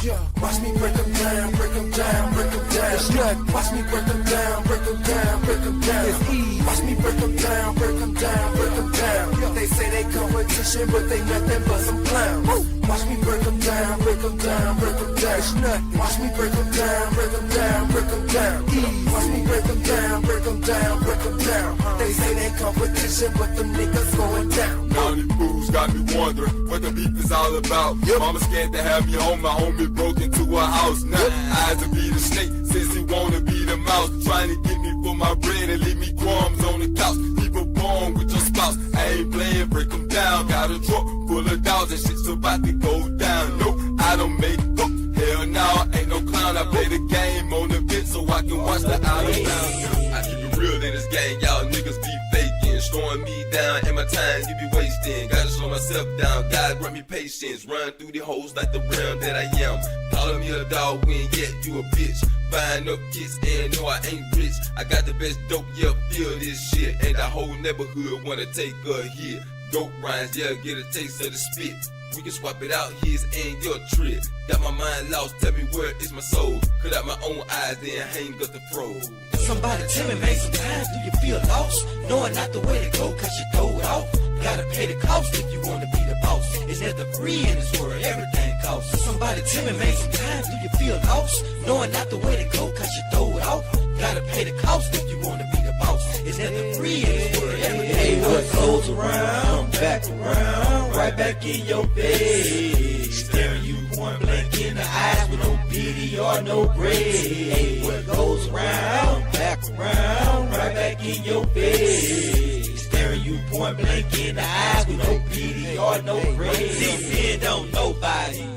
Watch me break them down, break them down, break them down. It's nothing. Watch me break them down, break them down, break them down. It's easy. Watch me break them down, break them down, break them down. They say they competition, but they nothing but some clowns. Watch me break them down, break them down, break them down. It's nothing. Watch me break them down, break them down, break them down. Easy. Watch me break them down, break them down, break them down. They say they competition, but them niggas going down. Now these fools got me wondering what the beef is all about. Mama scared to have me home, my homie broke into her house. Now eyes to be the snake, since he wanna be the mouse. Trying to get me for my bread and leave me crumbs on the couch. People born with your spouse, I ain't playing, break them down. Got a truck full of dogs and shit's about to go down. Nope, I don't make up, hell no, ain't no clown. I play the game on the bench so I can watch the out of town. I keep it real in this game, y'all niggas be faking, slowing me down, and my time you be wasting. Gotta slow myself down, God grant me patience. Run through the holes like the realm that I am. Calling me a dog when yet you a bitch. Buying up kids and no I ain't rich. I got the best dope, yeah, feel this shit. And the whole neighborhood wanna take a hit. Dope rhymes, yeah, get a taste of the spit. We can swap it out, his and your trip. Got my mind lost, tell me where is my soul. Cut out my own eyes, then hang up the fro. Somebody tell me, man, sometimes do you feel lost? Knowing not the way to go, cause you throw it off. Gotta pay the cost if you wanna be the boss. It's never free in this world, everything costs. Somebody tell me, man, sometimes do you feel lost? Knowing not the way to go, cause you throw it off. Gotta pay the cost if you wanna be the boss. It's never free in this world, everything costs. Hey, what goes around, back around, right back in your face. Staring you point blank in the eyes with no pity or no grace. Hey, what goes around, back around, right back in your face. Staring you point blank in the eyes with no pity or no grace. Depend on nobody.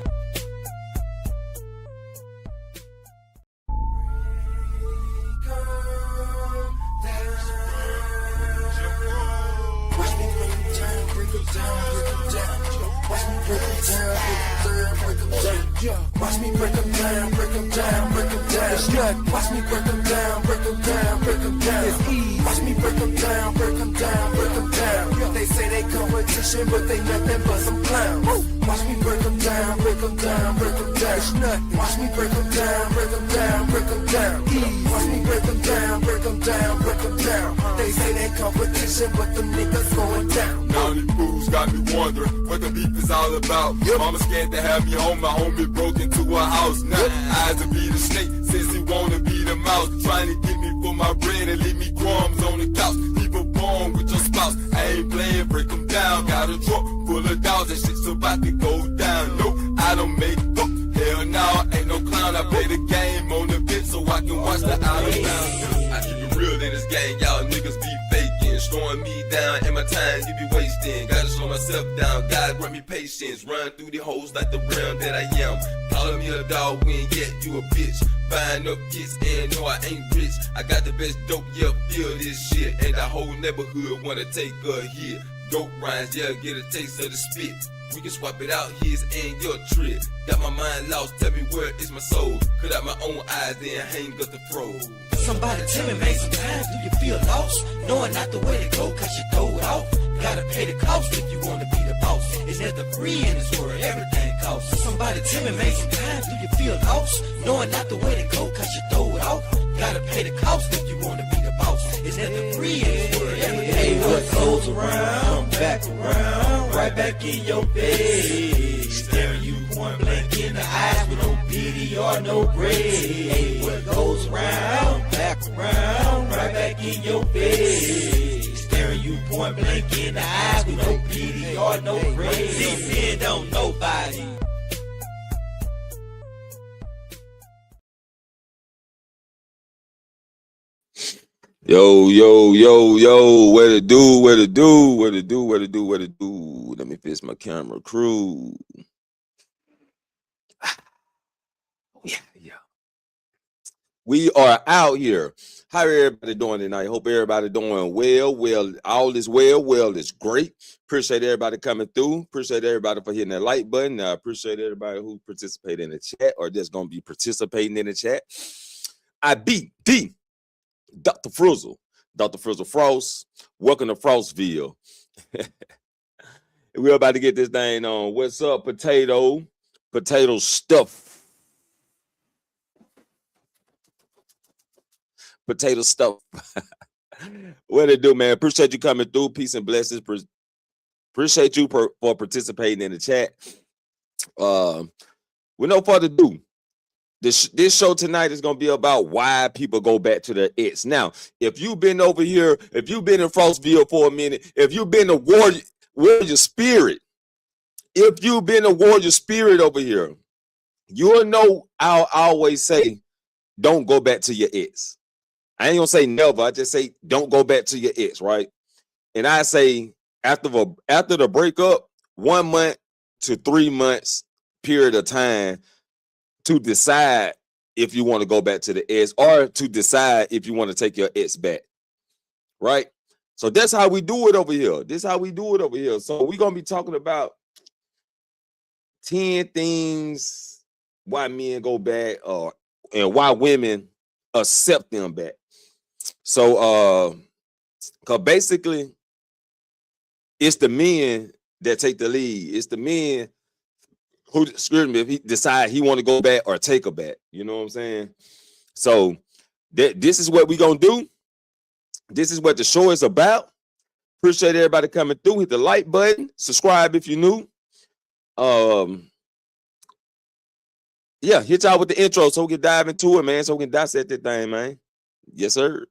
Watch me break them down, break them down, break them down. It's nothing. Watch me break them down, break them down, break them down. It's easy. Watch me break them down, break them down, break them down. They say they competition, but they nothing but some clowns. Watch me break them down, break them down, break them down. It's nothing. Watch me break them down, break them down, break them down. Easy. Watch me break them down, break them down, break them down. They say they competition, but them niggas going down. Now these fools got me wondering what the beef is all about. Mama scared to have me home, my homie broke into her house. Now eyes to be the snake, since he wanna be the mouse. Trying to get me for my bread and leave me crumbs on the couch. People born with your spouse, I ain't playing, break them down. Got a truck full of dogs and shit's about to go down. Nope, I don't make up, hell no, ain't no clown. I play the game on the bench so I can watch the out of town. I keep it real in this game, y'all niggas be faking, slowing me down, and my time you be wasting. Gotta slow myself down, God grant me patience. Run through the holes like the realm that I am. Calling me a dog when yet you a bitch. Buying up kids and no I ain't rich. I got the best dope, yeah, feel this shit. And the whole neighborhood wanna take a hit. Dope rhymes, yeah, get a taste of the spit. We can swap it out, his and your trip. Got my mind lost, tell me where is my soul. Cut out my own eyes, then hang up the fro. Somebody tell me, man, sometimes do you feel lost? Knowing not the way to go, cause you throw it off. Gotta pay the cost if you wanna be the boss. It's never free in this world, everything costs. Somebody tell me, man, sometimes do you feel lost? Knowing not the way to go, cause you throw it off. Gotta pay the cost if you wanna be the boss. It's never free in this world, everything costs. Hey, what goes around, back around, right back in your face. Staring you point blank in the eyes with no pity or no grace. Hey, what goes around, back around, right back in your face. Staring you point blank in the eyes with no pity or no grace. Depend on nobody. Yo, yo, yo, yo, what it do, what it do, what it do, what it do, what it do. Let me fix my camera crew. Yeah. We are out here. How everybody doing tonight? Hope everybody doing well. Well, all is well. Well, it's great. Appreciate everybody coming through. Appreciate everybody for hitting that like button. I appreciate everybody who participated in the chat or just going to be participating in the chat. I beat D. Dr. Frizzle Frost. Welcome to Frostville. We're about to get this thing on. What's up, potato stuff? potato stuff. What it do, man? Appreciate you coming through. Peace and blessings. Appreciate you for participating in the chat. With no further ado, this show tonight is gonna be about why people go back to their ex. Now, if you've been over here, if you've been in Frostville for a minute, if you've been a warrior spirit, if you've been a warrior spirit over here, you'll know I'll always say, don't go back to your ex. I ain't gonna say never. I just say don't go back to your ex, right? And I say after the breakup, 1 month to 3 months period of time to decide if you want to go back to the ex or to decide if you want to take your ex back, right? So that's how we do it over here. This is how we do it over here. So we're gonna be talking about 10 things why men go back, and why women accept them back. So, cause basically, it's the men that take the lead. It's the men who, excuse me, if he decide he want to go back or take her back. You know what I'm saying? So this is what we gonna do. This is what the show is about. Appreciate everybody coming through. Hit the like button. Subscribe if you're new. Yeah, hit y'all with the intro so we can dive into it, man. So we can dissect that thing, man. Yes, sir.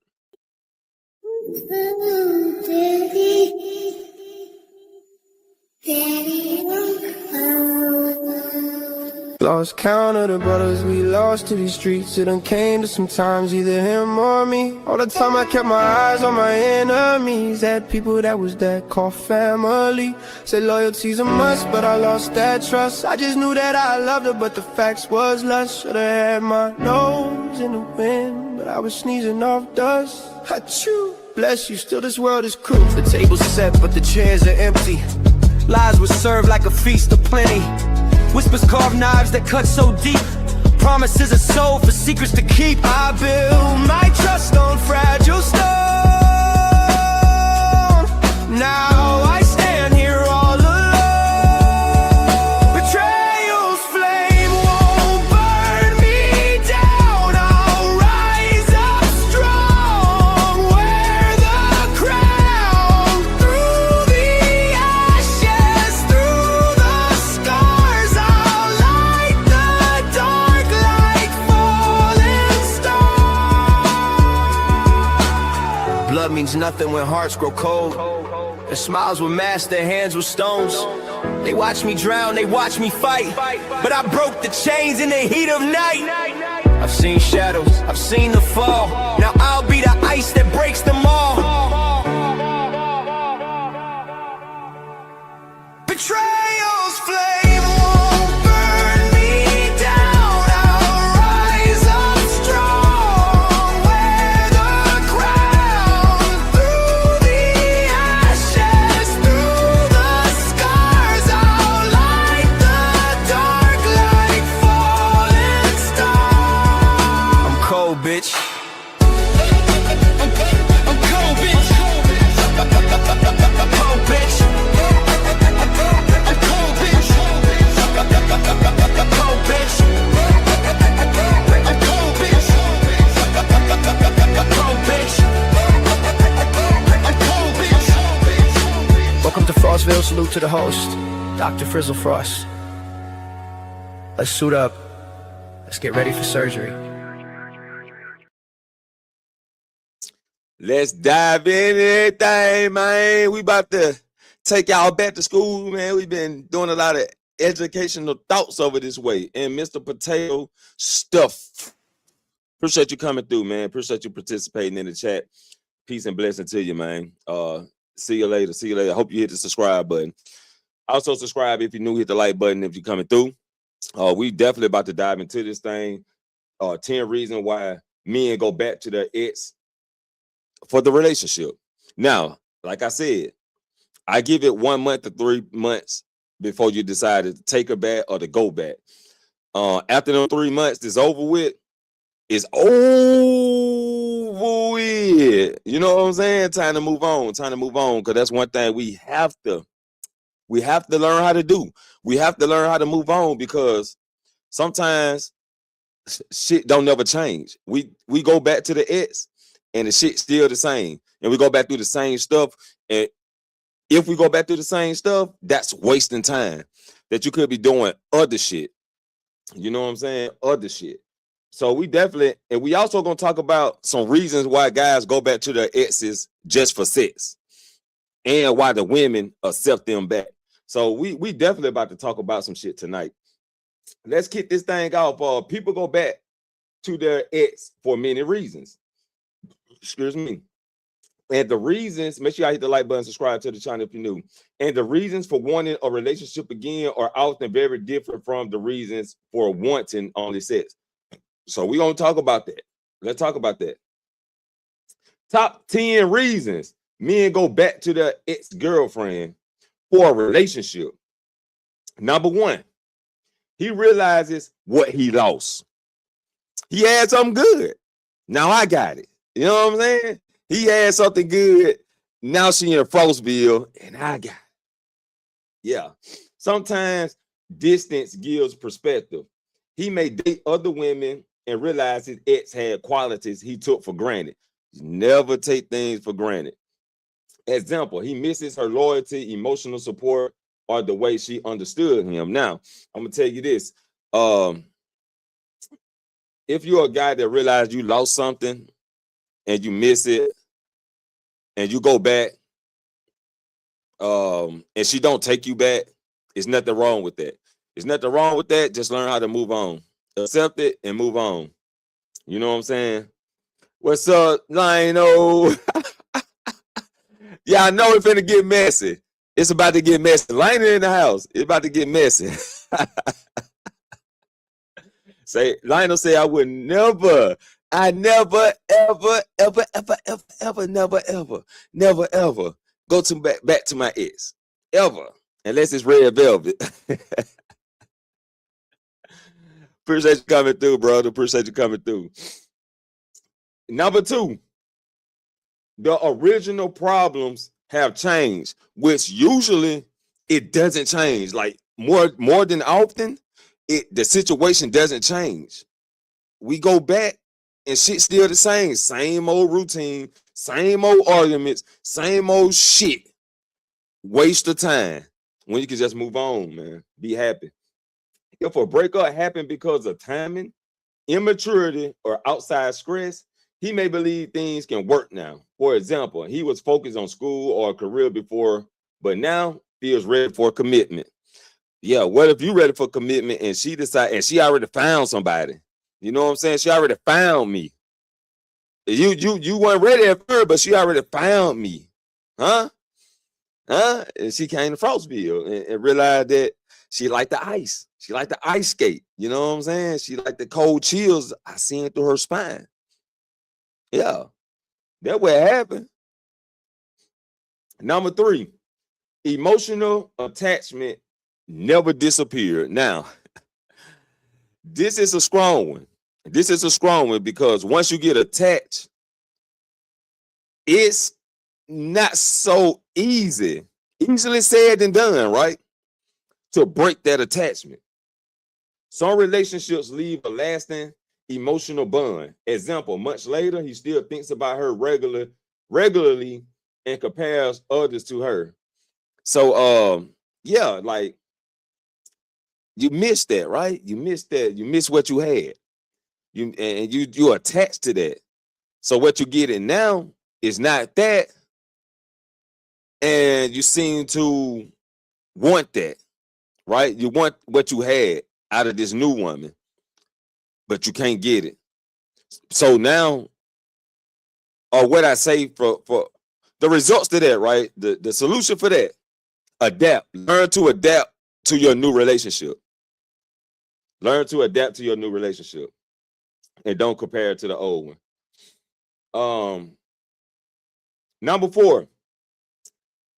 Lost count of the brothers we lost to these streets. It done came to sometimes either him or me. All the time I kept my eyes on my enemies. Had people that was that called family. Said loyalty's a must, but I lost that trust. I just knew that I loved her, but the facts was lust. Should've had my nose in the wind, but I was sneezing off dust. Achoo. Bless you, still this world is cruel. The table's set, but the chairs are empty. Lies were served like a feast of plenty. Whispers carve knives that cut so deep. Promises are sold for secrets to keep. I build my trust on fragile stone. Now I stand here all alone. Betrayal's flame won't burn me down. I'll rise up strong. Wear the crown. Through the ashes, through the scars, I'll light the dark like falling stars. Blood means nothing when hearts grow cold. Their smiles were masks, their hands were stones. They watched me drown, they watched me fight, but I broke the chains in the heat of night. I've seen shadows, I've seen the fall. Now I'll be the ice that breaks them all. Betrayal's flame won't burn me down. I'll rise up strong. Wear the crown. Through the ashes, through the scars, I'll light the dark like falling stars. I'm cold, bitch. I'm cold, bitch. Cold, bitch. Welcome to Frostville. Salute to the host, Dr. Frizzle Frost. Let's suit up. Let's get ready for surgery. Let's dive in everything, man. We about to take y'all back to school, man. We've been doing a lot of educational thoughts over this way. And Mr. Potato Stuff. Appreciate you coming through, man. Appreciate you participating in the chat. Peace and blessing to you, man. See you later. See you later. I hope you hit the subscribe button. Also subscribe if you're new. Hit the like button if you're coming through. We definitely about to dive into this thing. 10 reasons why men go back to their ex for the relationship. Now, like I said, I give it 1 month to 3 months before you decide to take her back or to go back. After them 3 months is over with, it's over with. You know what I'm saying? Time to move on. Time to move on. Because that's one thing we have to learn how to do. We have to learn how to move on because sometimes shit don't never change. We go back to the ex and the shit's still the same, and we go back through the same stuff. And if we go back through the same stuff, that's wasting time that you could be doing other shit. You know what I'm saying? Other shit. So we definitely, and we also gonna talk about some reasons why guys go back to their exes just for sex, and why the women accept them back. So we definitely about to talk about some shit tonight. Let's kick this thing off. People go back to their ex for many reasons. Excuse me. And the reasons, make sure y'all hit the like button, subscribe to the channel if you're new. And the reasons for wanting a relationship again are often very different from the reasons for wanting only sex. So we're going to talk about that. Let's talk about that. Top 10 reasons men go back to their ex-girlfriend for a relationship. Number 1, he realizes what he lost. He had something good. Now I got it. You know what I'm saying? He had something good. Now she in Frostville, and I got it. Yeah. Sometimes distance gives perspective. He may date other women and realize his ex had qualities he took for granted. Never take things for granted. Example, he misses her loyalty, emotional support, or the way she understood him. Now, I'm going to tell you this. If you're a guy that realized you lost something and you miss it, and you go back, and she don't take you back, there's nothing wrong with that. There's nothing wrong with that. Just learn how to move on. Accept it and move on. You know what I'm saying? What's up, Lino? Yeah, I know it's finna get messy. It's about to get messy. Lino in the house. It's about to get messy. Lionel say I would never, I never, ever, ever, ever, ever, ever, never, ever, never, ever go to back to my ex. Ever. Unless it's red velvet. Appreciate you coming through, brother. Appreciate you coming through. Number 2, the original problems have changed, which usually it doesn't change. Like more than often, the situation doesn't change. We go back and shit's still the same. Same old routine, same old arguments, same old shit. Waste of time when you can just move on, man. Be happy. If a breakup happened because of timing, immaturity, or outside stress, he may believe things can work now. For example, he was focused on school or a career before, but now feels ready for commitment. Yeah, what if you ready for commitment and she decide, and she already found somebody? You know what I'm saying? She already found me. You weren't ready at first, but she already found me. Huh? And she came to Frostville and realized that she liked the ice. She liked the ice skate. You know what I'm saying? She liked the cold chills I seen through her spine. Yeah, that's what happened. Number 3, emotional attachment never disappeared. Now, this is a strong one. This is a strong one because once you get attached, it's not so easily said than done, right? To break that attachment. Some relationships leave a lasting emotional bond. Example, much later, he still thinks about her regularly and compares others to her. So, yeah, like you missed that, right? You missed that. You missed what you had. You attached to that. So what you getting now is not that, and you seem to want that, right? You want what you had out of this new woman, but you can't get it. So now, or what I say for the results to that, right? The solution for that, adapt. Learn to adapt to your new relationship. Learn to adapt to your new relationship. And don't compare it to the old one. Number 4,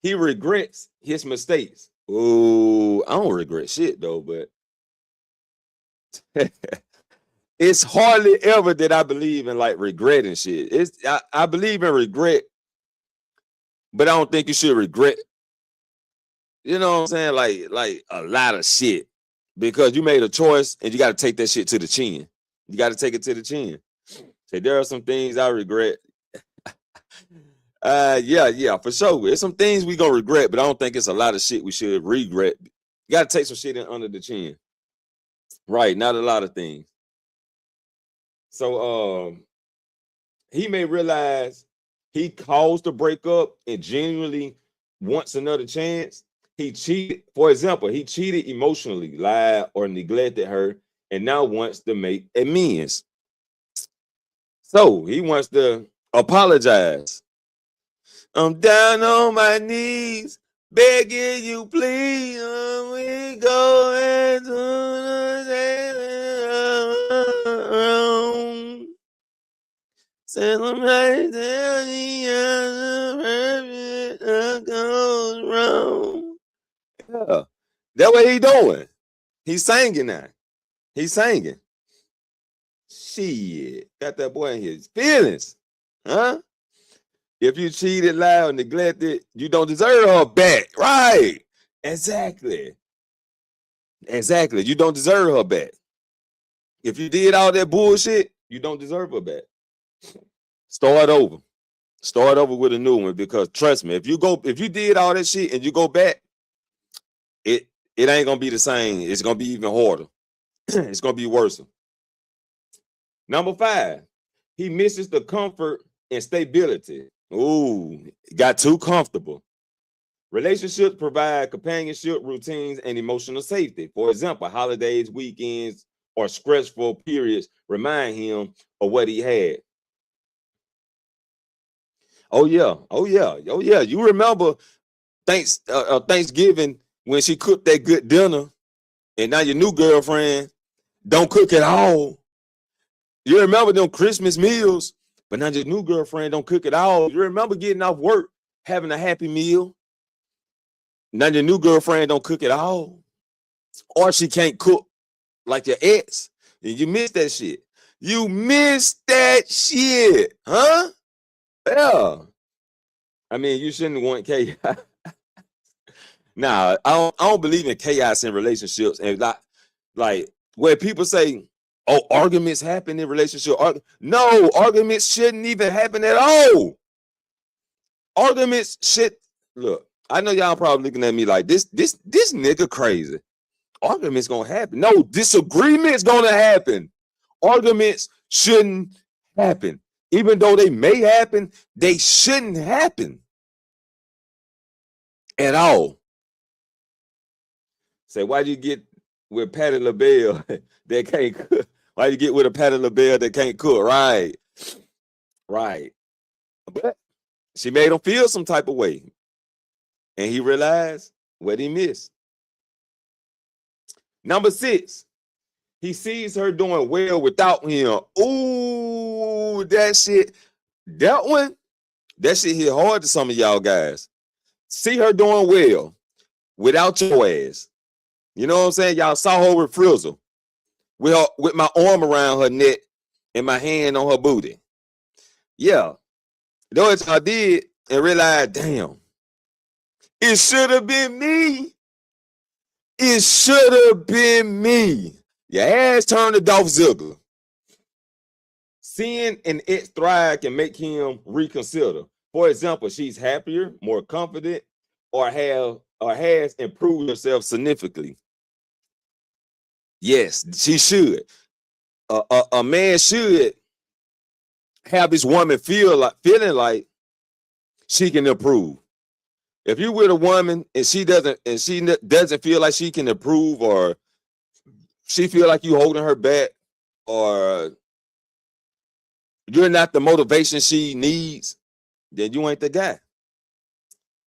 he regrets his mistakes. Ooh, I don't regret shit though, but it's hardly ever that I believe in like regretting shit. I believe in regret, but I don't think you should regret. You know what I'm saying? Like a lot of shit, because you made a choice and you got to take that shit to the chin. You got to take it to the chin. Say there are some things I regret. Yeah, for sure. There's some things we gonna regret, but I don't think it's a lot of shit we should regret. You gotta take some shit in under the chin. Right, not a lot of things. So he may realize he caused the breakup and genuinely wants another chance. He cheated, for example, he cheated emotionally, lied, or neglected her, and now wants to make amends. So he wants to apologize. I'm down on my knees, begging you, please. We go and do the celebrate the goes wrong. Yeah, that's what he doing. He's singing now. He's singing. Shit, got that boy in his feelings, huh? If you cheated, lied, or neglected, you don't deserve her back. Right. Exactly. You don't deserve her back. If you did all that bullshit, you don't deserve her back. Start over. Start over with a new one, because trust me, if you did all that shit and you go back, it ain't gonna be the same. It's gonna be even harder. It's gonna be worse. Number 5, he misses the comfort and stability. Ooh, got too comfortable. Relationships provide companionship, routines, and emotional safety. For example, holidays, weekends, or stressful periods remind him of what he had. Oh yeah. You remember Thanksgiving when she cooked that good dinner, and now your new girlfriend don't cook at all. You remember them Christmas meals, but now your new girlfriend don't cook at all. You remember getting off work, having a happy meal. Now your new girlfriend don't cook at all. Or she can't cook like your ex. And you miss that shit. You miss that shit, huh? Yeah. I mean, you shouldn't want chaos. Nah, I don't believe in chaos in relationships. And like where people say, oh, arguments happen in relationships. No, arguments shouldn't even happen at all. Arguments should, look, I know y'all probably looking at me like this nigga crazy. Arguments gonna happen. No, disagreements gonna happen. Arguments shouldn't happen. Even though they may happen, they shouldn't happen at all. Say, why do you get with Patti LaBelle that can't cook? Why you get with a Patti LaBelle that can't cook? Right. But she made him feel some type of way, and he realized what he missed. Number 6, he sees her doing well without him. Ooh, that shit hit hard to some of y'all guys. See her doing well without your ass. You know what I'm saying? Y'all saw her with Frizzle, with my arm around her neck and my hand on her booty. Yeah. Though I did and realized, damn, it should have been me. It should have been me. Your ass turned to Dolph Ziggler. Seeing an ex thrive can make him reconsider. For example, she's happier, more confident, or has improved herself significantly. Yes, she should. A man should have this woman feeling like she can improve. If you're with a woman and she doesn't feel like she can improve, or she feel like you holding her back, or you're not the motivation she needs, then you ain't the guy.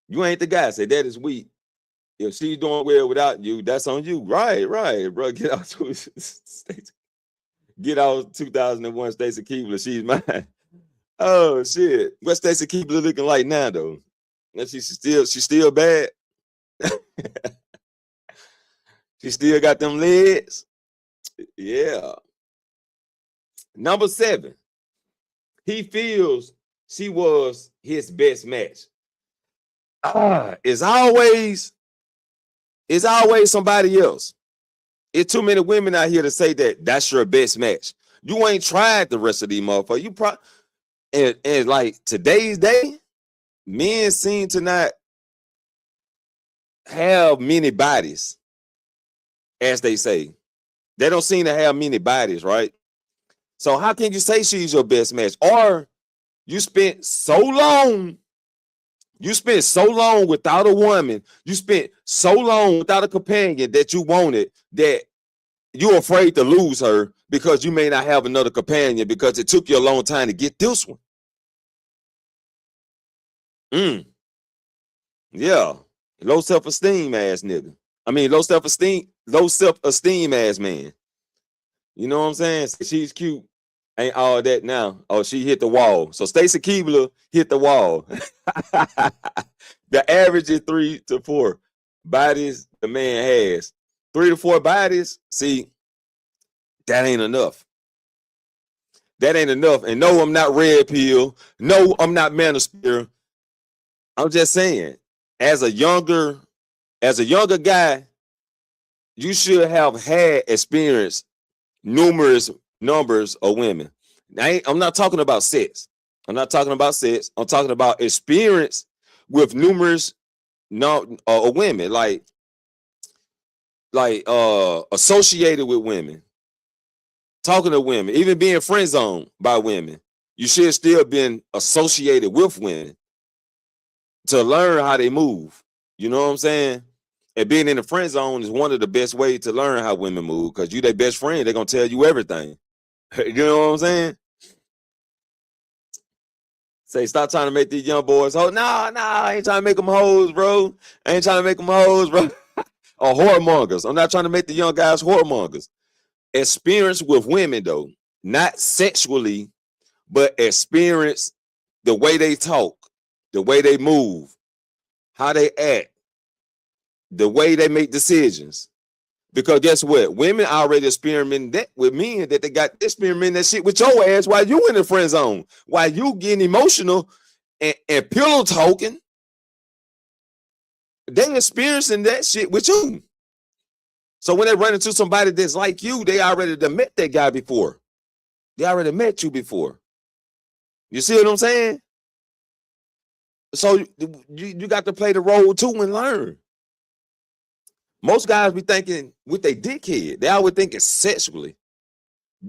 You ain't the guy. Say that is weak. If she's doing well without you, that's on you. Right, bro. Get out 2001 Stacey Keebler. She's mine. Oh shit. What Stacey Keebler looking like now though? And she's still bad. She still got them legs. Yeah. Number 7. He feels she was his best match. It's always somebody else. It's too many women out here to say that that's your best match. You ain't tried the rest of these motherfuckers. And like today's day, men seem to not have many bodies, as they say. They don't seem to have many bodies, right? So how can you say she's your best match? Or you spent so long without a woman, you spent so long without a companion that you wanted, that you're afraid to lose her because you may not have another companion because it took you a long time to get this one. Yeah. Low self-esteem ass nigga. I mean, low self-esteem ass man. You know what I'm saying? She's cute. Ain't all that now. Oh, she hit the wall. So Stacey Keebler hit the wall. The average is 3 to 4 bodies the man has. 3 to 4 bodies. See, that ain't enough. That ain't enough. And no, I'm not red pill. No, I'm not manosphere. I'm just saying, as a younger guy, you should have had experience numerous numbers of women. I'm not talking about sex. I'm talking about experience with numerous women, like associated with women, talking to women, even being friend zoned by women. You should still been associated with women to learn how they move. You know what I'm saying? And being in the friend zone is one of the best ways to learn how women move, because you their best friend, they're gonna tell you everything. You know what I'm saying? Say, stop trying to make these young boys hoes. Nah, I ain't trying to make them hoes, bro. I ain't trying to make them hoes, bro. Or whoremongers. I'm not trying to make the young guys whoremongers. Experience with women, though, not sexually, but experience the way they talk, the way they move, how they act, the way they make decisions. Because guess what? Women already experimenting that with men, that they got experimenting that shit with your ass while you in the friend zone, while you getting emotional and pillow talking. They experiencing that shit with you. So when they run into somebody that's like you, they already met that guy before. They already met you before. You see what I'm saying? So you got to play the role too and learn. Most guys be thinking with their dickhead. They always thinking sexually.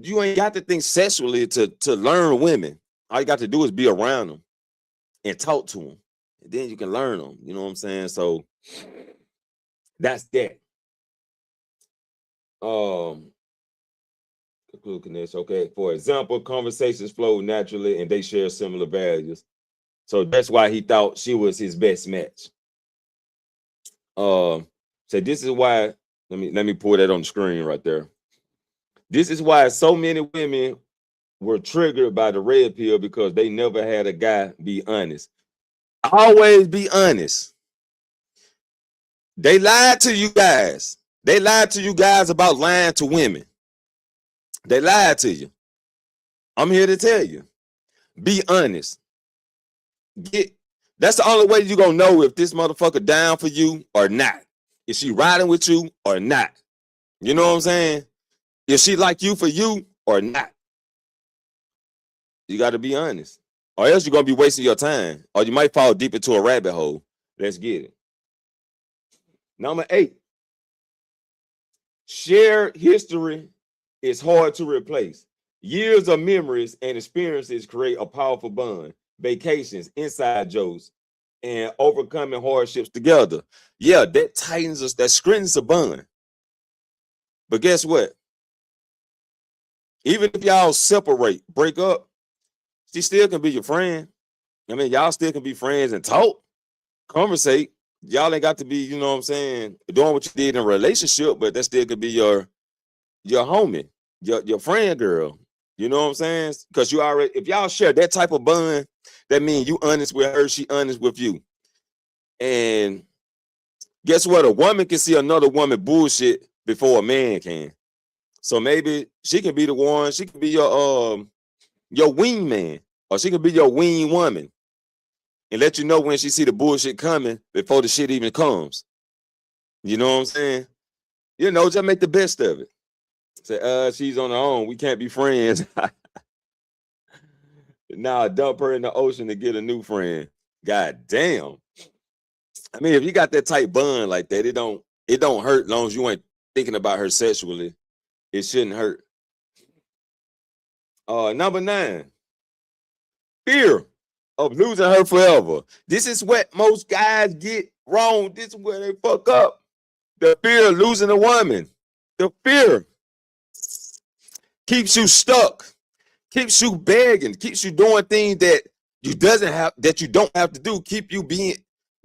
You ain't got to think sexually to learn women. All you got to do is be around them and talk to them. And then you can learn them. You know what I'm saying? So that's that. Okay. For example, conversations flow naturally and they share similar values. So that's why he thought she was his best match. So this is why, let me pull that on the screen right there. This is why so many women were triggered by the red pill, because they never had a guy be honest. Always be honest. They lied to you guys. They lied to you guys about lying to women. They lied to you. I'm here to tell you. Be honest. That's the only way you're gonna know if this motherfucker down for you or not. Is she riding with you or not? You know what I'm saying? Is she like you for you or not? You got to be honest, or else you're gonna be wasting your time, or you might fall deep into a rabbit hole. Let's get it. Number 8. Shared history is hard to replace. Years of memories and experiences create a powerful bond. Vacations, inside jokes, and overcoming hardships together. Yeah, that tightens us, that strengthens a bond. But guess what? Even if y'all separate, break up, she still can be your friend. I mean, y'all still can be friends and talk, conversate. Y'all ain't got to be, you know what I'm saying, doing what you did in a relationship, but that still could be your homie, your friend girl. You know what I'm saying? Because you already, if y'all share that type of bond, that means you honest with her, she honest with you. And guess what? A woman can see another woman bullshit before a man can. So maybe she can be the one, she can be your wing man, or she can be your wing woman and let you know when she see the bullshit coming before the shit even comes. You know what I'm saying? You know, just make the best of it. Say, she's on her own. We can't be friends. Now dump her in the ocean to get a new friend. God damn. I mean, if you got that tight bond like that, it don't hurt as long as you ain't thinking about her sexually. It shouldn't hurt. Number 9, fear of losing her forever. This is what most guys get wrong. This is where they fuck up. The fear of losing a woman. The fear keeps you stuck, keeps you begging, keeps you doing things that you don't have to do. Keep you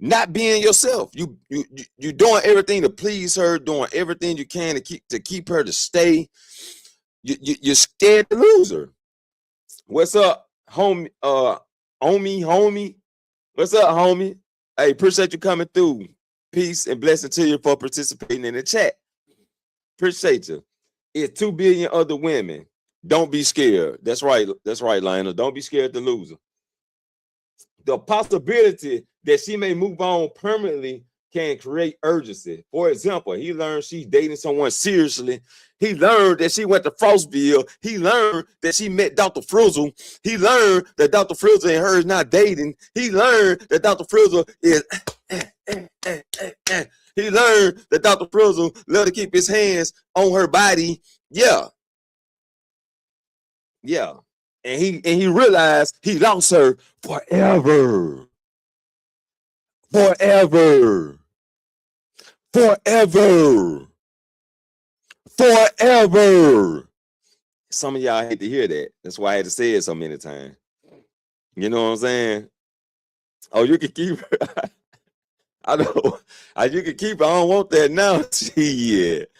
not being yourself. You doing everything to please her, doing everything you can to keep her to stay. You're scared to lose her. What's up, homie? Homie. What's up, homie? Hey, appreciate you coming through. Peace and blessing to you for participating in the chat. Appreciate you. It's 2 billion other women. Don't be scared. That's right. That's right, Lionel. Don't be scared to lose her. The possibility that she may move on permanently can create urgency. For example, he learned she's dating someone seriously. He learned that she went to Frostville. He learned that she met Dr. Frizzle. He learned that Dr. Frizzle and her is not dating. He learned that Dr. Frizzle is he learned that Dr. Frizzle let her keep his hands on her body. Yeah. And he realized he lost her forever. Some of y'all hate to hear that. That's why I had to say it so many times. You know what I'm saying? Oh, you can keep her. I know. You can keep her. I don't want that now. Shit.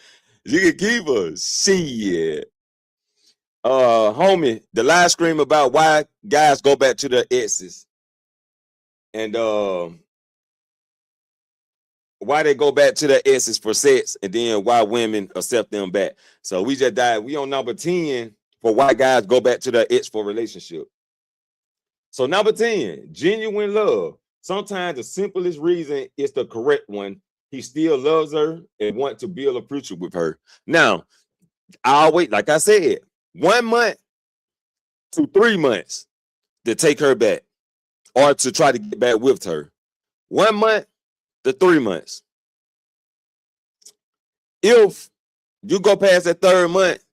You can keep her. Shit. Homie, the live stream about why guys go back to their exes. And why they go back to their exes for sex, and then why women accept them back. So we just died. We on number 10 for why guys go back to their ex for relationship. So number 10, genuine love. Sometimes the simplest reason is the correct one. He still loves her and wants to build a future with her. Now, I always, like I said, 1 month to 3 months to take her back or to try to get back with her. 1 month to 3 months. If you go past that 3rd month,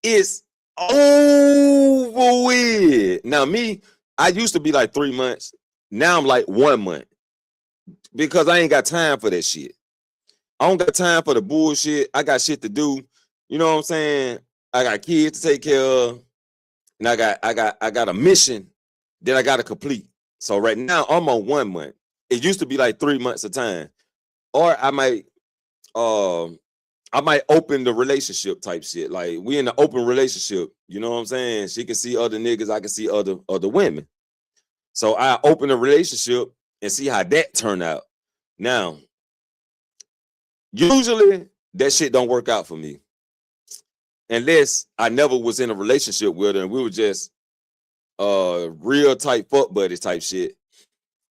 it's over with. Now, me, I used to be like 3 months. Now I'm like 1 month because I ain't got time for that shit. I don't got time for the bullshit. I got shit to do. You know what I'm saying? I got kids to take care of, and I got a mission that I got to complete. So right now I'm on 1 month. It used to be like 3 months a time, or I might open the relationship type shit. Like we in an open relationship. You know what I'm saying? She can see other niggas. I can see other women. So I open a relationship and see how that turn out. Now, usually that shit don't work out for me. Unless I never was in a relationship with her and we were just real tight fuck buddies type shit.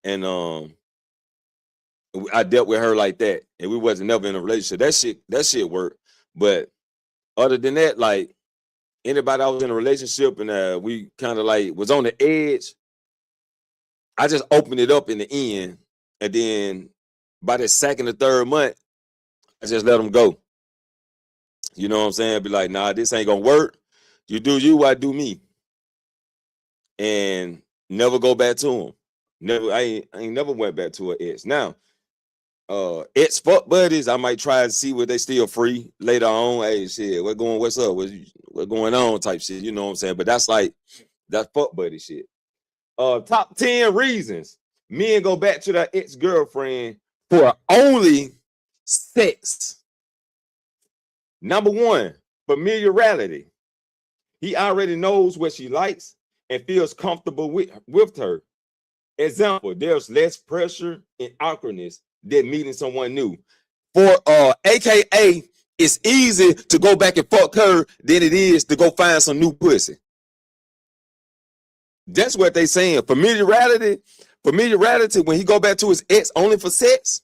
And I dealt with her like that. And we wasn't never in a relationship. That shit worked. But other than that, like anybody I was in a relationship and we kind of like was on the edge, I just opened it up in the end. And then by the 2nd or 3rd month, I just let them go. You know what I'm saying? Be like, nah, this ain't gonna work. You do you, I do me. And never go back to them. Never, I ain't never went back to an ex. Now, ex fuck buddies, I might try and see what they still free later on. Hey, shit, what's up? What's going on type shit, you know what I'm saying? But that's fuck buddy shit. Top 10 reasons men go back to their ex-girlfriend for only sex. Number 1, familiarity. He already knows what she likes and feels comfortable with her. Example, there's less pressure and awkwardness than meeting someone new. For AKA, it's easy to go back and fuck her than it is to go find some new pussy. That's what they saying. Familiarity, when he go back to his ex only for sex,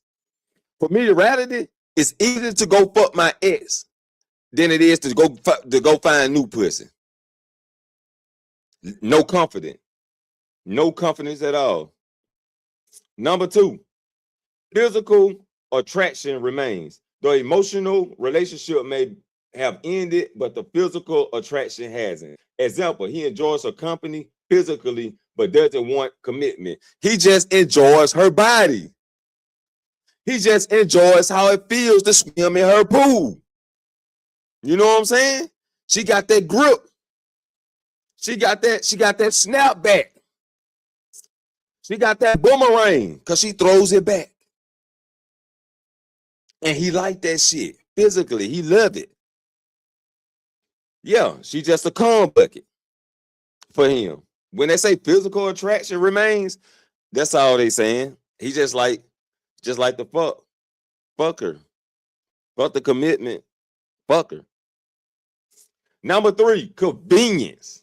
familiarity is easier to go fuck my ex than it is to go find new pussy. No confidence. No confidence at all. Number 2, physical attraction remains. The emotional relationship may have ended, but the physical attraction hasn't. Example, he enjoys her company physically, but doesn't want commitment. He just enjoys her body. He just enjoys how it feels to swim in her pool. You know what I'm saying? She got that grip. She got that snap back. She got that boomerang because she throws it back. And he liked that shit. Physically, he loved it. Yeah, she just a cum bucket for him. When they say physical attraction remains, that's all they saying. He just like the fuck her. Fuck the commitment. Fuck her. Number 3, convenience.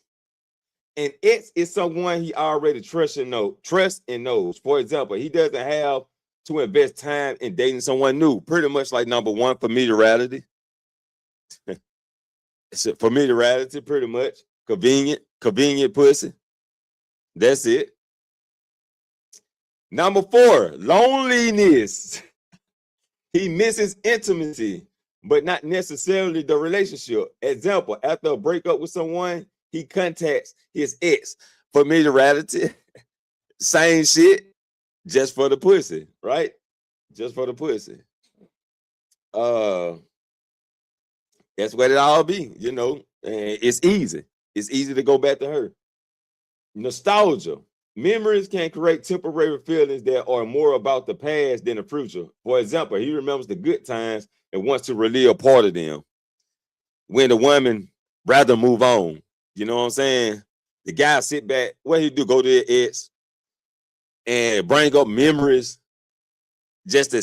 An ex is someone he already trusts and knows. For example, he doesn't have to invest time in dating someone new. Pretty much like number 1, familiarity. It's a familiarity, pretty much. Convenient pussy. That's it. Number 4, loneliness. He misses intimacy, but not necessarily the relationship. Example, after a breakup with someone, he contacts his ex. Familiarity, same shit, just for the pussy, right? Just for the pussy. That's what it all be, you know. And it's easy. It's easy to go back to her. Nostalgia. Memories can create temporary feelings that are more about the past than the future. For example, he remembers the good times and wants to relive part of them. When the woman rather move on. You know what I'm saying? The guy sit back, what he do? Go to the ex and bring up memories just to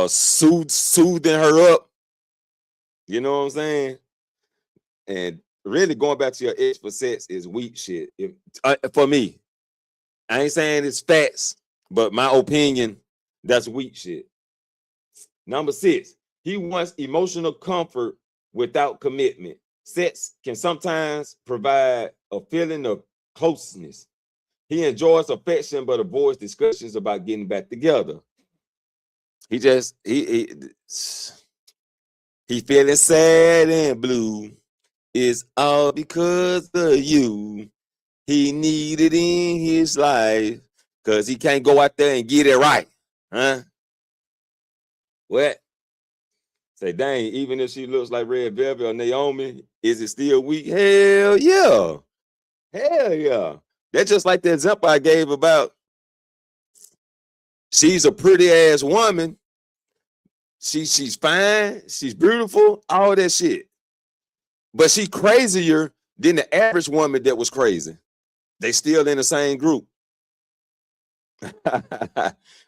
soothing her up. You know what I'm saying? And really going back to your ex for sex is weak shit. For me, I ain't saying it's facts, but my opinion, that's weak shit. Number 6, he wants emotional comfort without commitment. Sex can sometimes provide a feeling of closeness. He enjoys affection, but avoids discussions about getting back together. He feeling sad and blue. It's all because of you. He needed in his life because he can't go out there and get it right. Huh? What? Say, dang, even if she looks like Red Velvet or Naomi, is it still weak? Hell yeah. Hell yeah. That's just like the example I gave about she's a pretty ass woman. She's fine. She's beautiful. All that shit. But she's crazier than the average woman that was crazy. They still in the same group.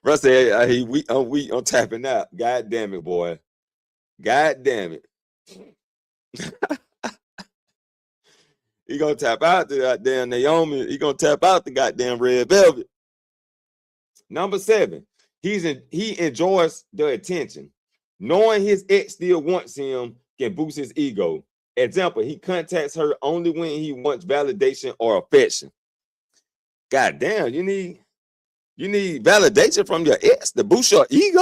Russ said, I'm tapping out. God damn it, boy. God damn it. He gonna tap out the goddamn Naomi. He gonna tap out the goddamn Red Velvet. Number 7, he enjoys the attention. Knowing his ex still wants him can boost his ego. Example, he contacts her only when he wants validation or affection. God damn, you need validation from your ex to boost your ego?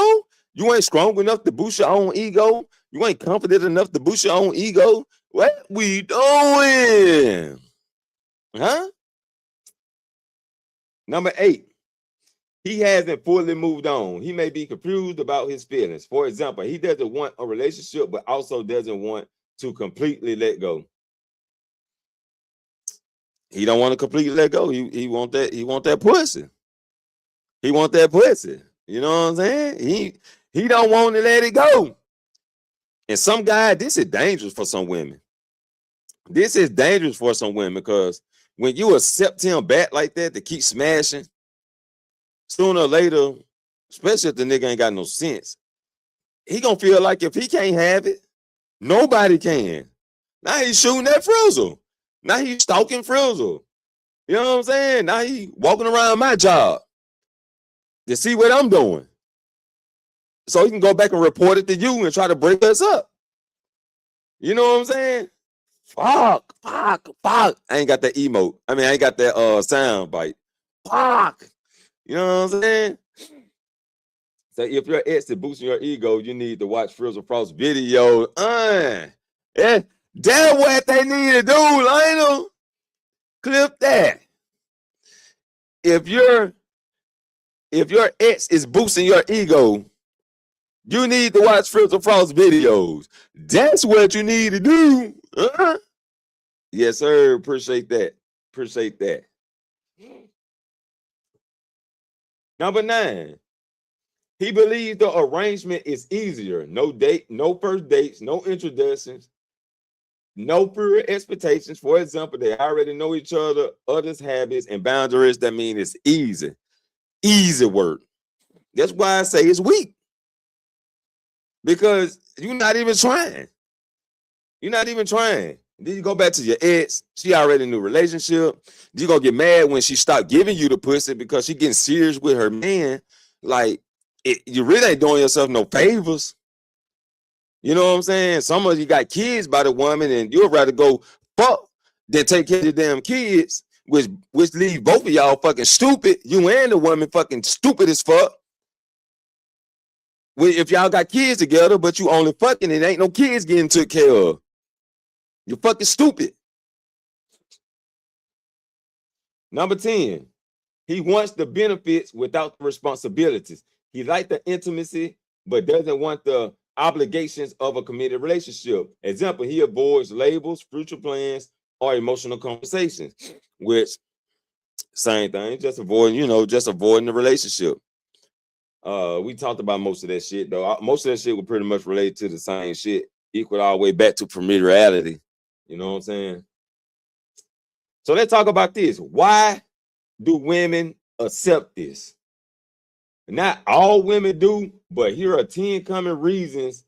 You ain't strong enough to boost your own ego? You ain't confident enough to boost your own ego? What we doing? Huh? Number 8, he hasn't fully moved on. He may be confused about his feelings. For example, he doesn't want a relationship, but also doesn't want to completely let go. He don't want to completely let go. He want that pussy. He want that pussy. You know what I'm saying? He don't want to let it go. And some guy, this is dangerous for some women. This is dangerous for some women because when you accept him back like that to keep smashing, sooner or later, especially if the nigga ain't got no sense, he gonna feel like if he can't have it, nobody can. Now he's shooting at Frizzle. Now he's stalking Frizzle. You know what I'm saying? Now he walking around my job to see what I'm doing. So he can go back and report it to you and try to break us up. You know what I'm saying? Fuck. I ain't got that emote. I ain't got that sound bite. fuck. You know what I'm saying? So if your ex is boosting your ego, you need to watch Frizzle Frost video. Yeah, that's what they need to do, Lionel. Clip that. If your ex is boosting your ego, you need to watch Frizzle Frost videos. That's what you need to do. Yes, sir. Appreciate that. Appreciate that. Number 9. He believes the arrangement is easier. No date, no first dates, no introductions, no prior expectations. For example, they already know each other, others' habits, and boundaries. That mean it's easy. Easy work. That's why I say it's weak. Because you're not even trying. You're not even trying. Then you go back to your ex. She already knew relationship. You gonna get mad when she stopped giving you the pussy because she getting serious with her man. Like, you really ain't doing yourself no favors. You know what I'm saying? Some of you got kids by the woman, and you'd rather go fuck than take care of your damn kids, which leave both of y'all fucking stupid. You and the woman fucking stupid as fuck. If y'all got kids together, but you only fucking, it ain't no kids getting took care of. You're fucking stupid. Number 10, he wants the benefits without the responsibilities. He likes the intimacy, but doesn't want the obligations of a committed relationship. Example, he avoids labels, future plans, or emotional conversations, which same thing, just avoiding the relationship. We talked about most of that shit, though. Most of that shit was pretty much related to the same shit, equal all the way back to familiarity. You know what I'm saying? So let's talk about this. Why do women accept this? Not all women do, but here are 10 common reasons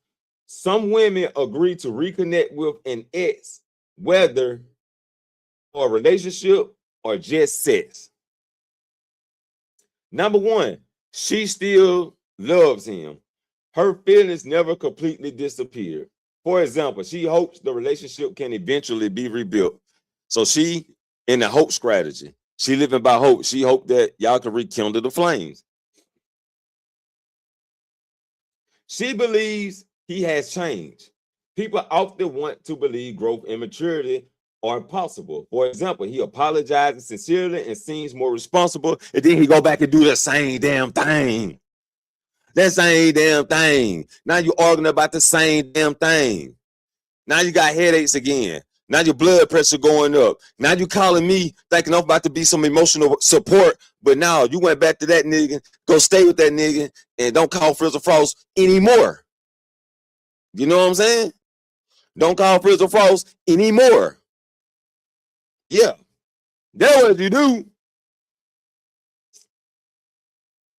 some women agree to reconnect with an ex, whether for a relationship or just sex. Number 1, she still loves him. Her feelings never completely disappeared. For example, she hopes the relationship can eventually be rebuilt. So she in the hope strategy. She living by hope. She hoped that y'all can rekindle the flames. She believes he has changed. People often want to believe growth and maturity are impossible. For example, he apologizes sincerely and seems more responsible, and then he go back and do the same damn thing. That same damn thing. Now you arguing about the same damn thing. Now you got headaches again. Now your blood pressure going up. Now you calling me thinking I'm about to be some emotional support, but now you went back to that nigga. Go stay with that nigga and don't call Frizzle Frost anymore. You know what I'm saying? Don't call Frizzle Frost anymore. Yeah, that's what you do.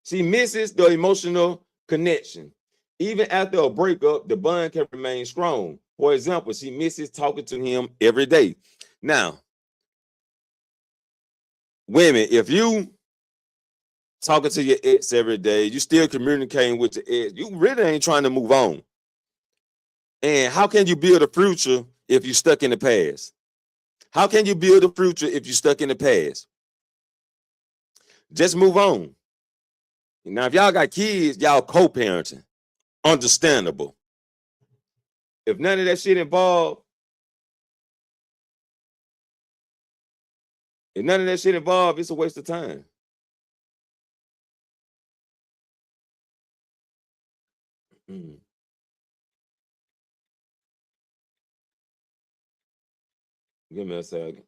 She misses the emotional connection. Even after a breakup, the bond can remain strong. For example, she misses talking to him every day. Now, women, if you talking to your ex every day, you still communicating with your ex, you really ain't trying to move on. And how can you build a future if you're stuck in the past? How can you build a future if you're stuck in the past? Just move on. Now, if y'all got kids, y'all co-parenting. Understandable. If none of that shit involved, it's a waste of time. Give me a second.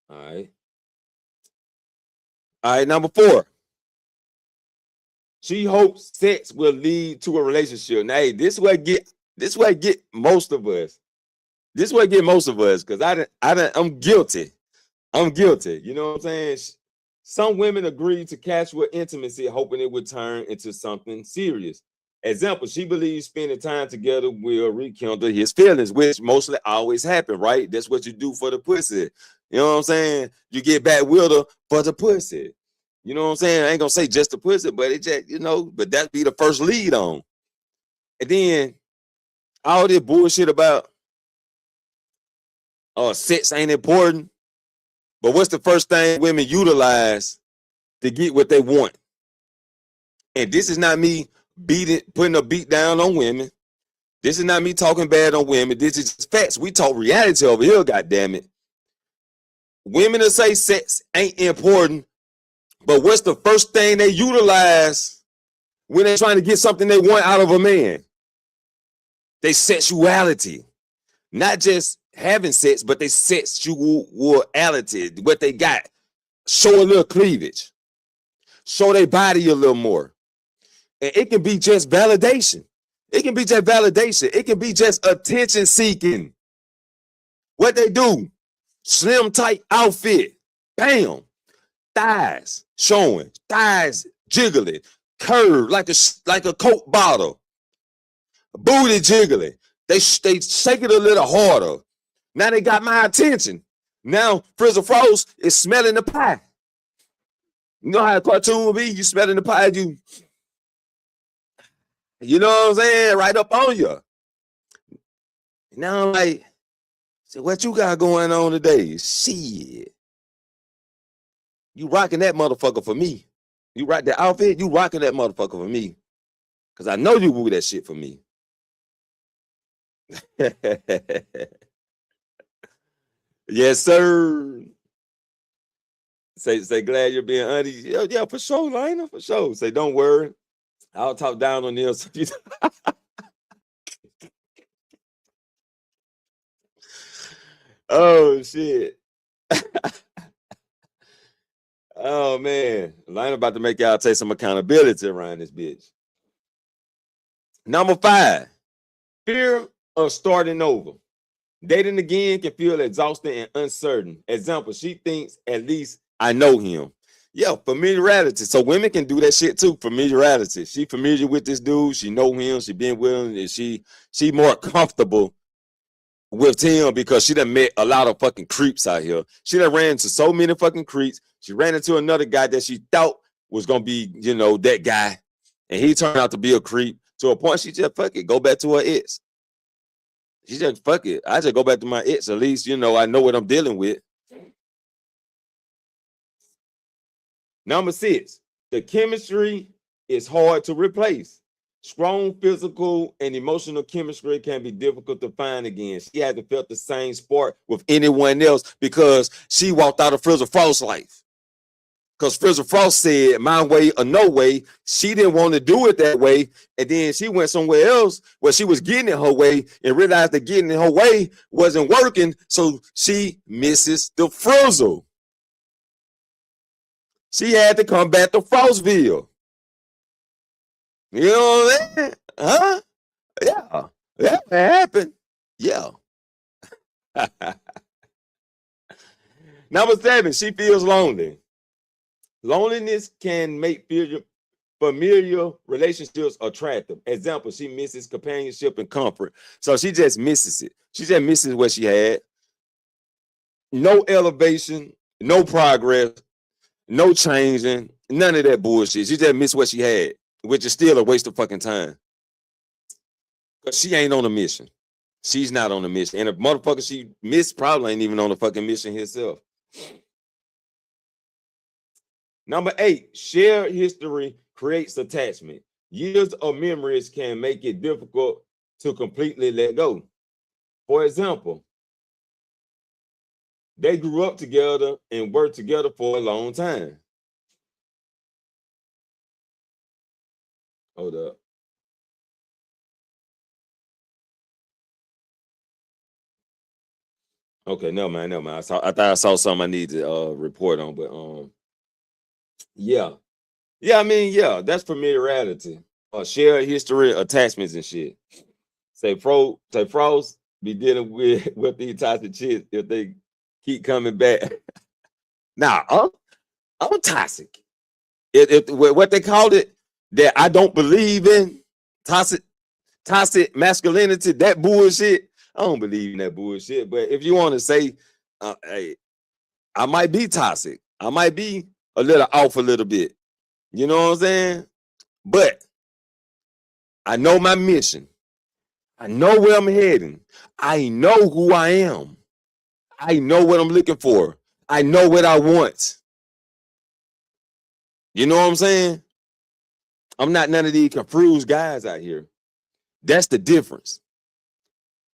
All right. All right, number 4. She hopes sex will lead to a relationship. Now, hey, this way get most of us. This way get most of us, because I'm guilty. I'm guilty. You know what I'm saying? Some women agree to casual intimacy, hoping it would turn into something serious. Example, she believes spending time together will rekindle his feelings, which mostly always happen, right? That's what you do for the pussy. You know what I'm saying? You get back with her for the pussy. You know what I'm saying? I ain't gonna say just the pussy, but it just, but that be the first lead on. And then all this bullshit about sex ain't important. But what's the first thing women utilize to get what they want? And this is not me putting a beat down on women. This is not me talking bad on women. This is just facts. We talk reality over here, goddammit. Women will say sex ain't important, but what's the first thing they utilize when they're trying to get something they want out of a man? They sexuality. Not just having sex, but they sexuality, what they got. Show a little cleavage. Show their body a little more. And it can be just validation. It can be just validation. It can be just attention seeking. What they do, slim tight outfit, bam, thighs showing, thighs jiggling, curved like a Coke bottle, booty jiggling. They shake it a little harder. Now they got my attention. Now Frizzle Frost is smelling the pie. You know how a cartoon will be? You smelling the pie, you know what I'm saying? Right up on you. Now I'm like, so what you got going on today? Shit. You rocking that motherfucker for me. You rock that outfit, you rocking that motherfucker for me. Because I know you woo that shit for me. Yes, sir. Say glad you're being honest. Yeah, for sure, Lina, for sure. Say don't worry. I'll talk down on this. Oh shit. Oh man. Lina about to make y'all take some accountability around this bitch. Number 5, fear of starting over. Dating again can feel exhausting and uncertain. Example, she thinks at least I know him. Yeah, familiarity. So women can do that shit too. Familiarity. She familiar with this dude. She know him. She been with him. And she more comfortable with him because she done met a lot of fucking creeps out here. She done ran into so many fucking creeps. She ran into another guy that she thought was gonna be, that guy, and he turned out to be a creep. To a point, she just fuck it, go back to her ex. She just fuck it. I just go back to my ex. At least, I know what I'm dealing with. Number 6, the chemistry is hard to replace. Strong physical and emotional chemistry can be difficult to find again. She hasn't felt the same spark with anyone else because she walked out of Frizzle Frost's life. Because Frizzle Frost said, my way or no way. She didn't want to do it that way. And then she went somewhere else where she was getting it her way and realized that getting it her way wasn't working. So she misses the Frizzle. She had to come back to Frostville. You know what I'm saying? Huh? Yeah. That happened. Yeah. Number 7, she feels lonely. Loneliness can make familiar relationships attractive. Example, she misses companionship and comfort. So she just misses it. She just misses what she had. No elevation, no progress, no changing, none of that bullshit. She just missed what she had, which is still a waste of fucking time. Because she ain't on a mission. She's not on a mission. And the motherfucker she missed probably ain't even on a fucking mission herself. Number 8, shared history creates attachment. Years of memories can make it difficult to completely let go. For example, they grew up together and worked together for a long time. Hold up. Okay, never mind. I thought I saw something I need to report on, but yeah. Yeah, I mean, yeah, that's familiarity. Shared history, attachments and shit. Say Frost be dealing with these types of chicks if they keep coming back. Now, I'm toxic. What they called it that I don't believe in, toxic masculinity, that bullshit. I don't believe in that bullshit. But if you want to say, hey, I might be toxic. I might be a little off a little bit. You know what I'm saying? But I know my mission. I know where I'm heading. I know who I am. I know what I'm looking for. I know what I want. You know what I'm saying? I'm not none of these confused guys out here. That's the difference.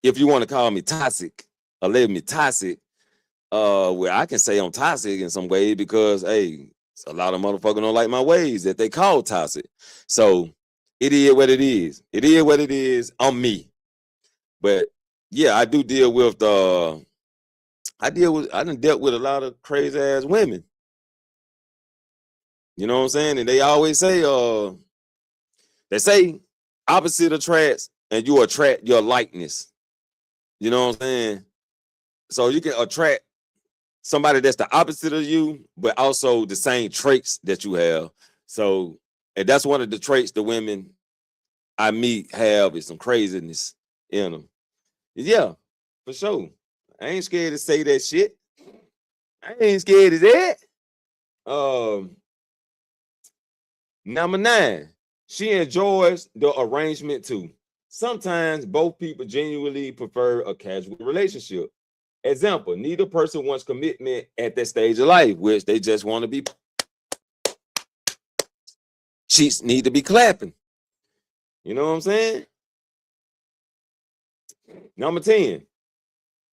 If you want to call me toxic or label me toxic, well, I can say I'm toxic in some way because, hey, a lot of motherfuckers don't like my ways that they call toxic. So it is what it is. It is what it is. I'm me. But yeah, I do deal with I done dealt with a lot of crazy ass women. You know what I'm saying? And they always say, they say opposite attracts and you attract your likeness. You know what I'm saying? So you can attract somebody that's the opposite of you, but also the same traits that you have. So, and that's one of the traits the women I meet have is some craziness in them. Yeah, for sure. I ain't scared to say that shit. I ain't scared of that. Number 9, she enjoys the arrangement too. Sometimes both people genuinely prefer a casual relationship. Example, neither person wants commitment at that stage of life, which they just want to be. Sheets need to be clapping. You know what I'm saying? Number 10,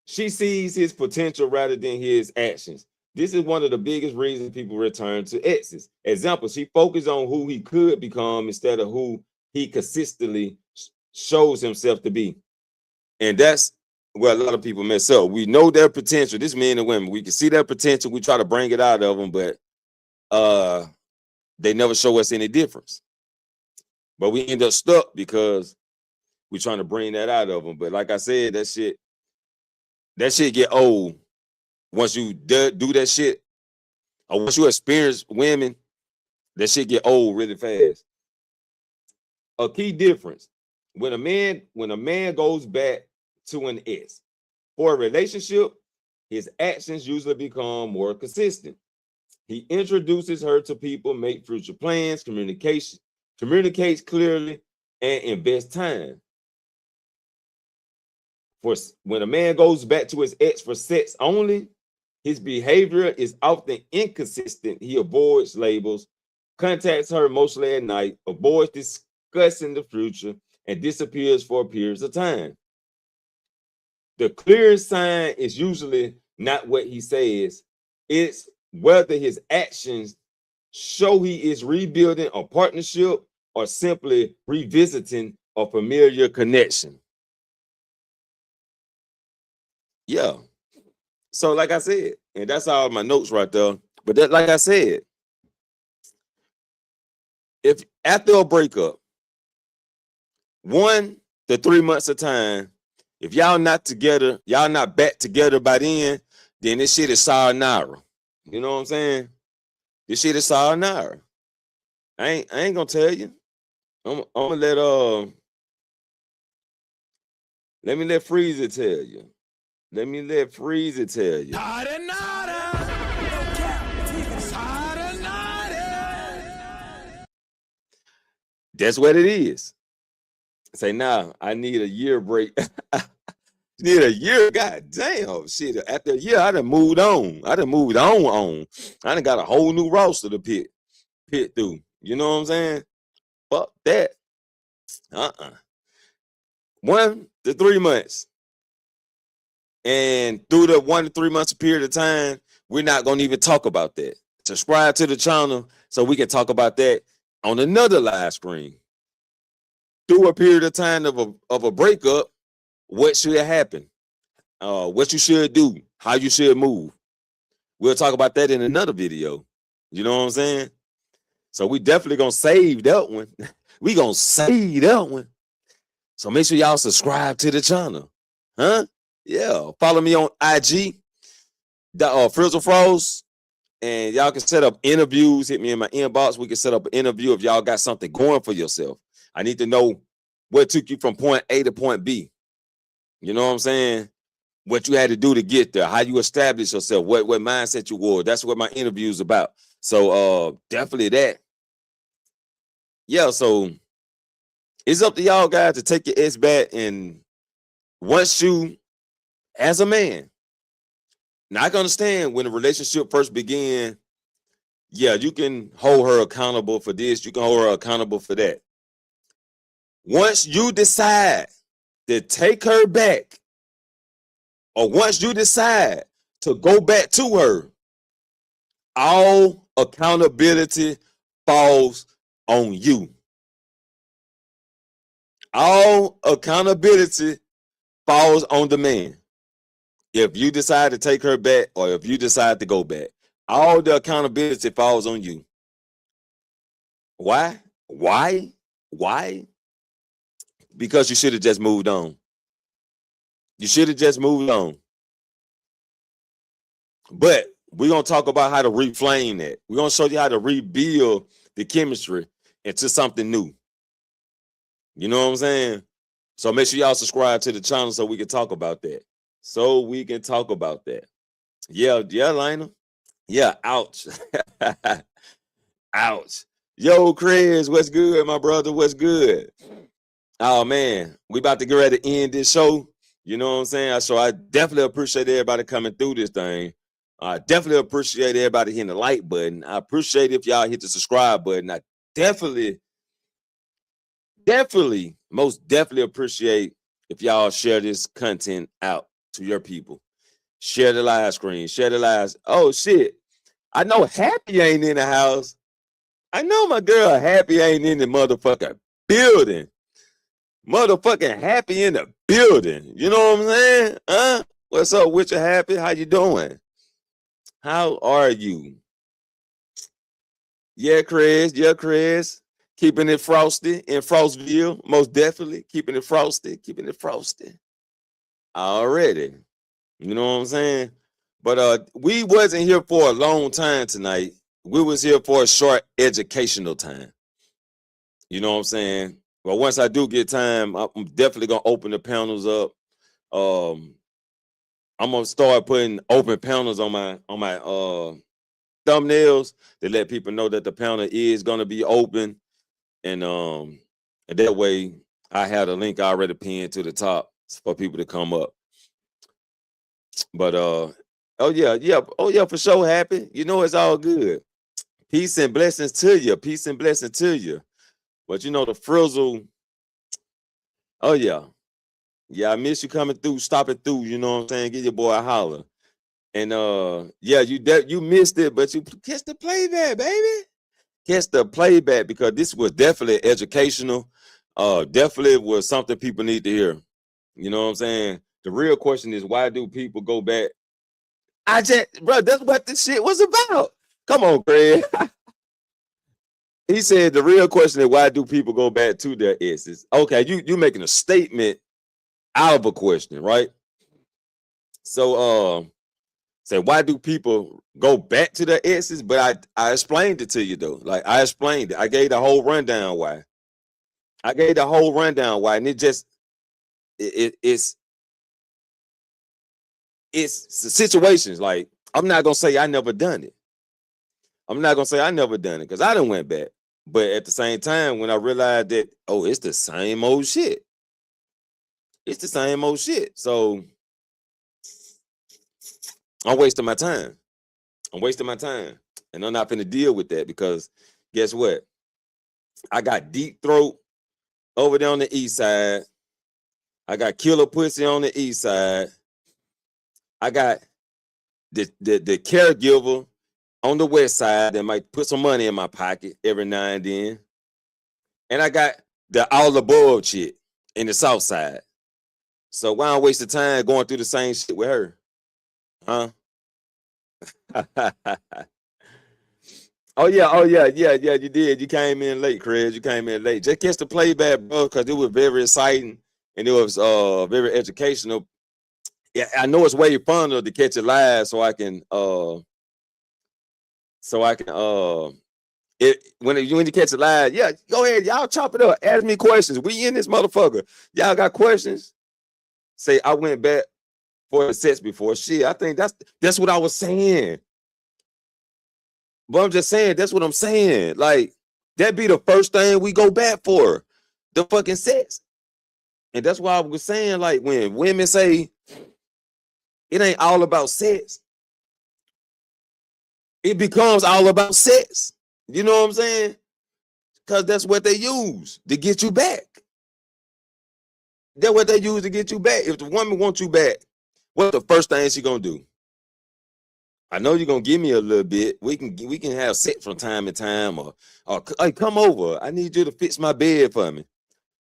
she sees his potential rather than his actions. This is one of the biggest reasons people return to exes. Example, she focuses on who he could become instead of who he consistently shows himself to be. And that's where a lot of people mess up. We know their potential. This men and women, we can see their potential. We try to bring it out of them, but they never show us any difference. But we end up stuck because we're trying to bring that out of them. But like I said, that shit get old once you do that shit, or once you experience women. That shit get old really fast. A key difference: when a man goes back to an ex for a relationship, his actions usually become more consistent. He introduces her to people, make future plans, communicates clearly, and invests time. For when a man goes back to his ex for sex only, his behavior is often inconsistent. He avoids labels, contacts her mostly at night, avoids discussing the future, and disappears for periods of time. The clearest sign is usually not what he says, it's whether his actions show he is rebuilding a partnership or simply revisiting a familiar connection. Yeah. So, like I said, and that's all my notes right there. But that, like I said, if after a breakup, 1 to 3 months of time, if y'all not together, y'all not back together by then this shit is sayonara. You know what I'm saying? This shit is sayonara. I ain't gonna tell you. I'm gonna let me let Freezer tell you. Let me let Freezer tell you. That's what it is. Say now, I need a year break. Need a year, god damn shit. After a year, I done moved on. I done moved on. I done got a whole new roster to pit through. You know what I'm saying? Fuck that. 1 to 3 months. And through the 1 to 3 months period of time, we're not gonna even talk about that. Subscribe to the channel so we can talk about that on another live stream. Through a period of time of a breakup, what should happen? What you should do, how you should move. We'll talk about that in another video. You know what I'm saying? So we definitely gonna save that one. We gonna save that one. So make sure y'all subscribe to the channel. Huh? Yeah. Follow me on IG, Frizzle Froze. And y'all can set up interviews. Hit me in my inbox. We can set up an interview if y'all got something going for yourself. I need to know what took you from point A to point B. You know what I'm saying? What you had to do to get there, how you established yourself, what mindset you wore. That's what my interview is about. So definitely that. Yeah, so it's up to y'all guys to take your ex back. And once you, as a man, Now I can understand when the relationship first began. Yeah, you can hold her accountable for this. You can hold her accountable for that. Once you decide to take her back, or once you decide to go back to her, all accountability falls on you. All accountability falls on the man. If you decide to take her back or if you decide to go back, all the accountability falls on you. Why? Why? Why? Because you should have just moved on. You should have just moved on. But we're going to talk about how to reflame that. We're going to show you how to rebuild the chemistry into something new. You know what I'm saying? So make sure y'all subscribe to the channel so we can talk about that. So we can talk about that. Yeah, Lionel. Yeah, ouch. Ouch. Yo, Chris, what's good, my brother? What's good? Oh, man, we about to get ready to end this show. You know what I'm saying? So I definitely appreciate everybody coming through this thing. I definitely appreciate everybody hitting the like button. I appreciate if y'all hit the subscribe button. I definitely, most definitely appreciate if y'all share this content out to your people. Share the live screen. Share the live. Oh, shit. I know Happy ain't in the house. I know my girl Happy ain't in the motherfucking building. Motherfucking Happy in the building. You know what I'm saying? Huh? What's up with you, Happy? How you doing? How are you? Yeah, Chris. Yeah, Chris. Keeping it frosty in Frostville. Most definitely. Keeping it frosty. Keeping it frosty. Already. You know what I'm saying? But we wasn't here for a long time tonight. We was here for a short educational time. You know what I'm saying? Well, once I do get time, I'm definitely gonna open the panels up. I'm gonna start putting open panels on my thumbnails to let people know that the panel is gonna be open, and that way I have the link already pinned to the top for people to come up. But oh yeah, for sure, Happy. You know it's all good. Peace and blessings to you. Peace and blessings to you. But you know the frizzle. Oh yeah. Yeah, I miss you coming through, stopping through, you know what I'm saying? Give your boy a holler. And yeah, you missed it, but you catch the playback, baby. Catch the playback because this was definitely educational. Definitely was something people need to hear. You know what I'm saying? The real question is why do people go back? Bro, that's what this shit was about. Come on, Craig. He said the real question is why do people go back to their exes? Okay, you making a statement out of a question, right? So say why do people go back to their exes? But I explained it to you though. Like I explained it. I gave the whole rundown why. And it's situations. Like I'm not gonna say I never done it. Because I done went back. But at the same time, when I realized that, oh, it's the same old shit. So I'm wasting my time. And I'm not finna deal with that because guess what? I got deep throat over there on the east side. I got killer pussy on the east side. I got the caregiver on the west side that might put some money in my pocket every now and then. And I got the all above shit in the south side. So why don't waste the time going through the same shit with her? Huh? Oh yeah, you did. You came in late, Chris. You came in late. Just catch the playback, bro, because it was very exciting and it was very educational. Yeah, I know it's way funner to catch it live so I can when you catch it live, yeah, go ahead, y'all chop it up. Ask me questions. We in this motherfucker. Y'all got questions? Say I went back for the sets before. Shit, I think that's what I was saying. But I'm just saying, that's what I'm saying. Like, that be the first thing we go back for, the fucking sex. And that's why I was saying, like, when women say it ain't all about sex, it becomes all about sex. You know what I'm saying? Because that's what they use to get you back. That's what they use to get you back. If the woman wants you back, what's the first thing she gonna do? I know you're gonna give me a little bit. We can have sex from time to time, or hey, come over. I need you to fix my bed for me.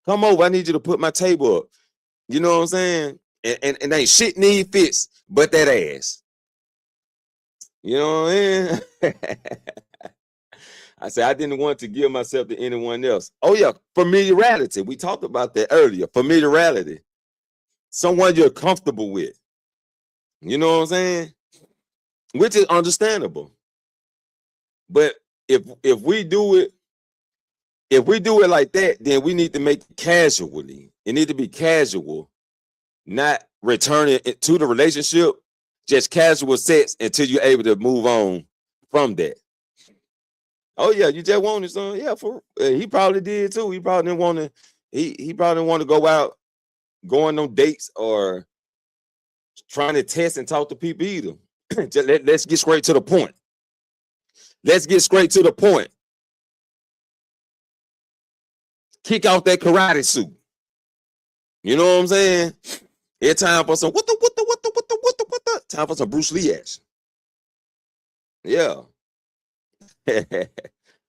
Come over. I need you to put my table up. You know what I'm saying? And ain't shit need fix but that ass. You know what I mean? I said I didn't want to give myself to anyone else. Oh yeah, familiarity. We talked about that earlier. Familiarity. Someone you're comfortable with. You know what I'm saying? Which is understandable. But if we do it like that, then we need to make it casually. It need to be casual, not returning it to the relationship, just casual sex until you're able to move on from that. Oh yeah, you just wanted some. Yeah, he probably did too. He probably didn't want to. He probably didn't want to go out, going on dates or trying to test and talk to people either. Let's get straight to the point. Let's get straight to the point. Kick out that karate suit. You know what I'm saying? It's time for some what the time for some Bruce Lee action. Yeah.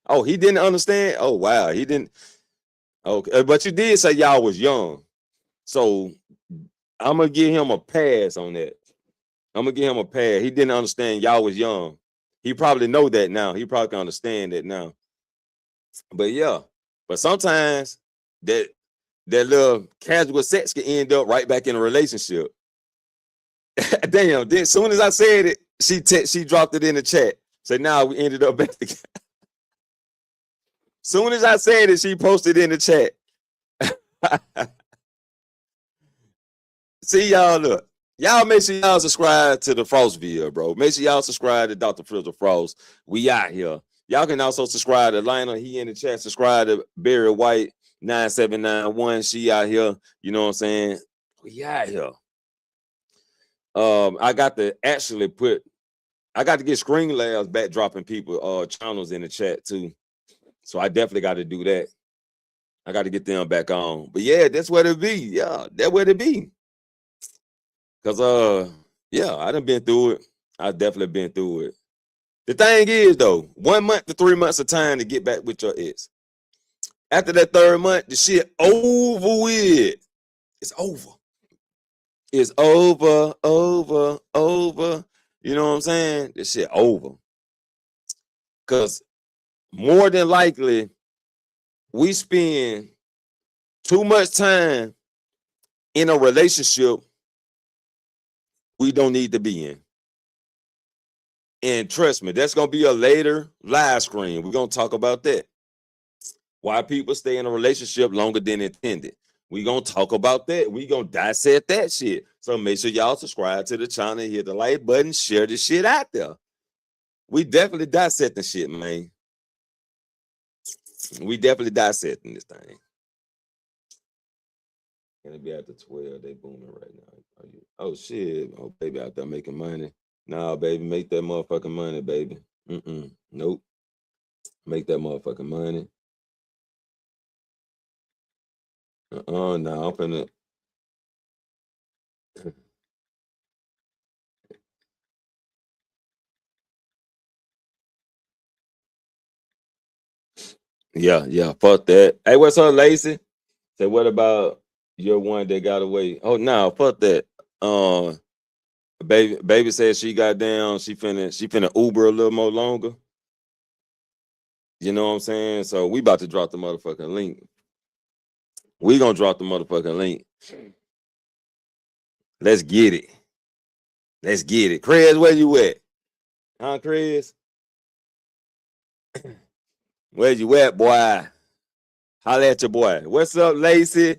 Oh, he didn't understand. Oh wow, he didn't. Okay, but you did say y'all was young, so I'm gonna give him a pass on that. I'm gonna give him a pass. He didn't understand y'all was young. He probably know that now. He probably can understand that now. But yeah, but sometimes that little casual sex can end up right back in a relationship. Damn! Then as soon as I said it, she dropped it in the chat. So now we ended up back together. Soon as I said it, she posted in the chat. See y'all, look. Y'all make sure y'all subscribe to the Frost video, bro. Make sure y'all subscribe to Dr. Filter Frost. We out here. Y'all can also subscribe to Lionel. He in the chat. Subscribe to Barry White 9791. She out here. You know what I'm saying? We out here. I got to get Screen Labs back dropping people channels in the chat too. So I definitely got to do that. I got to get them back on. But yeah, that's what it be. Yeah, that's what it be. Cause yeah, I done been through it. I definitely been through it. The thing is though, 1 month to 3 months of time to get back with your ex. After that third month, the shit over with. It's over. It's over. You know what I'm saying? This shit over. Cause more than likely, we spend too much time in a relationship we don't need to be in. And trust me, that's going to be a later live stream. We're going to talk about that. Why people stay in a relationship longer than intended. We're going to talk about that. We're going to dissect that shit. So make sure y'all subscribe to the channel, hit the like button, share this shit out there. We definitely dissecting shit, man. We definitely dissecting this thing. Gonna be after 12. They booming right now. Oh shit. Oh baby out there making money. Nah, baby, make that motherfucking money, baby. Nope. Make that motherfucking money. Nah, I'm finna. Yeah, fuck that. Hey, what's up, Lacey? Say, what about your one that got away? Oh no, fuck that. Baby said she got down. She finna Uber a little more longer. You know what I'm saying? So we about to drop the motherfucking link. We gonna drop the motherfucking link. Let's get it. Let's get it. Chris, where you at? Huh, Chris? Where you at, boy? Holla at your boy. What's up, Lacey?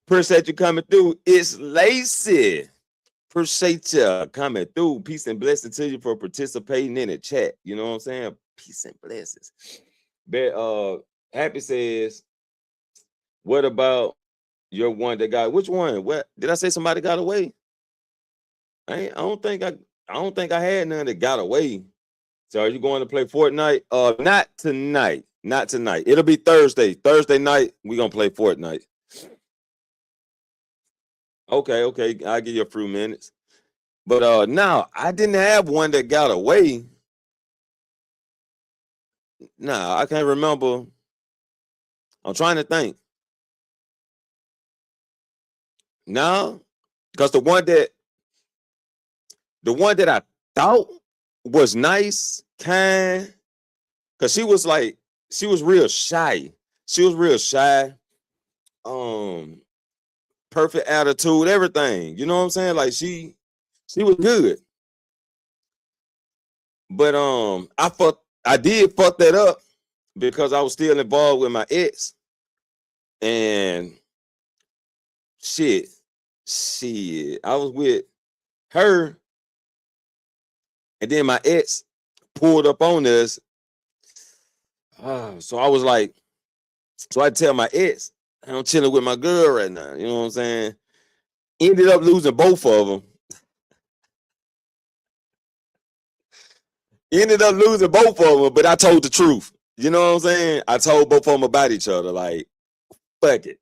Appreciate you coming through. It's Lacey. Appreciate you coming through. Peace and blessings to you for participating in the chat. You know what I'm saying? Peace and blessings. But Happy says, what about your one that got? Which one? What did I say? Somebody got away? I don't think I had none that got away. So are you going to play Fortnite? Not tonight. Not tonight. It'll be Thursday. Thursday night, we're gonna play Fortnite. Okay, okay. I'll give you a few minutes. But no, I didn't have one that got away. Nah, I can't remember. I'm trying to think. No, because the one that I thought was nice, kind, because she was real shy. She was real shy. Perfect attitude, everything. You know what I'm saying? Like she was good. But I did fuck that up because I was still involved with my ex. And shit. I was with her, and then my ex pulled up on us. So I was like, so I tell my ex, I'm chilling with my girl right now. You know what I'm saying? Ended up losing both of them. Ended up losing both of them, but I told the truth. You know what I'm saying? I told both of them about each other. Like, fuck it.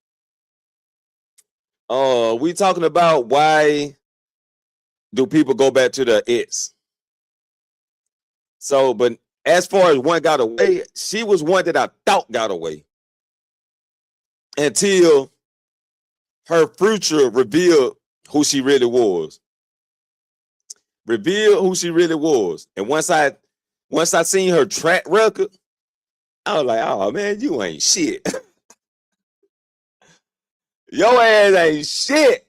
We talking about why do people go back to the ex? So, but as far as one got away, she was one that I thought got away until her future revealed who she really was. Revealed who she really was. And once I seen her track record, I was like, oh man, you ain't shit. Your ass ain't shit.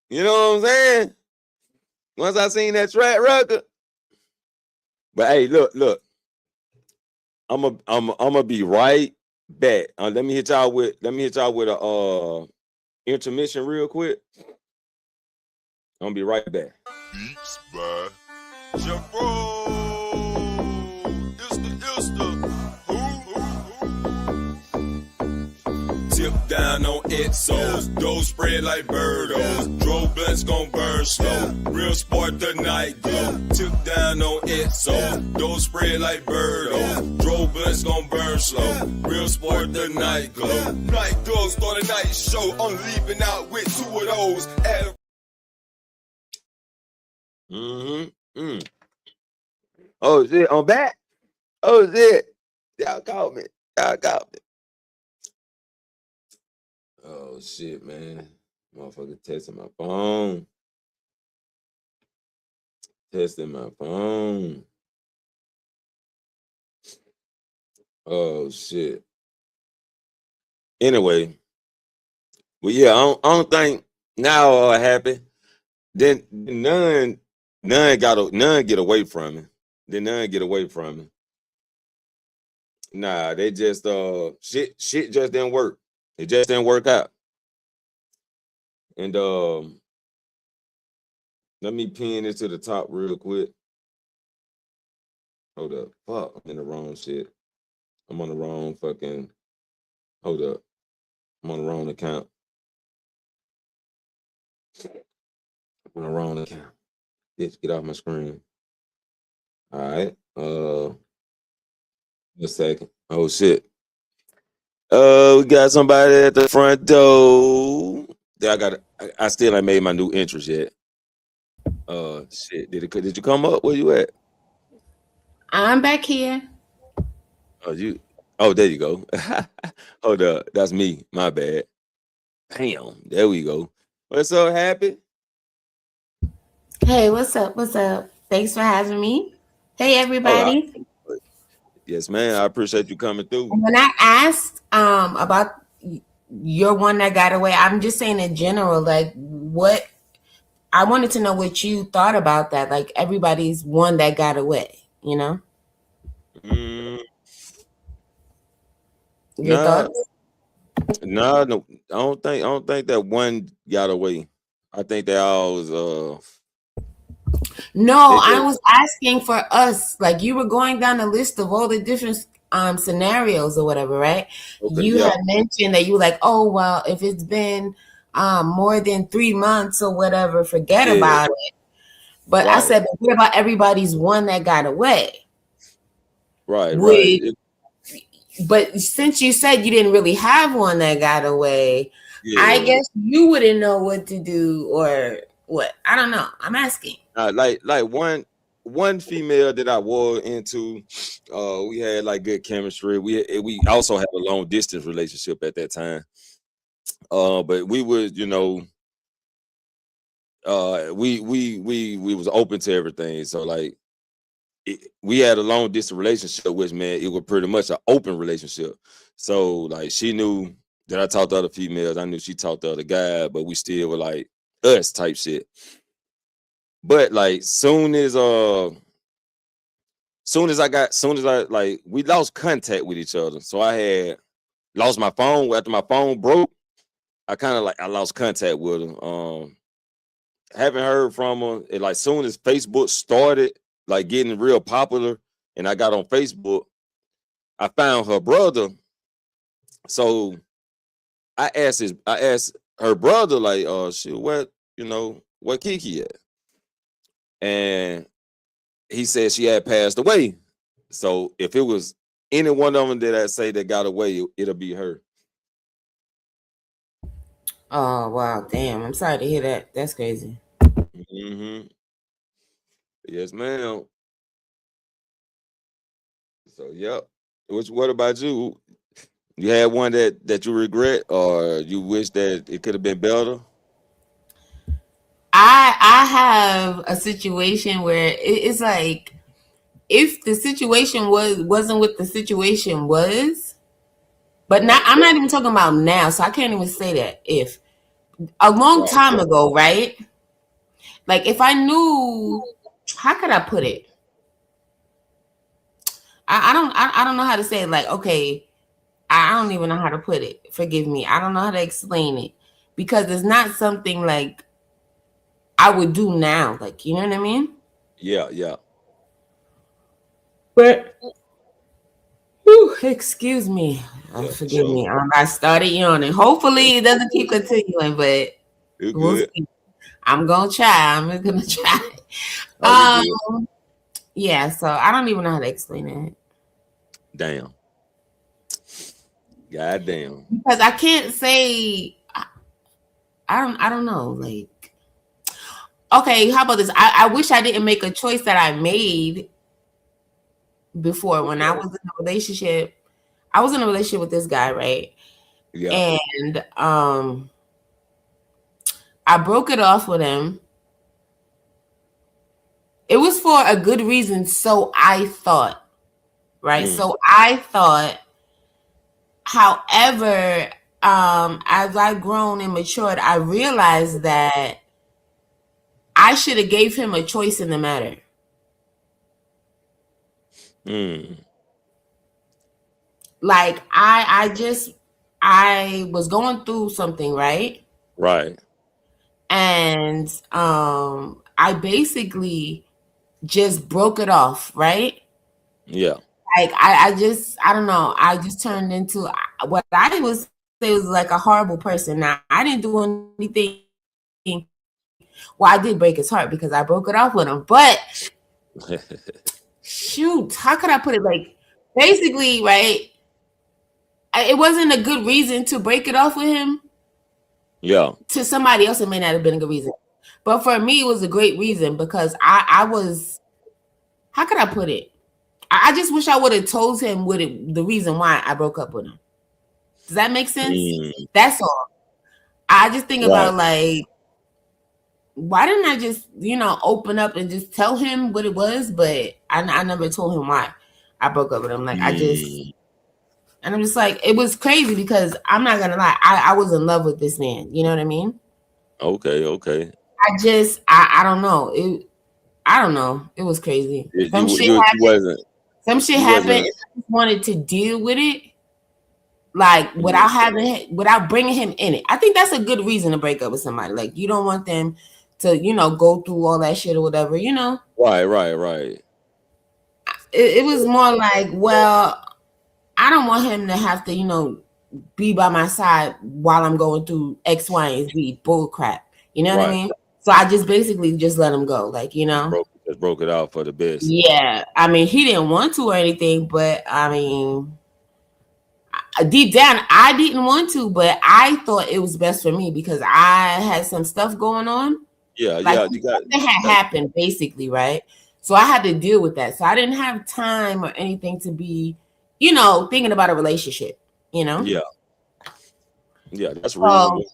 You know what I'm saying? Once I seen that track record. But hey, look. I'm gonna be right back. Let me hit y'all with a intermission real quick. I'm gonna be right back. Beats by Jabro. It's the Tip down on Exos, those spread like birdos. Dro blunts gon' burn slow. Real sport the night glow. Tip down on Exos, those spread like birdos. Dro blunts gon' burn slow. Real sport the night glow. Night glow, start a night show. I'm leaving out with two of those. Oh shit, I'm back. Oh shit. Y'all called me. Oh shit, man. Motherfucker testing my phone. Oh shit. Anyway. Well, yeah, I don't think now happy. Then none get away from me. Nah, they just shit just didn't work. It just didn't work out. And let me pin it to the top real quick. Hold up. Fuck, I'm in the wrong shit. I'm on the wrong fucking. Hold up. I'm on the wrong account. Bitch, get off my screen. All right. A second. Oh shit. We got somebody at the front door. I still ain't made my new interest yet. Shit. Did you come up? Where you at? I'm back here. Oh, there you go. Hold up. That's me. My bad. Damn. There we go. What's up, Happy? Hey, what's up? Thanks for having me. Hey, everybody. Yes, man. I appreciate you coming through. When I asked about your one that got away, I'm just saying in general, like what I wanted to know what you thought about that. Like everybody's one that got away, you know? Your thoughts? No, I don't think that one got away. I think they all was No, I was asking for us. Like you were going down the list of all the different scenarios or whatever, right? Okay, you had mentioned that you were like, oh well, if it's been more than 3 months or whatever, forget about it. But I Right, said, but what about everybody's one that got away? right, right. Would But since you said you didn't really have one that got away, I Yeah. guess you wouldn't know what to do or what. I don't know. I'm asking. Like one female that I was into, we had like good chemistry. We also had a long distance relationship at that time. But we was, we was open to everything. So like we had a long distance relationship, which man, it was pretty much an open relationship. So like she knew that I talked to other females. I knew she talked to other guys, but we still were like us type shit. But like soon as I like we lost contact with each other. So I had lost my phone after my phone broke. I lost contact with her. Haven't heard from her. And like soon as Facebook started like getting real popular and I got on Facebook, I found her brother. So I asked her brother, like, shit, where Kiki at? And he said she had passed away. So if it was any one of them that I say that got away, it'll be her. Oh wow, damn! I'm sorry to hear that. That's crazy. Mm-hmm. Yes, ma'am. So yep. What about you? You had one that you regret or you wish that it could have been better? I have a situation where it's like if the situation wasn't what the situation was, but not Right, I'm not even talking about now, so I can't even say that. If a long right. time ago, right? Like if I knew, how could I put it? I don't know how to say it. Like okay, I don't even know how to put it. Forgive me. I don't know how to explain it because it's not something like I would do now. Like you know what I mean? Yeah, yeah, But whew, excuse me. yeah, for Forgive sure. me. I started yawning. Hopefully it doesn't keep continuing, but You we'll good. see. I'm gonna try. I'm gonna try. Oh, you good. Yeah, so I don't even know how to explain it. Damn. God damn. Because I can't say I don't know. Like okay, how about this? I wish I didn't make a choice that I made before when I Okay. was in a relationship. I was in a relationship with this guy, right? Yeah. And I broke it off with him. It was for a good reason, so I thought, right? Mm, So I thought, however, as I've grown and matured, I realized that I should have gave him a choice in the matter. mm. Like I was going through something, right? Right. And I basically just broke it off, right? Yeah. Like I don't know. I just turned into what I was say was like a horrible person. Now I didn't do anything. Well, I did break his heart because I broke it off with him. But shoot, how could I put it? Like basically, right? It wasn't a good reason to break it off with him. Yeah. To somebody else, it may not have been a good reason, but for me, it was a great reason because I was. How could I put it? I just wish I would have told him the reason why I broke up with him. Does that make sense? Mm. That's all. I just think Right. about like, why didn't I just, open up and just tell him what it was? But I never told him why I broke up with him. Like Mm. and I'm just like, it was crazy because I'm not gonna lie, I was in love with this man. You know what I mean? Okay, okay. I don't know. I don't know. It was crazy. Some shit you happened. wasn't And I just wanted to deal with it like without bringing him in it. I think that's a good reason to break up with somebody. Like you don't want them to go through all that shit or whatever. right, right, right. It was more like, well, I don't want him to have to be by my side while I'm going through X, Y, and Z bull crap. You know what I Right. mean? So I just basically just let him go, like, you know. Just broke it out for the best. Yeah, I mean, he didn't want to or anything, but I mean, deep down, I didn't want to, but I thought it was best for me because I had some stuff going on. Yeah, Like yeah, you got something had happened, basically, right? So I had to deal with that. So I didn't have time or anything to be, you know, thinking about a relationship, you know. yeah, yeah, that's So reasonable.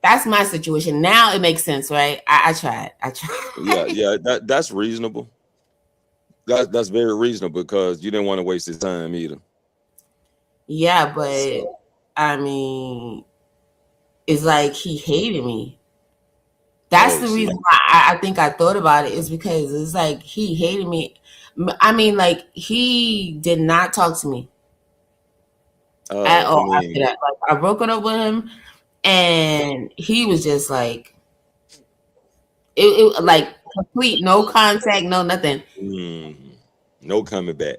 that's my situation. Now it makes sense, right? I tried. I Yeah, tried. yeah, that's reasonable. That's very reasonable because you didn't want to waste his time either. Yeah, but So, I mean, it's like he hated me. That's oh the shit. reason why I think I thought about it is because it's like he hated me. I mean, like he did not talk to me at I all after mean, that. Like I broke it up with him, and he was just like it like complete no contact, no nothing. mm, no coming back.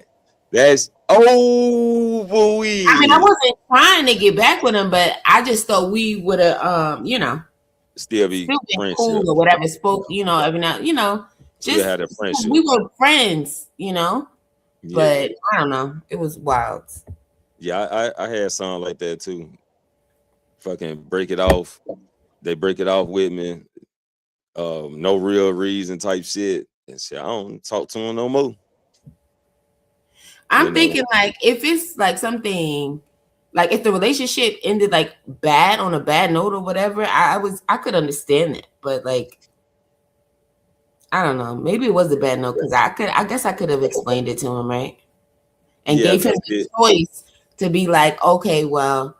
That's oh I mean, I boy. wasn't trying to get back with him, but I just thought we would have, you know, Still be still been friendship. cool or whatever. Spoke, you know, every now, you know, Still just had a we friendship. were friends, you know. Yeah. But I don't know, it was wild. Yeah, I had something like that too. Fucking break it off. They break it off with me. No real reason type shit. And shit, I don't talk to him no more. You I'm know. thinking like if it's like something like if the relationship ended like bad on a bad note or whatever, I could understand it. But like I don't know, maybe it was a bad note because I guess I could have explained it to him, right? And Yeah, gave him cause the choice to be like, okay, well,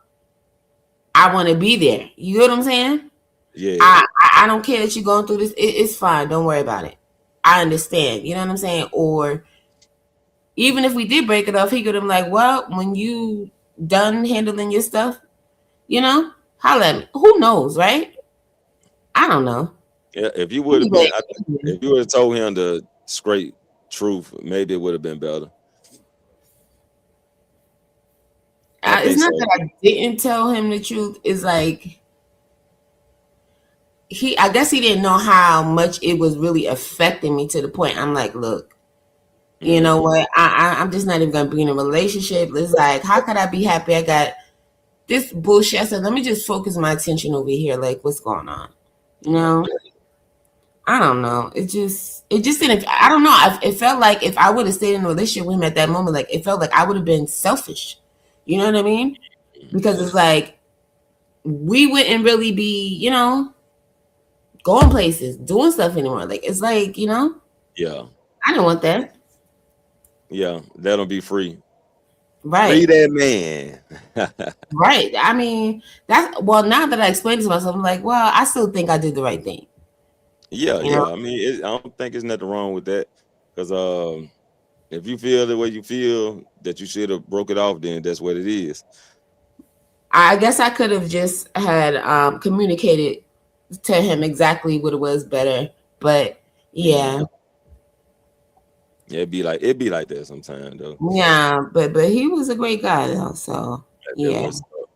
I want to be there. You get what I'm saying? yeah, I don't care that you're going through this. It's fine. Don't worry about it. I understand. You know what I'm saying? Or even if we did break it off, he could have been like, well, when you done handling your stuff, you know, holla at me. Who knows, right? I don't know. yeah. If you would have Anyway, been, if you would have told him the straight truth, maybe it would have been better. I it's think not so. that I didn't tell him the truth. It's like I guess he didn't know how much it was really affecting me to the point I'm like, look, you know Hmm. what? I'm just not even gonna be in a relationship. It's like, how could I be happy? I got this bullshit. I said, let me just focus my attention over here. Like, what's going on? You Yeah, know, I don't know. It just didn't. I don't know. It felt like if I would have stayed in a relationship with him at that moment, like it felt like I would have been selfish. You know what I mean? Because yeah, it's like we wouldn't really be, you know, going places, doing stuff anymore. Like it's like, you know, yeah, I didn't want that. yeah. Let him be free. Free Right. that man. Right. I mean, that's well, now that I explained it to myself, I'm like, well, I still think I did the right thing. Yeah, You know, yeah. I mean, I don't think there's nothing wrong with that. Because if you feel the way you feel that you should have broke it off, then that's what it is. I guess I could have just had communicated to him exactly what it was better. But Mm. yeah. Yeah, it'd be like that sometimes though. Yeah, but he was a great guy though. So That's yeah. what's up.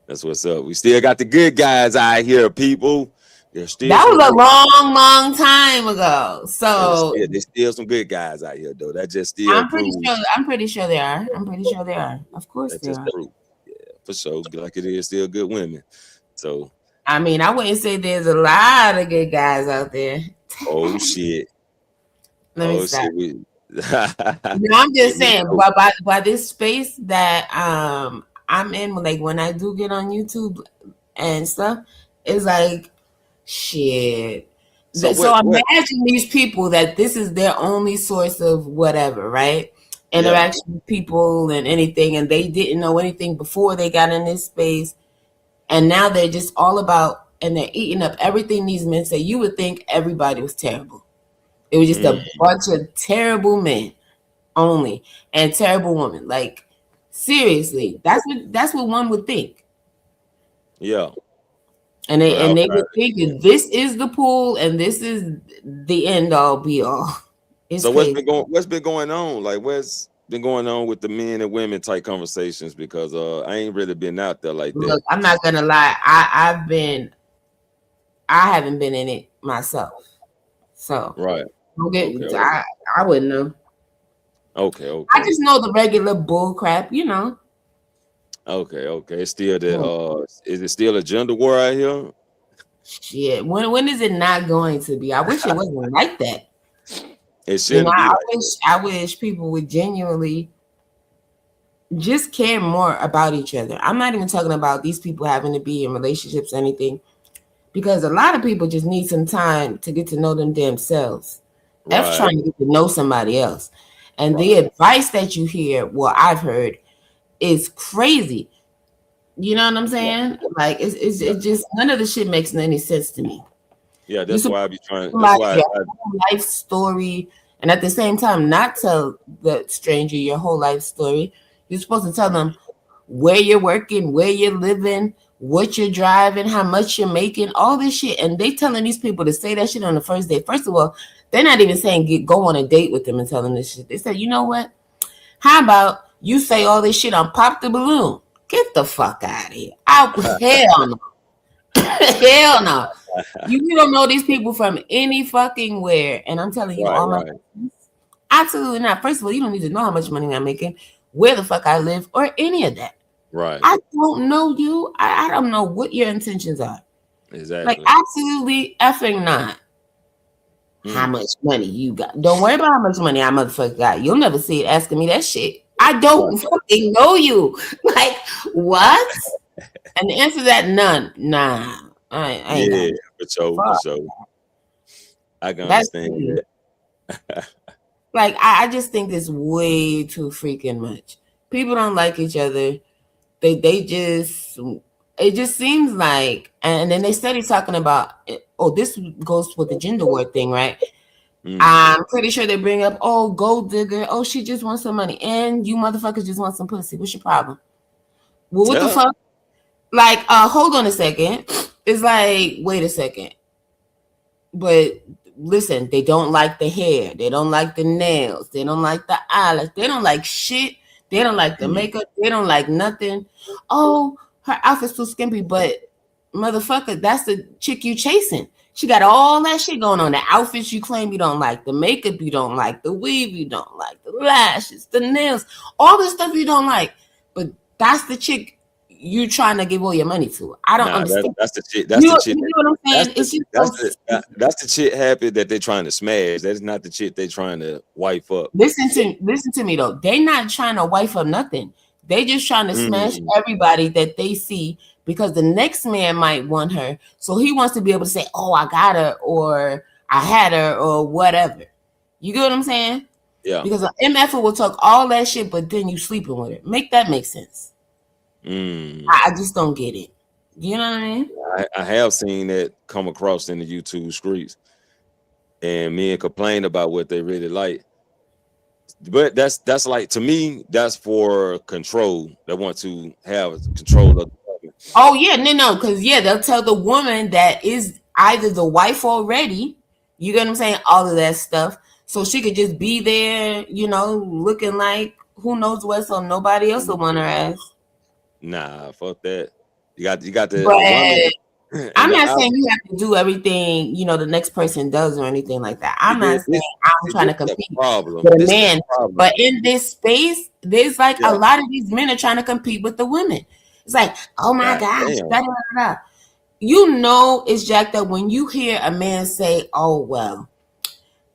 That's what's up. We still got the good guys out here, people. There's still That some was a good. long time ago. Yeah, So there's still some good guys out here though. That just still proves. I'm pretty sure they are. I'm pretty sure they are. Of course That they just are. proves. Yeah, for sure. Like it is still good women. So, I mean, I wouldn't say there's a lot of good guys out there. oh shit. Let me Oh stop. shit. We. No, I'm Here just we saying, go. by this space that I'm in, like when I do get on YouTube and stuff, it's like shit. So So what? imagine these people that this is their only source of whatever, right? Yeah. Interaction with people and anything, and they didn't know anything before they got in this space, and now they're just all about and they're eating up everything these men say. You would think everybody was terrible. It was just Mm, a bunch of terrible men only and terrible women. Like seriously, that's what one would think. yeah. And But they outside. would think that this is the pool and this is the end all be all. It's So crazy. what's been going on? Like what's been going on with the men and women type conversations? Because I ain't really been out there like that. Look, I'm not gonna lie. I haven't been in it myself. So Right. don't get Okay. I wouldn't know. Okay. I Okay. just know the regular bull crap, you know. Okay. Okay. It's still the is it still a gender war out here? Shit. When is it not going to be? I wish it wasn't like that. It You know, shouldn't be like I wish people would genuinely just care more about each other. I'm not even talking about these people having to be in relationships or anything, because a lot of people just need some time to get to know them themselves. F right. trying to get to know somebody else. And the Right. advice that you hear, well, I've heard, is crazy. You know what I'm Yeah. saying? Like Yeah. it just none of the shit makes any sense to me. Yeah. You That's supposed why I to be trying. tell That's somebody why your I whole life story, and at the same time not tell the stranger your whole life story. You're supposed to tell them where you're working, where you're living, what you're driving, how much you're making, all this shit. And they telling these people to say that shit on the first date. First of all, they're not even saying go on a date with them and tell them this shit. They said, you know what? How about you say all this shit on Pop the Balloon? Get the fuck out of here. Hell no. Hell no. You don't know these people from any fucking where. And I'm telling you, right. all my Right. absolutely not. First of all, you don't need to know how much money I'm making, where the fuck I live, or any of that. Right. I don't know you. I don't know what your intentions are. Like, Exactly. absolutely effing not. How Mm. much money you got? Don't worry about how much money I motherfucker got. You'll never see it asking me that shit. I Right. don't fucking know you. Like, what? And the answer to that, none. Nah. I ain't got Yeah. it. For sure. For Fuck. sure. I can That's understand me. that. Like, I just think it's way too freaking much. People don't like each other. They just, it just seems like, and then they started talking about, oh, this goes with the gender war thing, right? I'm pretty sure they bring up, oh, gold digger, oh, she just wants some money, and you motherfuckers just want some pussy. What's your problem? Well, what the Yeah. fuck? Like, hold on a second. It's like, wait a second. But listen, they don't like the hair, they don't like the nails, they don't like the eyelash, they don't like shit, they don't like the Mm. makeup, they don't like nothing. Oh, her outfit's too skimpy, but motherfucker, that's the chick you chasing. She got all that shit going on. The outfits you claim you don't like, the makeup you don't like, the weave you don't like, the lashes, the nails, all the stuff you don't like. But that's the chick you trying to give all your money to. I don't Nah, understand. that's the shit. You know what I'm saying? It's just so That's the shit happy that they're trying to smash. That is not the shit they trying to wipe up. listen to me though. They not trying to wife up nothing. They just trying to smash Mm. everybody that they see, because the next man might want her. So he wants to be able to say, oh, I got her, or I had her, or whatever. You get what I'm saying? Yeah. Because an MF will talk all that shit, but then you sleeping with her. Make that make sense. I just don't get it. You know what I mean? I have seen that come across in the YouTube streets, and men complain about what they really like. But that's like, to me, that's for control. They want to have control of the woman. Oh yeah, no, because yeah, they'll tell the woman that is either the wife already, you get what I'm saying, all of that stuff, so she could just be there, you know, looking like who knows what, so nobody else will want her ass. Nah, fuck that. You got the woman But and I'm the not out. saying you have to do everything, you know, the next person does or anything like that. I'm not saying I'm trying to This the compete problem. with a This the man, problem. but in this space, there's like a Yeah. lot of these men are trying to compete with the women. It's like, oh my God gosh, damn. da, da, da, da. You know it's jacked up when you hear a man say, oh well,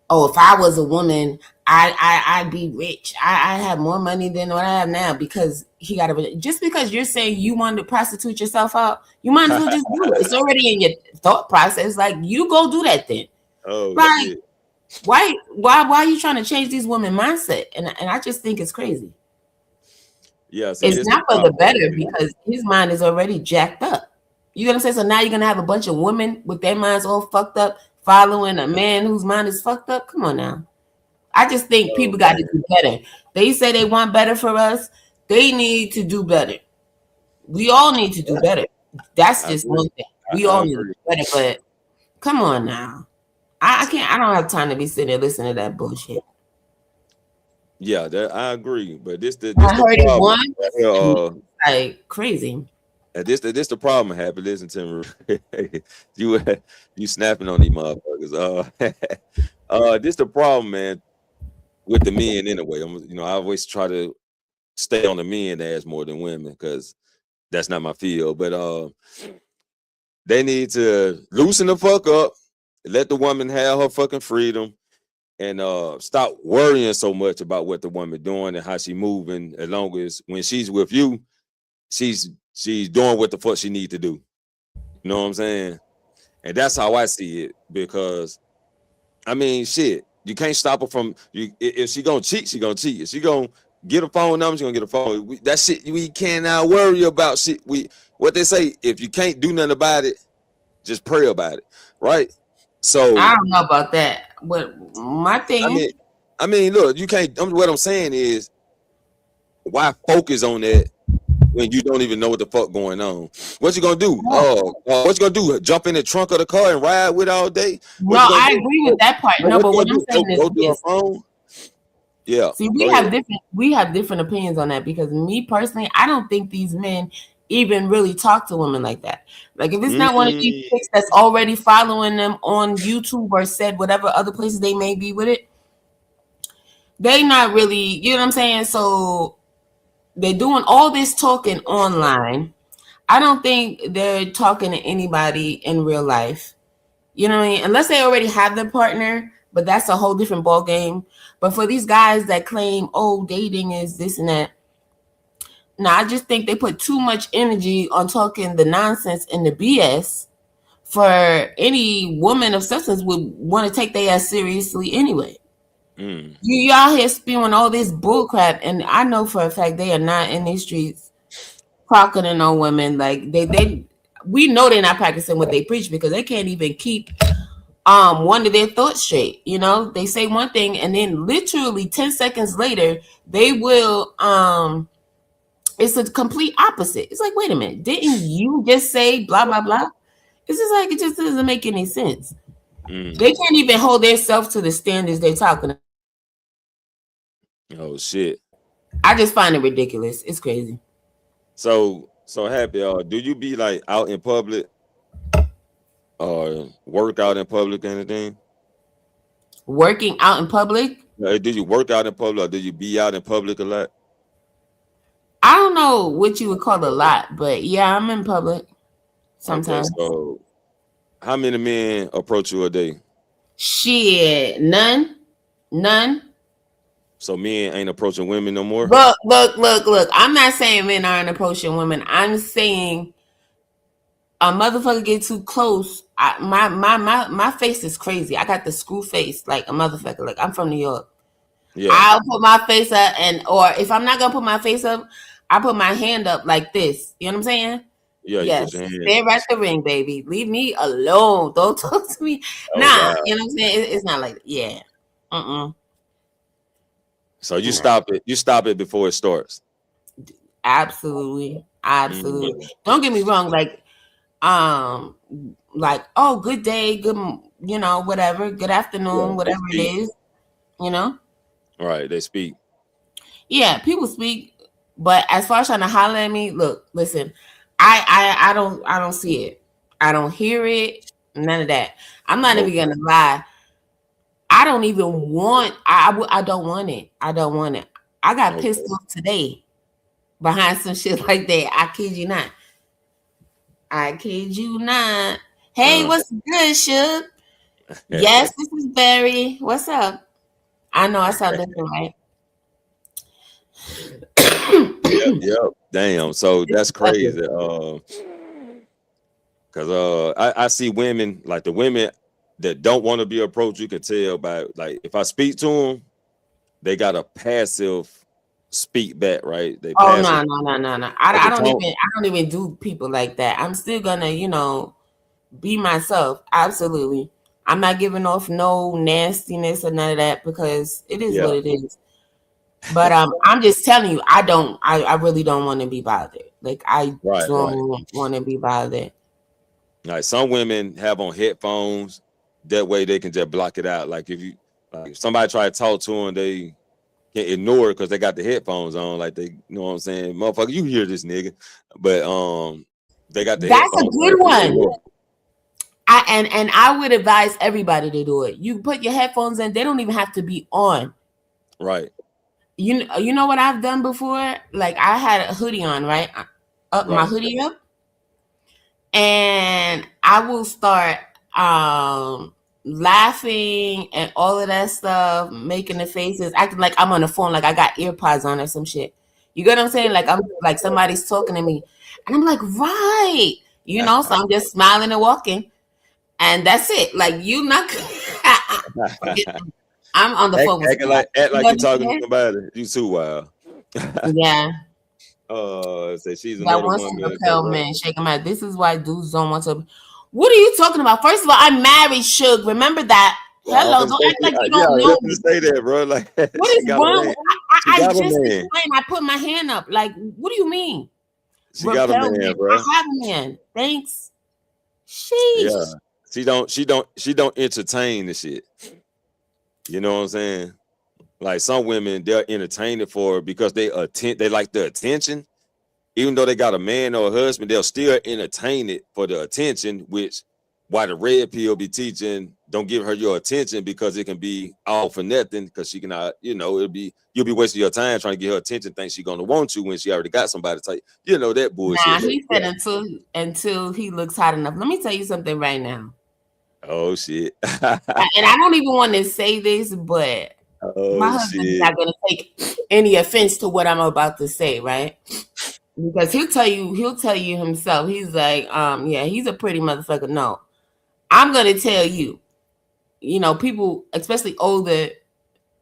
oh, if I was a woman, I'd be rich. I have more money than what I have now, because he got a, just because you're saying you wanted to prostitute yourself out, you might as well just do it. It's already in your thought process. Like, you go do that then. Oh Like, shit. why are you trying to change these women mindset? And I just think it's crazy. Yeah, see, It's this the not for the problem better, right here. because his mind is already jacked up. You know what I'm saying? So now you're gonna have a bunch of women with their minds all fucked up following a man whose mind is fucked up. Come on now. I just think Oh people got to man. do better. They say they want better for us. They need to do better. We all need to do better. That's I just agree. one thing. We I all need to agree. do better. But come on now. I can't. I don't have time to be sitting there listening to that bullshit. Yeah, that I agree. But this I the heard it problem once, right here. and like crazy. This the problem, Happy. Listen to me. you snapping on these motherfuckers. This the problem, man, with the men anyway. I always try to stay on the men ass more than women because that's not my field. But they need to loosen the fuck up, let the woman have her fucking freedom, and stop worrying so much about what the woman doing and how she moving. As long as when she's with you, she's doing what the fuck she need to do. You know what I'm saying? And that's how I see it. Because I mean, shit, you can't stop her from you. If she gonna cheat, she gonna cheat. If she gonna get a phone number, she gonna get a phone. That shit we cannot worry about. Shit, what they say, if you can't do nothing about it, just pray about it, right? So I don't know about that, but my thing. I mean, look, you can't. What I'm saying is, why focus on that when you don't even know what the fuck going on? What you gonna do? What you gonna do? Jump in the trunk of the car and ride with all day? No, I agree with that part. No, but what I'm saying is go to the phone. Yeah. See, we have different opinions on that because me personally, I don't think these men even really talk to women like that. Like if it's not one of these chicks that's already following them on YouTube or said whatever other places they may be with it, they not really, you know what I'm saying? So they're doing all this talking online. I don't think they're talking to anybody in real life. You know what I mean? Unless they already have their partner, but that's a whole different ball game. But for these guys that claim, oh, dating is this and that, no, I just think they put too much energy on talking the nonsense and the BS for any woman of substance would want to take their ass seriously anyway. You out here spewing all this bullcrap, and I know for a fact they are not in these streets crocketing on women. Like we know they're not practicing what they preach because they can't even keep one of their thoughts straight. You know, they say one thing and then literally 10 seconds later they will it's a complete opposite. It's like, wait a minute, didn't you just say blah blah blah? It's just like it just doesn't make any sense. They can't even hold themselves to the standards they're talking about. Oh shit. I just find it ridiculous. It's crazy. So Happy, do you be like out in public or work out in public or anything? Working out in public? Do you work out in public or do you be out in public a lot? I don't know what you would call a lot, but yeah, I'm in public sometimes. Okay, so how many men approach you a day? Shit, none. So men ain't approaching women no more? Look. I'm not saying men aren't approaching women. I'm saying a motherfucker get too close. My face is crazy. I got the screw face like a motherfucker. Like I'm from New York. Yeah. I'll put my face up or if I'm not gonna put my face up, I put my hand up like this. You know what I'm saying? Yeah, yes. Stay right the ring, baby. Leave me alone. Don't talk to me. Wow. You know what I'm saying? It's not like yeah. So you stop it. You stop it before it starts. Absolutely. Don't get me wrong. Like oh, good day, good, whatever, good afternoon, whatever it is, Right, they speak. Yeah, people speak, but as far as trying to holler at me, look, listen, I don't see it. I don't hear it. None of that. I'm not even gonna lie. I don't even want. I don't want it. I don't want it. I got pissed off today behind some shit like that. I kid you not. Hey, what's good, Shug? Yes, this is Barry. What's up? I know I sound different, right? Yep. Damn. So that's crazy. Cause I see women, like the women that don't want to be approached, you can tell by, like, if I speak to them, they got a passive speak back, right? No. I don't even do people like that. I'm still gonna, be myself. Absolutely. I'm not giving off no nastiness or none of that because it is what it is. But I'm just telling you, I really don't want to be bothered. Like I don't want to be bothered. Like some women have on headphones, that way they can just block it out. Like if somebody try to talk to them, they can ignore it because they got the headphones on. Like they, you know what I'm saying, motherfucker, you hear this nigga. But They got the That's a headphones on. good one. I would advise everybody to do it. You put your headphones in; they don't even have to be on. Right. You know what I've done before? Like I had a hoodie on, right? Up my Right. hoodie up, and I will start laughing and all of that stuff, making the faces, acting like I'm on the phone, like I got earpods on or some shit. You get what I'm saying? Like I'm like somebody's talking to me, and I'm like, right, so I'm just smiling and walking, and that's it. Like you not, I'm on the phone with somebody. Act You like know you what I'm talking to saying? somebody. You too wild. Yeah. Say she's That another wants to woman. repel men, shake them out. This is why dudes don't want to. What are you talking about? First of all, I'm married, Suge. Remember that. Yeah, I'm Hello, gonna don't say, act like you yeah, don't I was know just gonna me. say that, bro. Like What she is got a wrong? man. I She got a just man. explained. I put my hand up. Like, what do you mean? She got a Repel man, men. bro. I have a man. Thanks. Yeah. Sheesh. She don't entertain the shit. You know what I'm saying? Like some women, they'll entertain it for because they like the attention. Even though they got a man or a husband, they'll still entertain it for the attention, which why the red pill be teaching, don't give her your attention because it can be all for nothing because she cannot, you'll be wasting your time trying to get her attention, think she's gonna want you when she already got somebody type, that bullshit. Nah, he said until he looks hot enough. Let me tell you something right now. Oh shit. And I don't even want to say this, but my husband's not gonna take any offense to what I'm about to say, right? Because he'll tell you himself. He's like, yeah, he's a pretty motherfucker. No, I'm gonna tell you, people, especially older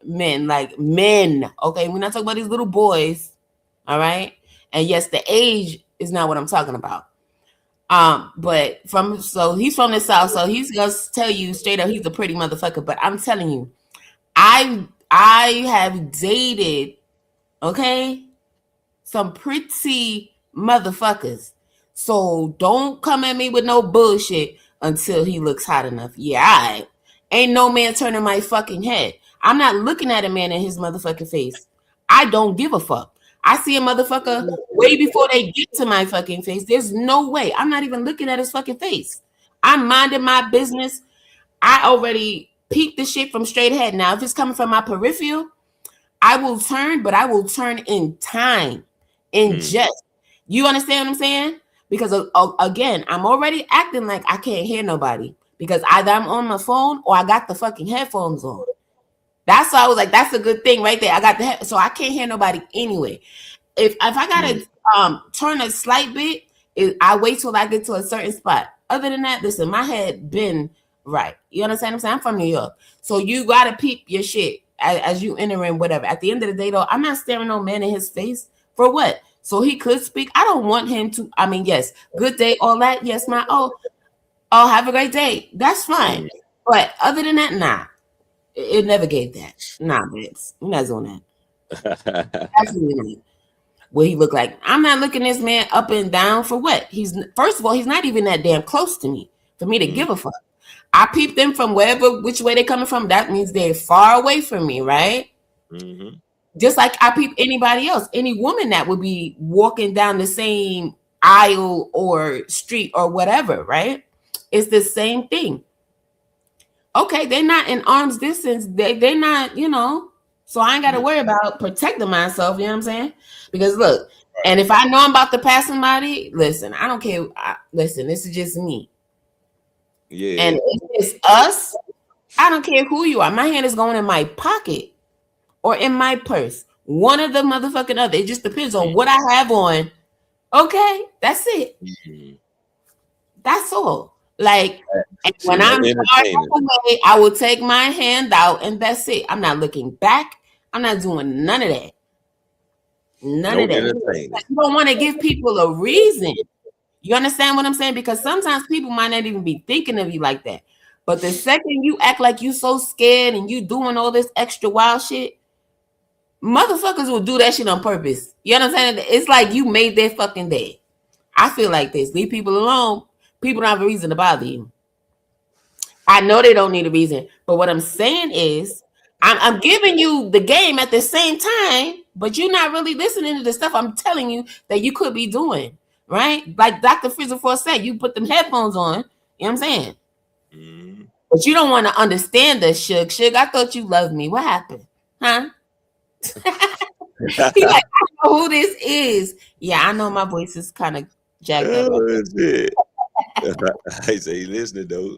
men, like men. Okay, we're not talking about these little boys. All right, and yes, the age is not what I'm talking about. But he's from the South, so he's gonna tell you straight up he's a pretty motherfucker. But I'm telling you, I have dated, okay, some pretty motherfuckers. So don't come at me with no bullshit until he looks hot enough. Yeah, all right. Ain't no man turning my fucking head. I'm not looking at a man in his motherfucking face. I don't give a fuck. I see a motherfucker way before they get to my fucking face. There's no way. I'm not even looking at his fucking face. I'm minding my business. I already peeped the shit from straight ahead. Now, if it's coming from my peripheral, I will turn, but I will turn in time, in jest. You understand what I'm saying? Because again, I'm already acting like I can't hear nobody because either I'm on my phone or I got the fucking headphones on. That's why I was like, that's a good thing right there. I got so I can't hear nobody anyway. If I gotta turn a slight bit, I wait till I get to a certain spot. Other than that, listen, my head been right. You understand what I'm saying? I'm from New York, so you gotta peep your shit as you enter in whatever. At the end of the day, though, I'm not staring no man in his face for what? So he could speak. I don't want him to. I mean, yes, good day, all that. Yes, oh, have a great day. That's fine. But other than that, nah. It never gave that. Nah, bitch. We're not doing that. Absolutely not. What he look like. I'm not looking this man up and down for what? First of all, he's not even that damn close to me for me to give a fuck. I peep them from which way they're coming from. That means they're far away from me, right? Mm-hmm. Just like I peep anybody else, any woman that would be walking down the same aisle or street or whatever, right? It's the same thing. Okay, they're not in arm's distance. They're not, so I ain't got to worry about protecting myself. You know what I'm saying? Because look, and if I know I'm about to pass somebody, listen, I don't care. Listen, this is just me. Yeah. And if it's us, I don't care who you are. My hand is going in my pocket or in my purse. One of the motherfucking other. It just depends on what I have on. Okay, that's it. Mm-hmm. That's all. Like, and when I'm far away, I will take my hand out, and that's it. I'm not looking back. I'm not doing none of that. None of that. You don't want to give people a reason. You understand what I'm saying? Because sometimes people might not even be thinking of you like that. But the second you act like you so scared and you doing all this extra wild shit, motherfuckers will do that shit on purpose. You understand? It's like you made their fucking day. I feel like this. Leave people alone. People don't have a reason to bother you. I know they don't need a reason. But what I'm saying is, I'm giving you the game at the same time, but you're not really listening to the stuff I'm telling you that you could be doing. right? Like Dr. Frizzle said, you put them headphones on, you know what I'm saying? Mm. But you don't want to understand the Suge. Suge, I thought you loved me. What happened? Huh? He like, I know who this is. Yeah, I know my voice is kind of jacked up. Oh, shit. I say he listening though.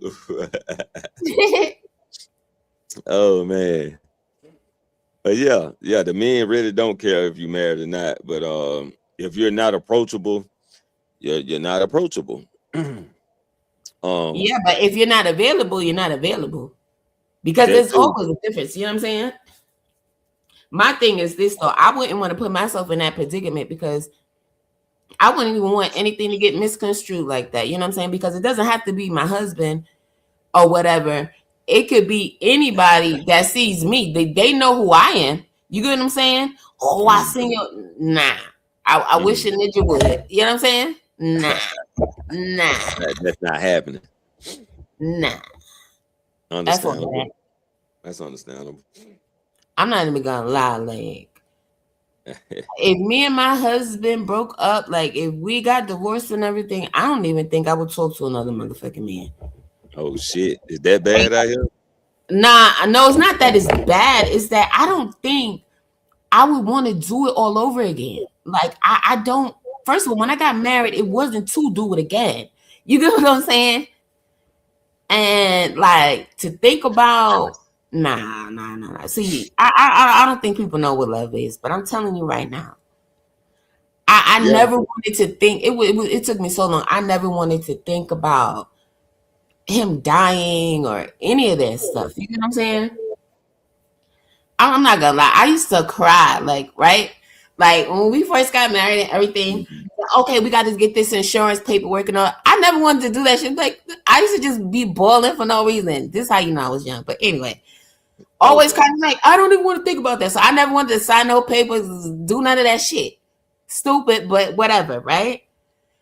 Oh man. But yeah, the men really don't care if you married or not. But if you're not approachable, you're not approachable. Yeah, but if you're not available, you're not available. Because that there's too. always a difference. You know what I'm saying? My thing is this though. I wouldn't want to put myself in that predicament because I wouldn't even want anything to get misconstrued like that. You know what I'm saying? Because it doesn't have to be my husband or whatever. It could be anybody that sees me. They know who I am. You get what I'm saying? Oh, I seen you. Nah. I wish a ninja would. You know what I'm saying? Nah. That's not happening. Nah. Understandable. That's understandable. I'm not even gonna lie, like if me and my husband broke up, like if we got divorced and everything, I don't even think I would talk to another motherfucking man. Oh shit. Is that bad out here? Nah, no, it's not that it's bad. It's that I don't think I would want to do it all over again. Like I don't. First of all, when I got married, it wasn't to do it again. You get what I'm saying? And like to think about, nah. See, I don't think people know what love is, but I'm telling you right now, I Yeah. never wanted to think. It took me so long. I never wanted to think about him dying or any of that stuff. You know what I'm saying? I'm not gonna lie. I used to cry, like, right? Like when we first got married and everything, okay, we got to get this insurance paperwork and all. I never wanted to do that shit. Like I used to just be bawling for no reason. This is how you know I was young. But anyway, always kind of like, I don't even want to think about that. So I never wanted to sign no papers, do none of that shit. Stupid, but whatever, right?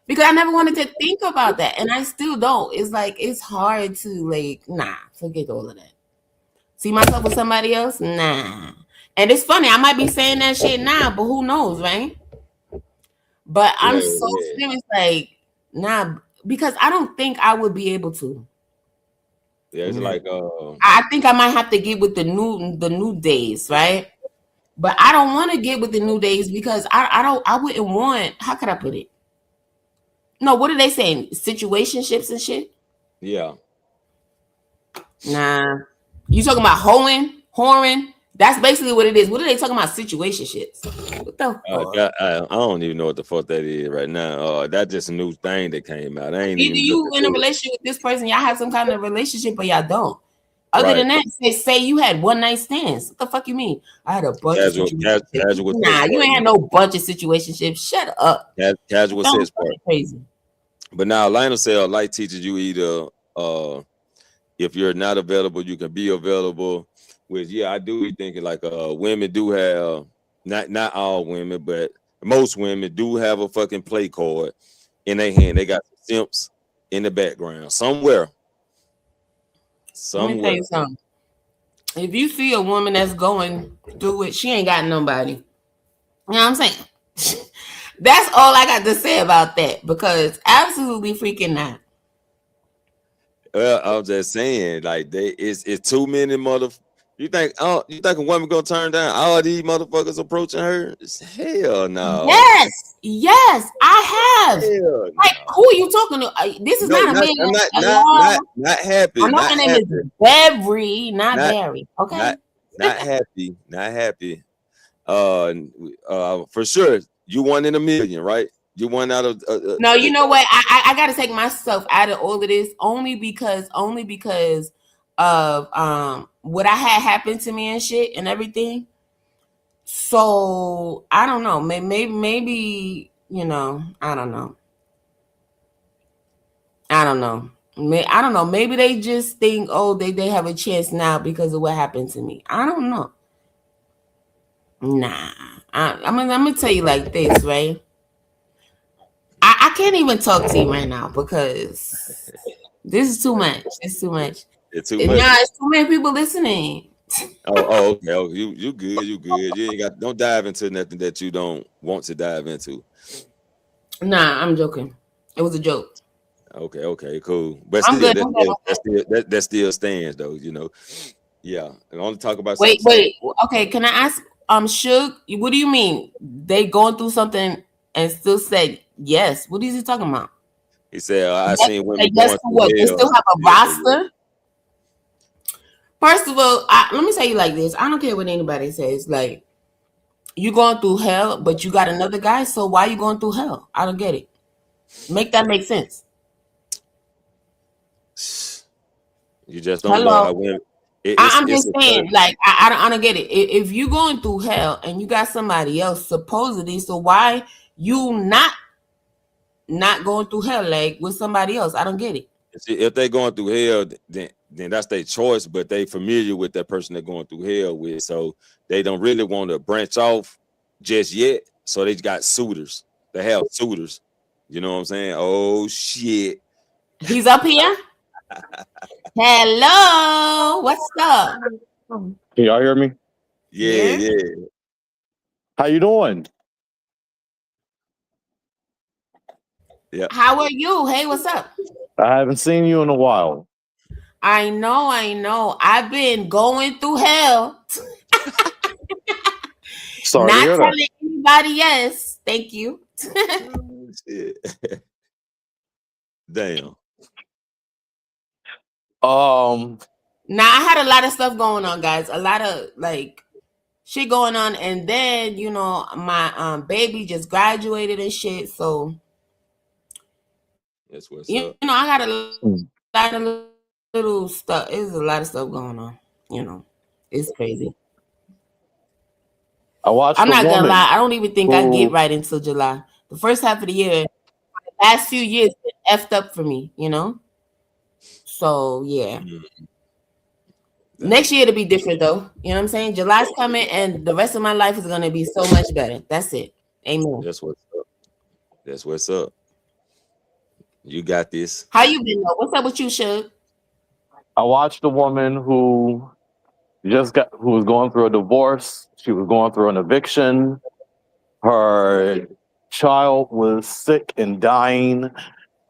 Because I never wanted to think about that. And I still don't. It's like it's hard to like, nah, forget all of that. See myself with somebody else? Nah. And it's funny, I might be saying that shit now, but who knows, right? But I'm so serious, like, nah, because I don't think I would be able to. Yeah, it's like I think I might have to get with the new days, right? But I don't want to get with the new days because I wouldn't want, how could I put it? No, what are they saying? Situationships and shit? yeah. Nah. You talking about whoring? That's basically what it is. What are they talking about? Situationships. What the fuck? I don't even know what the fuck that is right now. That's just a new thing that came out. I ain't Either even you in a relationship with this person, y'all have some kind of relationship, or y'all don't. Other Right. than that, say you had one night stands. What the fuck you mean? I had a bunch of situationships. Casual Nah, sex you ain't had no bunch of situationships. Shut up. casual Don't sex part. crazy. But now Lionel said light teaches you either if you're not available, you can be available. Which I do be thinking like women do have not all women, but most women do have a fucking play card in their hand. They got simps in the background somewhere. Let me tell you something. If you see a woman that's going through it, she ain't got nobody. You know what I'm saying? That's all I got to say about that because absolutely freaking not. Well, I'm just saying, like it's too many You think a woman gonna turn down all these motherfuckers approaching her? Hell no. Yes, I have. Hell like, no. who are you talking to? This is not a man. Not happy. I know her name is Barry, not Barry. Okay. Not happy. Not happy. For sure, you one in a million, right? You one out of. No, you know what? I got to take myself out of all of this only because of what I had happened to me and shit and everything. So I don't know. Maybe I don't know. I don't know. Maybe they just think, oh, they have a chance now because of what happened to me. I don't know. Nah, I'm gonna tell you like this, right? I can't even talk to you right now because this is too much. It's too much. It's too much. Yeah, it's too many people listening. Oh, okay. Oh, you good. You good. You ain't got. Don't dive into nothing that you don't want to dive into. Nah, I'm joking. It was a joke. Okay, cool. But I'm still, good. I'm good. I'm good. that still stands though. Yeah. And I only talk about Wait, something. wait. Okay, can I ask? Suge, what do you mean? They going through something and still say yes? What is he talking about? He said, I Yes, seen women say yes going to through what? They hell. still have a Still say yes. roster. First of all, let me tell you like this. I don't care what anybody says. Like, you going through hell, but you got another guy. So why you going through hell? I don't get it. Make that make sense. You just don't know Hello. how women. I'm It's just a certain. saying, like, I don't get it. If you going through hell and you got somebody else supposedly, so why you not going through hell like with somebody else? I don't get it. See, if they going through hell, then that's their choice. But they familiar with that person they're going through hell with, so they don't really want to branch off just yet. So they got suitors. They have suitors. You know what I'm saying? Oh shit! He's up here. Hello, what's up? Can y'all hear me? Yeah, Yeah. yeah. How you doing? Yeah. How are you? Hey, what's up? I haven't seen you in a while. I know. I've been going through hell. Sorry to Not hear that. telling anybody else. Thank you. Oh, shit. Damn. Now I had a lot of stuff going on, guys. A lot of like shit going on, and then my baby just graduated and shit. So That's what's up. I got lot of little stuff. There's a lot of stuff going on. It's crazy. I watched I'm a not gonna woman lie. I don't even think I get who right until July. The first half of the year, last few years, been effed up for me. So yeah. Mm, Next damn. year to be different though. You know what I'm saying? July's coming and the rest of my life is gonna be so much better. That's it. Amen. That's what's up. That's what's up. You got this. How you been though? What's up with you, Suge? I watched a woman who who was going through a divorce. She was going through an eviction. Her child was sick and dying.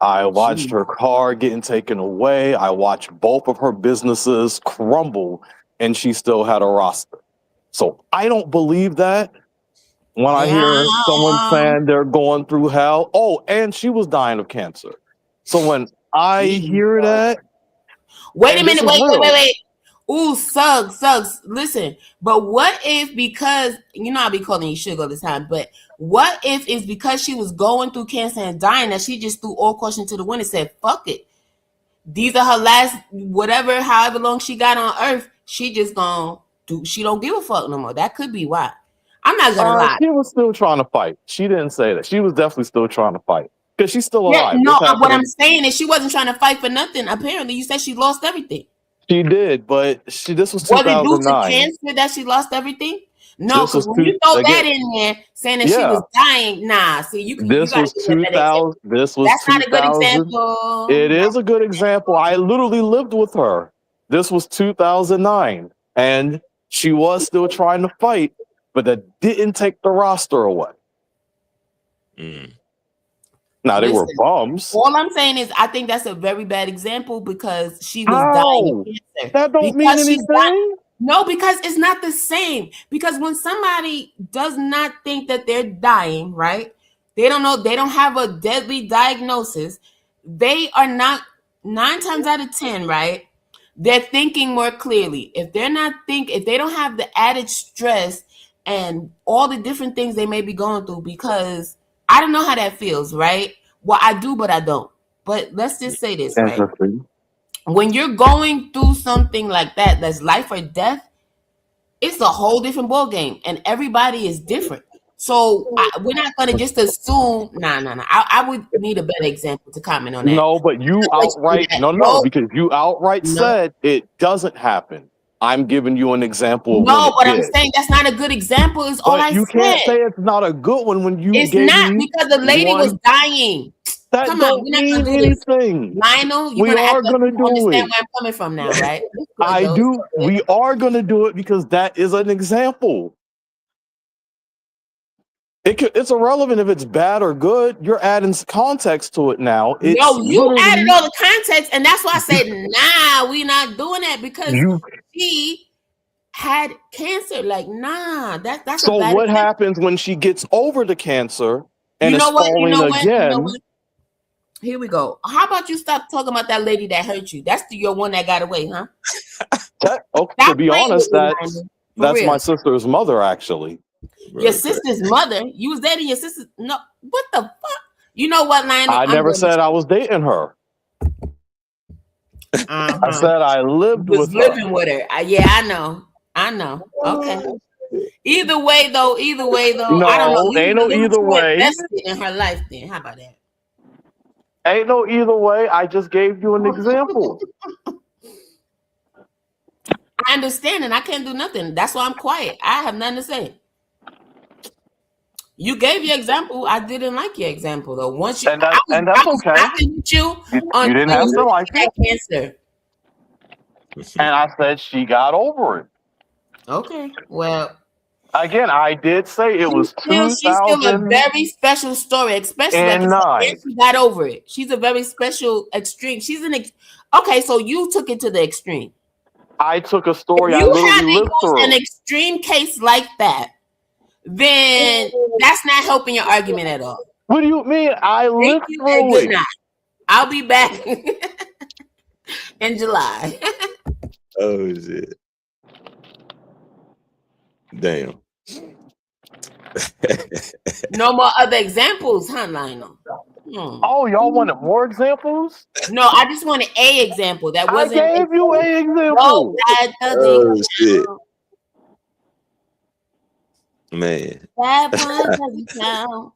I watched Jeez. her car getting taken away. I watched both of her businesses crumble, and she still had a roster. So I don't believe that. When I hear someone Damn. saying they're going through hell, oh, and she was dying of cancer. So when I hear Jesus. that, Wait a and this minute, is real, wait. Ooh, sucks. Listen, but what if because I be calling you sugar all the time, but what if it's because she was going through cancer and dying that she just threw all caution to the wind and said, fuck it. These are her last whatever, however long she got on earth, she just gonna do she don't give a fuck no more. That could be why. I'm not gonna lie. she was still trying to fight. She didn't say that. She was definitely still trying to fight because she's still Yeah, alive. This no, what I'm happened. saying is she wasn't trying to fight for nothing. Apparently, you said she lost everything. She did, but this was Was it due to 2009. cancer that she lost everything? No, This because was when you throw that again. in there saying that she Yeah, was dying, nah. See, you this gotta was give me a better example. 2000. This was That's not a good 2000. example. It is a good example. I literally lived with her. This was 2009, and she was still trying to fight, but that didn't take the roster away. Mm. Now they were Listen, bums. all I'm saying is I think that's a very bad example because she was dying of How? cancer. That don't mean Because she's not. anything. No, because it's not the same. Because when somebody does not think that they're dying, right? They don't know, they don't have a deadly diagnosis. They are not 9 times out of 10, right? They're thinking more clearly. If they don't have the added stress and all the different things they may be going through, because I don't know how that feels, right? Well, I do, but I don't. But let's just say this, right? Interesting. When you're going through something like that, that's life or death, it's a whole different ball game, and everybody is different. So we're not gonna just assume. Nah. I would need a better example to comment on that. No, but you Let you do outright that. no, No, because you outright no, said it doesn't happen. I'm giving you an example of when no. it What I'm did. saying, that's not a good example. Is all But I you can't said. say it's not a good one when you It's gave not me because the lady was one dying. that Come on, don't we're not gonna mean do this. anything. Lionel, you're We gonna act are like gonna you don't do understand it. where I'm coming from now, right? It's good I though. It's do. good. We are gonna do it because that is an example. It's irrelevant if it's bad or good. You're adding context to it now. It's No, you added literally all the context, and that's why I said, nah, we not doing that because you. she had cancer. Like, nah, that's a So bad what example. happens when she gets over the cancer and You is know what? You falling know what? You know again? what? Here we go. How about you stop talking about that lady that hurt you? That's your one that got away, huh? Okay, to Stop be playing honest, with me, Lionel. For that's real. my sister's mother, actually. Your sister's mother. You was dating your sister. No, what the fuck? You know what, Lionel? I I'm never gonna- said I was dating her. I said I lived was with her. living with her. Yeah, I know. Okay. Either way, though, I don't know. No, You ain't were no a little either too way. invested in her life. Then how about that? Ain't no either way. I just gave you an example. I understand, and I can't do nothing. That's why I'm quiet. I have nothing to say. You gave your example. I didn't like your example though. Once you, And that's okay. rocking with you on You didn't have to like that it. cancer. And I said she got over it. Okay, well, Again, I did say it was she's still a 2009. very special story, especially like if she got over it. She's a very special extreme. She's okay. So you took it to the extreme. I took a story If I you literally haven't lived used through. an extreme case like that, then that's not helping your argument at all. What do you mean? I Thank lived you and through good it. night. I'll be back in July. Oh shit! Damn. No more other examples, huh, Lionel? Oh, y'all wanted more examples? No, I just wanted a example. That wasn't. I gave you a example. No, that doesn't. Oh shit! Man. That one doesn't count.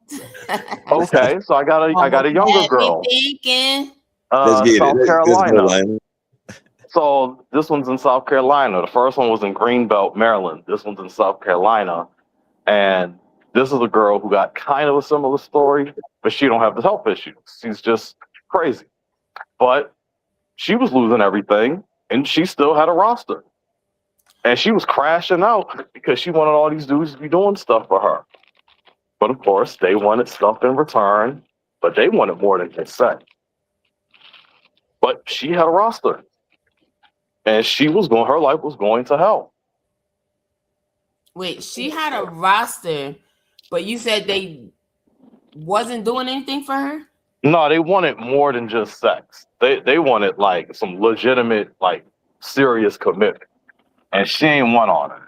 Okay, so I got a younger girl. Thinking. Let's get South it. Carolina. Let's go, So this one's in South Carolina. The first one was in Greenbelt, Maryland. This one's in South Carolina. And this is a girl who got kind of a similar story, but she don't have the health issues. She's just crazy. But she was losing everything, and she still had a roster. And she was crashing out because she wanted all these dudes to be doing stuff for her. But of course, they wanted stuff in return, but they wanted more than consent. But she had a roster. And her life was going to hell. Wait, she had a roster, but you said they wasn't doing anything for her? No, they wanted more than just sex. They wanted like some legitimate, like serious commitment. And she ain't one on it.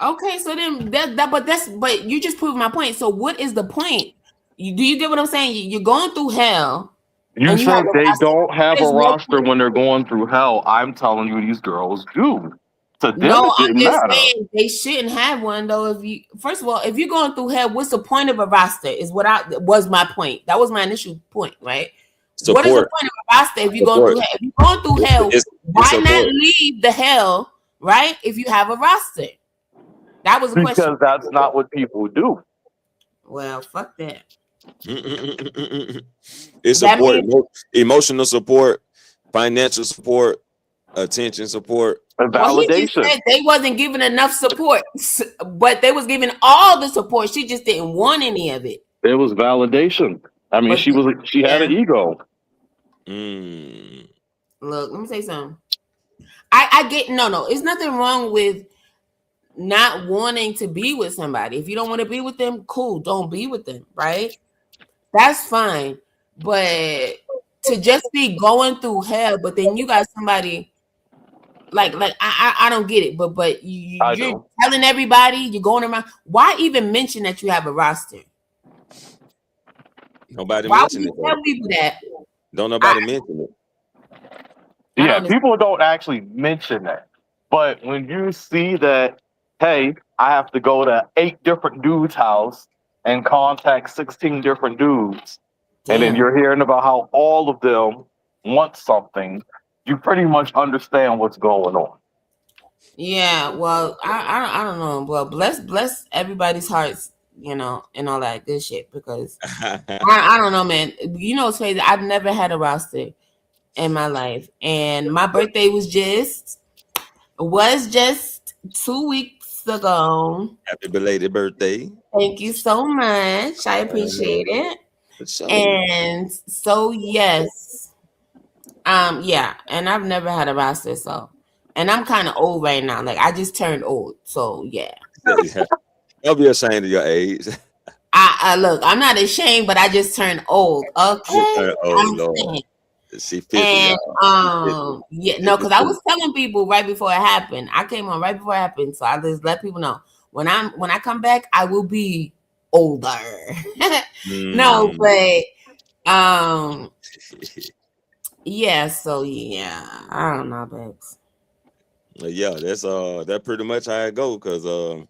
Okay, so then but you just proved my point. So what is the point? Do you get what I'm saying? You're going through hell. You said they don't have a roster when they're going through hell. I'm telling you, these girls do. To them, no, it I'm didn't just matter. saying they shouldn't have one though. First of all, if you're going through hell, what's the point of a roster? Is what was my point. That was my initial point, right? Support. What is the point of a roster if you're going through hell? If you're going through hell, why not leave the hell, right? If you have a roster. That was a question. Because that's not what people do. Well, fuck that. It's support, emotional support, financial support, attention support, and validation. Well, they wasn't giving enough support, but they was giving all the support. She just didn't want any of it. It was validation. I mean, she had an ego. Look, let me say something. I get no. It's nothing wrong with not wanting to be with somebody. If you don't want to be with them, cool, don't be with them, right? That's fine. But to just be going through hell, but then you got somebody like I don't get it. But you're telling everybody, you're going around. Why even mention that you have a roster? Nobody Why mentioned would you tell people that? Don't nobody mention it. Yeah, people don't actually mention that. But when you see that, hey, I have to go to 8 different dudes' house and contact 16 different dudes, and then you're hearing about how all of them want something, you pretty much understand what's going on. Yeah, well, I don't know. Well, bless everybody's hearts, and all that good shit, because I don't know, man. You know, it's crazy. I've never had a roster in my life, and my birthday was just 2 weeks ago. Happy belated birthday. Thank you so much. I appreciate it. For sure. And so yes. Yeah, and I've never had a roster, so and I'm kind of old right now. Like I just turned old. So yeah. Don't be ashamed of your age. I look, I'm not ashamed, but I just turned old. Okay. Oh Lord. She 50, And y'all. yeah, no, because I was telling people right before it happened. I came on right before it happened. So I just let people know when I come back, I will be older. No, but yeah, so yeah. I don't know, babes. Yeah, that's pretty much how it go, because a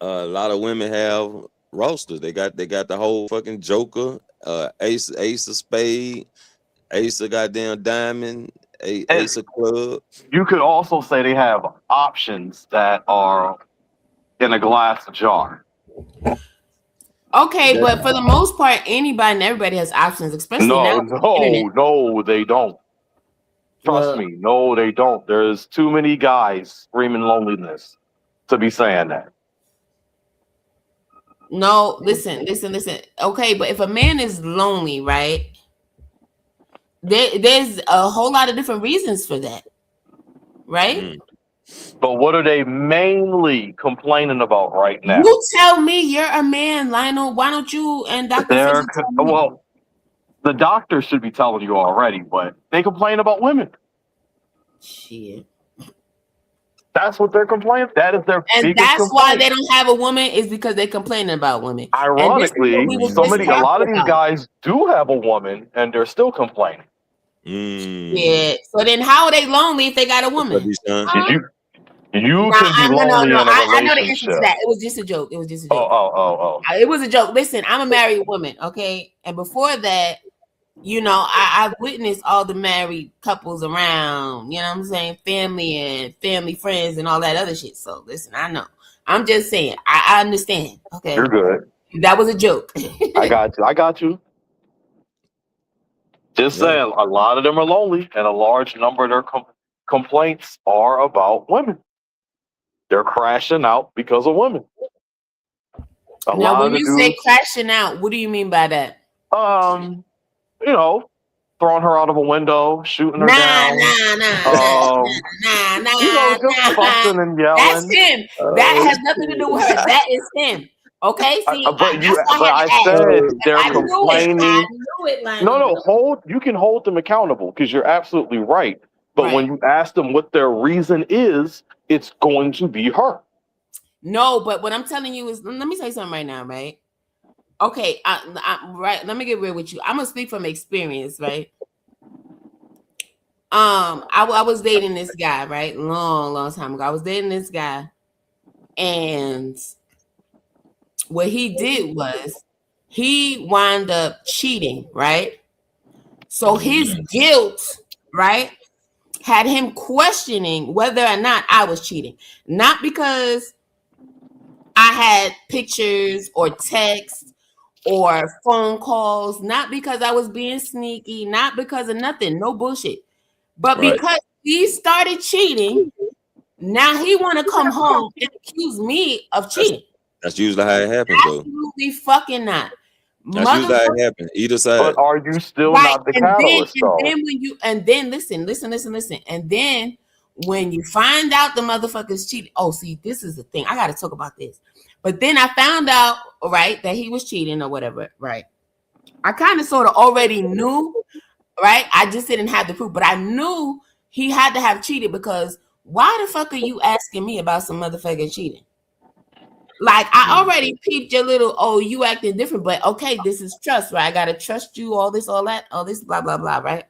lot of women have rosters. They got the whole fucking Joker, Ace of Spade, Ace of goddamn Diamond, Ace of Club. You could also say they have options that are in a glass jar. Okay, but for the most part, anybody and everybody has options, especially now. No, they don't. Trust me, no, they don't. There's too many guys screaming loneliness to be saying that. No, listen. Okay, but if a man is lonely, right? There's a whole lot of different reasons for that, right? But what are they mainly complaining about right now? You tell me, you're a man, Lionel. Why don't you and Dr. Fisher tell me? Well, the doctor should be telling you already, but they complain about women. Shit. That's what they're complaining. That is their and biggest that's complaint. why they don't have a woman, is because they're complaining about women. Ironically, a lot of these guys do have a woman, and they're still complaining. Yeah. So then, how are they lonely if they got a woman? You can be lonely in a relationship. I know the answer to that. It was just a joke. It was just a joke. Oh. It was a joke. Listen, I'm a married woman, okay? And before that, you know, I've witnessed all the married couples around, you know what I'm saying? Family and family friends and all that other shit. So listen, I know. I'm just saying, I understand. Okay. You're good. That was a joke. I got you. Just saying, a lot of them are lonely, and a large number of their complaints are about women. They're crashing out because of women. Now, when you say crashing out, what do you mean by that? You know, throwing her out of a window, shooting her down. Nah. You know, just fussing and yelling. That's him. That has nothing to do with her. That is him. Okay, see, I said they're complaining. I knew it, No, you can hold them accountable, because you're absolutely right. But when you ask them what their reason is, it's going to be her. No, but what I'm telling you is, let me say something right now, right? Okay, right. Let me get real with you. I'm gonna speak from experience, right? I was dating this guy, right? Long time ago. I was dating this guy, and what he did was he wound up cheating, right? So his guilt, right, had him questioning whether or not I was cheating. Not because I had pictures or texts or phone calls, not because I was being sneaky, not because of nothing, no bullshit. But because he started cheating, now he want to come home and accuse me of cheating. That's usually how it happens, though. Absolutely fucking not. That's usually how it happens. Either side. But are you still not the catalyst, though? And then listen. And then when you find out the motherfuckers cheated, see, this is the thing. I got to talk about this. But then I found out, right, that he was cheating or whatever, right? I kind of sort of already knew, right? I just didn't have the proof, but I knew he had to have cheated, because why the fuck are you asking me about some motherfucking cheating? Like, I already peeped your little, you acting different, but okay, this is trust, right? I got to trust you, all this, blah, blah, blah, right?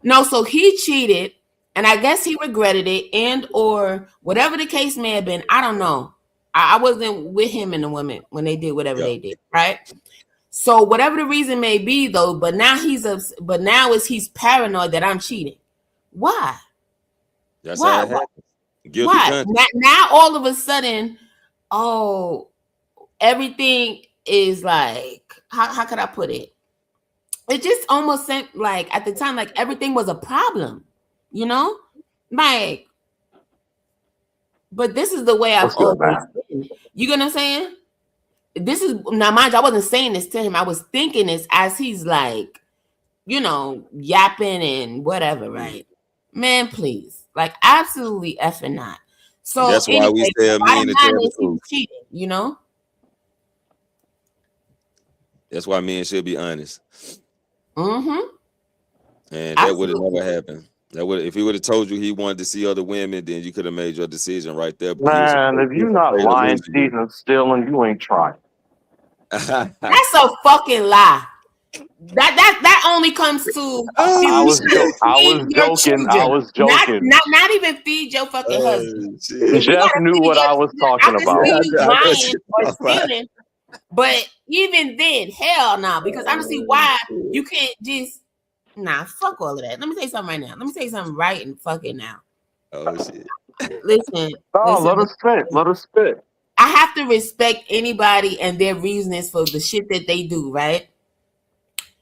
No, so he cheated, and I guess he regretted it, and or whatever the case may have been. I don't know. I wasn't with him and the women when they did whatever they did, right? So whatever the reason may be, though, but now he's paranoid that I'm cheating. Why? That's how it happens. Guilty Why? Now all of a sudden, everything is like, how could I put it? It just almost seemed like at the time, like everything was a problem, you know? Like, But this is the way I've What's good, always man? been. You get what I'm saying? This is now, mind you, I wasn't saying this to him. I was thinking this as he's like, you know, yapping and whatever, right? Man, please, like, absolutely effing not. So That's why we anyway, tell men bottom to line tell the is he was truth. cheating. You know. That's why men should be honest. Mm-hmm. And that would have never happened. That would, if he would have told you he wanted to see other women, then you could have made your decision right there. But Man, if you're not lying, cheating, and stealing, you ain't trying. That's a fucking lie. That only comes to I was joking. Not even feed your fucking husband. If you Jeff gotta knew feed what your, I was talking I can about. see you lying or stealing, but even then, hell no, because I don't see why you can't just fuck all of that. Let me tell you something right now. Let me tell you something right and fucking now. Oh shit. Listen. Let us spit. Let us spit. I have to respect anybody and their reasons for the shit that they do, right?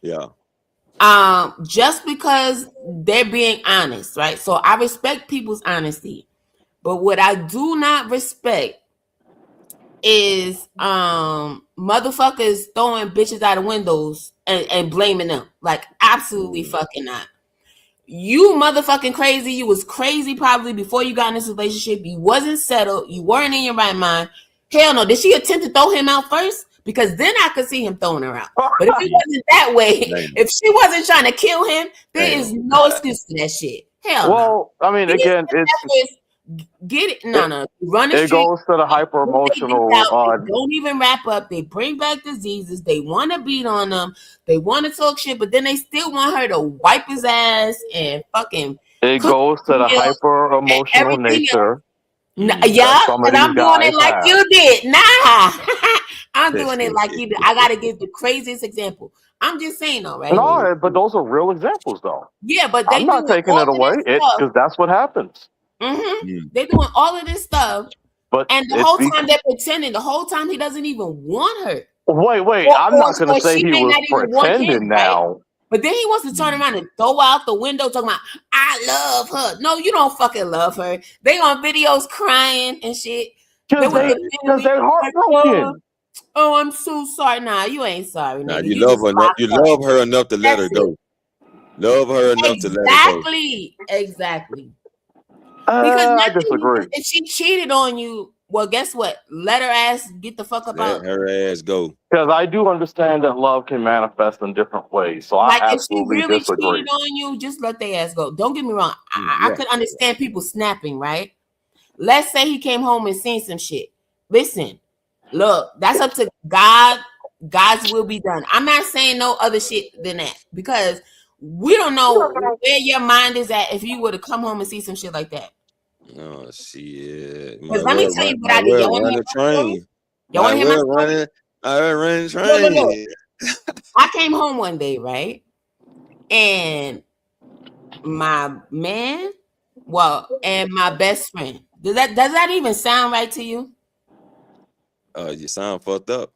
Yeah. Just because they're being honest, right? So I respect people's honesty. But what I do not respect is motherfuckers throwing bitches out of windows and blaming them. Like, absolutely fucking not. You motherfucking crazy. You was crazy probably before you got in this relationship. You wasn't settled. You weren't in your right mind. Hell no. Did she attempt to throw him out first? Because then I could see him throwing her out. But if it wasn't that way, if she wasn't trying to kill him, there is no excuse for that shit. Hell well, no. I mean, again, it's get it. No. Run the it street. goes to the hyper emotional. Don't even wrap up. They bring back diseases. They want to beat on them. They want to talk shit, but then they still want her to wipe his ass and fucking. It goes to the hyper emotional nature. Yeah, and I'm doing it like you did. Nah, I'm doing it like you did. I gotta give the craziest example. I'm just saying, though, right? No, but those are real examples, though. Yeah, but I'm not taking it away. Because that's what happens. Mm-hmm. They're doing all of this stuff, and the whole time they're pretending. The whole time he doesn't even want her. Wait. I'm not going to say he was pretending now. Right? But then he wants to turn around and throw out the window talking about, I love her. No, you don't fucking love her. They on videos crying and shit. Because they're heartbroken. Oh, I'm so sorry. Nah, you ain't sorry. Nah, you love her enough. You love her enough to let her go. Love her enough to let her go. Exactly. Because I disagree. If she cheated on you, well, guess what? Let her ass get the fuck up out. Let her ass go. Because I do understand that love can manifest in different ways. So I absolutely disagree. If she really cheated on you, just let their ass go. Don't get me wrong. I could understand people snapping, right? Let's say he came home and seen some shit. Listen, look, that's up to God. God's will be done. I'm not saying no other shit than that because we don't know where your mind is at if you were to come home and see some shit like that. Oh shit! Because let me tell you what I did. Y'all want to hear my story? Y'all want to hear my story? I run train. Look. I came home one day, right? And my man, and my best friend. Does that even sound right to you? You sound fucked up.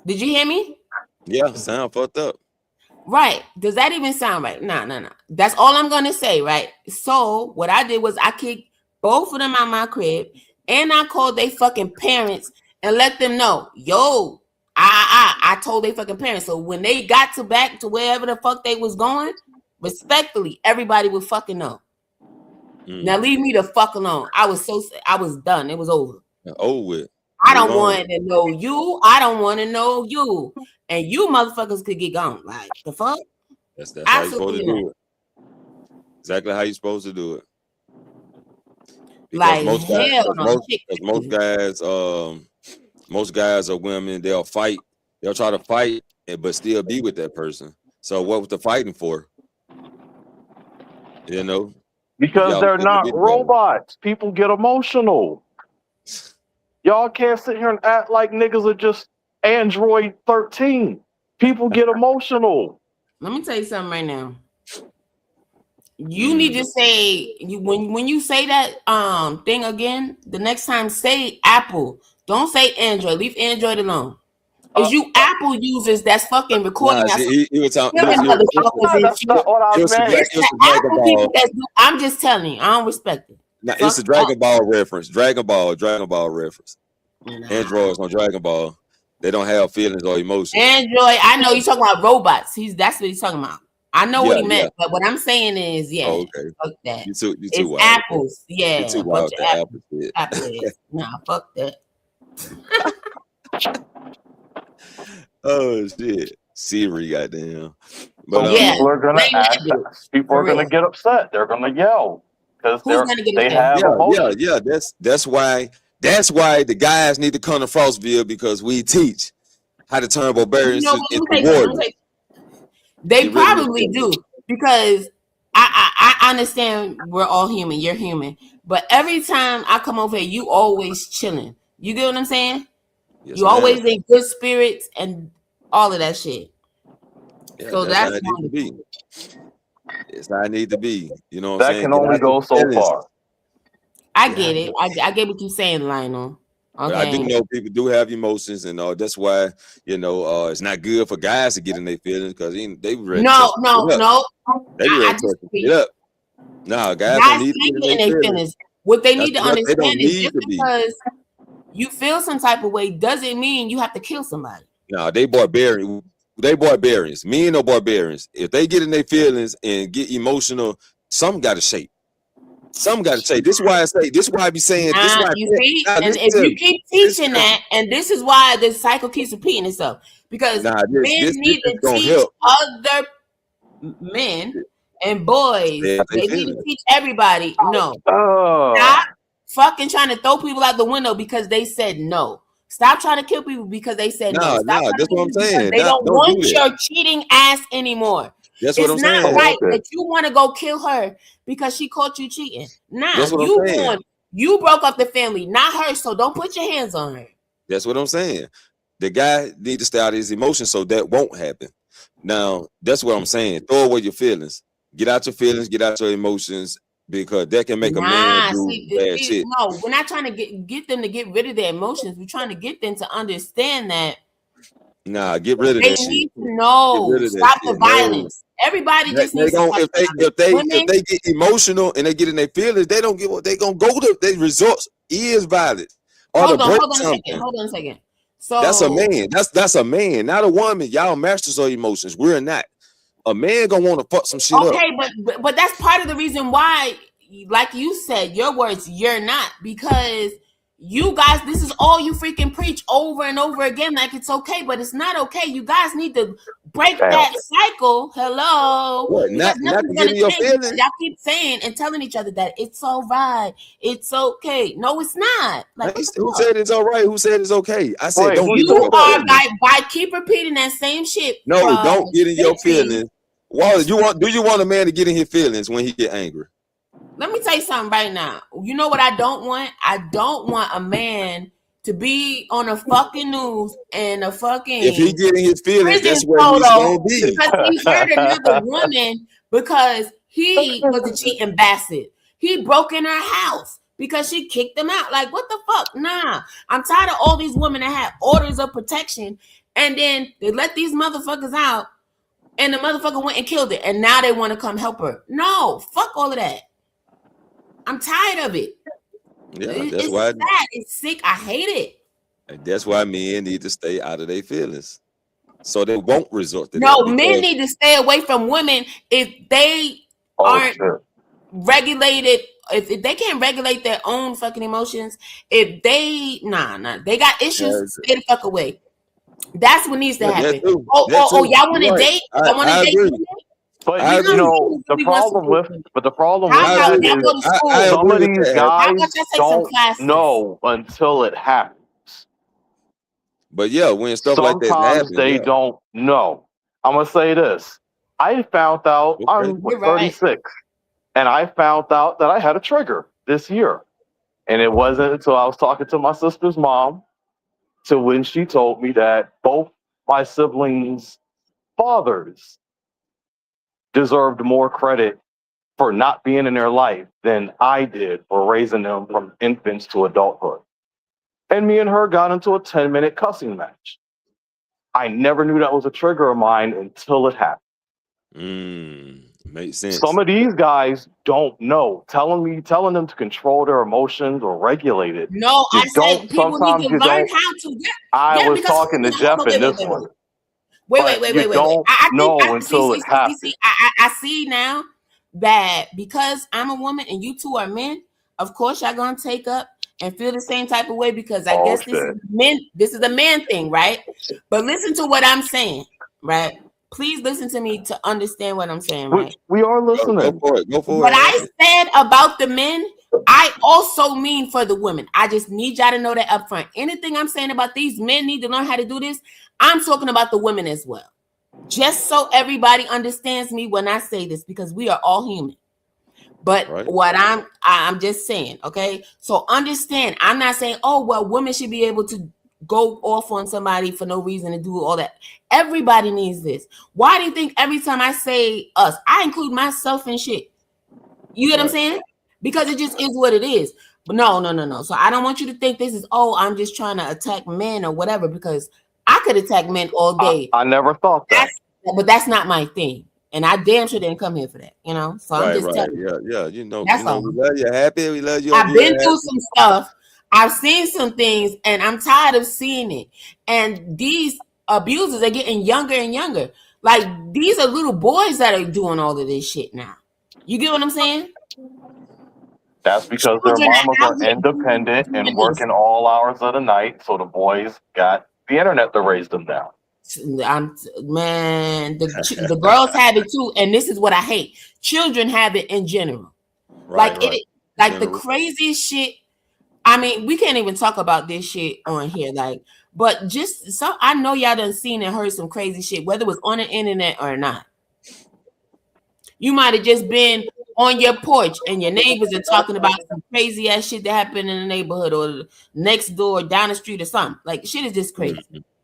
Did you hear me? Yeah, sound fucked up. Right. Does that even sound right? No. That's all I'm gonna say, right? So what I did was I kicked both of them out my crib, and I called their fucking parents and let them know, yo, I told their fucking parents. So when they got back to wherever the fuck they was going, respectfully, everybody would fucking know. Now leave me the fuck alone. I was done. It was over. Over with. I don't want to know you. I don't want to know you. And you motherfuckers could get gone. Like, the fuck? That's how you're supposed to do it. Exactly how you're supposed to do it. Because most guys or women, they'll fight. They'll try to fight, but still be with that person. So what was the fighting for? You know? Because they're not robots. People get emotional. Y'all can't sit here and act like niggas are just Android 13. People get emotional. Let me tell you something right now. You need to say when you say that thing again, the next time say Apple. Don't say Android. Leave Android alone. Is you Apple users that's fucking recording us. He was talking. That's not what I meant. I'm just telling you, I don't respect it. Now it's a Dragon Ball reference. Dragon Ball reference. Nah. Androids on Dragon Ball, they don't have feelings or emotions. Android, I know you're talking about robots. That's what he's talking about. I know what he meant, but what I'm saying is, okay. Fuck that. You too It's wild. apples. Yeah, you too bunch wild. of apples. Nah, fuck that. Oh shit, Siri, goddamn. But people are gonna people are gonna get upset. They're gonna yell because they have emotions. Yeah. That's why the guys need to come to Frostville, because we teach how to turn barbarians into warriors. They probably do, because I understand we're all human. You're human, but every time I come over here, you always chilling. You get what I'm saying? Yes, you always in good spirits and all of that shit. Yeah, so that's how I need to be. It's how I need to be. You know what I'm saying? That can only go so far. I get it. I get what you're saying, Lionel. Okay. But I do know people do have emotions, and that's why it's not good for guys to get in their feelings, because they ready. No. They ready to get up. No, guys don't need to get in their feelings. What they need to understand is just because you feel some type of way doesn't mean you have to kill somebody. No, they barbarians. Me and no barbarians. If they get in their feelings and get emotional, some got to shake. Some got to shake. This is why I say. This is why I be saying. This is why and if you keep teaching that, and this is why this cycle keeps repeating itself, because men need to teach other men and boys. They need to teach everybody. No, stop fucking trying to throw people out the window because they said no. Stop trying to kill people because they said no. Stop that's what I'm saying. They don't want your cheating ass anymore. That's what I'm saying. It's not right that you want to go kill her because she caught you cheating. Nah, you broke up the family, not her. So don't put your hands on her. That's what I'm saying. The guy needs to stay out of his emotions so that won't happen. Now, that's what I'm saying. Throw away your feelings. Get out your feelings. Get out your emotions, because that can make a man do bad shit. No, we're not trying to get them to get rid of their emotions. We're trying to get them to understand that. Nah, get rid of that shit. They need to know. Stop the violence. Everybody just needs to. If they get emotional and they get in their feelings, they don't get what they gonna go to. Their results is violence. Hold on a second. So that's a man. That's a man, not a woman. Y'all masters of emotions. We're not. A man gonna want to fuck some shit up. Okay, but that's part of the reason why, like you said, your words, you're not, because you guys, this is all you freaking preach over and over again, like it's okay, but it's not okay. You guys need to break that cycle. Hello. What? Not to get in your feelings. Y'all keep saying and telling each other that it's all right, it's okay. No, it's not. Like, who said it's all right? Who said it's okay? I said don't. You are by keep repeating that same shit. No, don't get in your feelings. Why do you want a man to get in his feelings when he get angry? Let me tell you something right now. You know what I don't want? I don't want a man to be on a fucking news and a fucking. If he get in his feelings, that's where he's gonna be. Because he hurt another woman because he was a cheating bastard. He broke in her house because she kicked him out. Like, what the fuck? Nah. I'm tired of all these women that have orders of protection, and then they let these motherfuckers out, and the motherfucker went and killed it, and now they want to come help her. No, fuck all of that. I'm tired of it. Yeah, that's why it's sick. I hate it. And that's why men need to stay out of their feelings, so they won't resort to that. Men need to stay away from women if they aren't regulated. If they can't regulate their own fucking emotions, if they they got issues, stay the fuck away. That's what needs to happen. Y'all want to date? I want to date. But the problem with some of these guys don't know until it happens. But yeah, when stuff like that happens, they don't know. I'm gonna say this. I found out I'm 36, and I found out that I had a trigger this year, and it wasn't until I was talking to my sister's mom to when she told me that both my siblings' fathers deserved more credit for not being in their life than I did for raising them from infants to adulthood. And me and her got into a 10-minute cussing match. I never knew that was a trigger of mine until it happened. Makes sense. Some of these guys don't know. Telling them to control their emotions or regulate it. No, You I don't. said people need Sometimes to you learn don't. how to. Yeah, I yeah, was because talking to Jeff in this one, but you wait. don't I think know I until it happens. I see now that because I'm a woman and you two are men, of course y'all gonna take up and feel the same type of way because I Oh guess this is shit! men. This is a man thing, right? But listen to what I'm saying, right? Please listen to me to understand what I'm saying, right? We are Go listening. for it. Go for What it. I said about the men, I also mean for the women. I just need y'all to know that up front. Anything I'm saying about these men need to learn how to do this, I'm talking about the women as well. Just so everybody understands me when I say this, because we are all human. But Right. what I'm just saying, okay? So understand, I'm not saying, oh, well, women should be able to go off on somebody for no reason to do all that. Everybody needs this. Why do you think every time I say us, I include myself in shit? You get what I'm saying? Because it just is what it is. But no. So I don't want you to think this is, oh, I'm just trying to attack men or whatever, because I could attack men all day. I never thought that. But that's not my thing. And I damn sure didn't come here for that, you know? So I'm just telling you. Yeah. You know, That's all. we love you happy. We love you. I've been through some stuff. I've seen some things, and I'm tired of seeing it. And these abusers are getting younger and younger. Like, these are little boys that are doing all of this shit now. You get what I'm saying? That's because their Children mamas out are here independent doing and this. working all hours of the night, so the boys got the internet to raise them down. The girls have it too, and this is what I hate. Children have it in general. Like the craziest shit. I mean, we can't even talk about this shit on here. Like, but just so I know y'all done seen and heard some crazy shit, whether it was on the internet or not. You might have just been on your porch and your neighbors are talking about some crazy ass shit that happened in the neighborhood or next door, down the street or something. Like, shit is just crazy.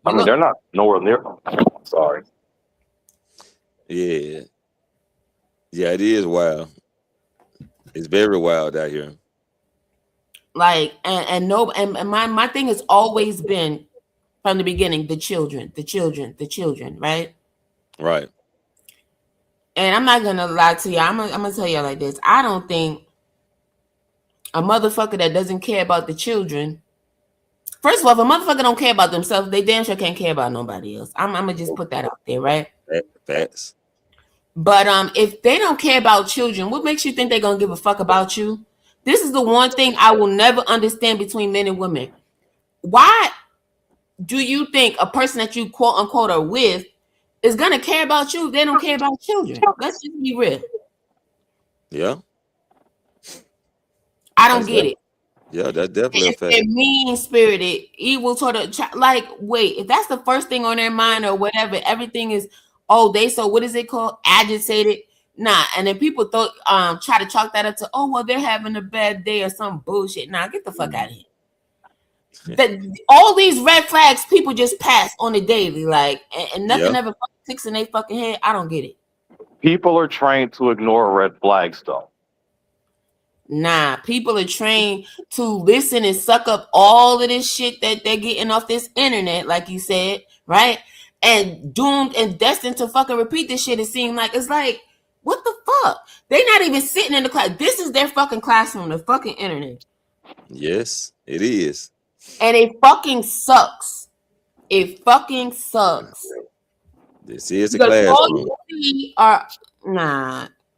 I mean, they're not nowhere near. Sorry. Yeah. Yeah, it is wild. It's very wild out here. Like, and my thing has always been from the beginning, the children, right? Right. And I'm not gonna lie to you. I'm gonna tell you like this. I don't think a motherfucker that doesn't care about the children. First of all, if a motherfucker don't care about themselves, they damn sure can't care about nobody else. I'm gonna just put that out there, right? Facts. But if they don't care about children, what makes you think they're gonna give a fuck about you? This is the one thing I will never understand between men and women. Why do you think a person that you quote unquote are with is gonna care about you if they don't care about children? Let's just be real. Yeah. I don't get it. Yeah, that's definitely a If fact. they're mean spirited, evil sort of like, wait, if that's the first thing on their mind or whatever, everything is, oh, they so what is it called? Agitated. Nah, and then people try to chalk that up to, oh, well, they're having a bad day or some bullshit. Nah, get the fuck out of here. All these red flags people just pass on the daily, like, and nothing ever sticks in their fucking head. I don't get it. People are trained to ignore red flags, though. Nah, people are trained to listen and suck up all of this shit that they're getting off this internet, like you said, right? And doomed and destined to fucking repeat this shit. It seems like it's like, what the fuck? They're not even sitting in the class. This is their fucking classroom, the fucking internet. Yes, it is. And it fucking sucks. It fucking sucks. This is the classroom. All you see are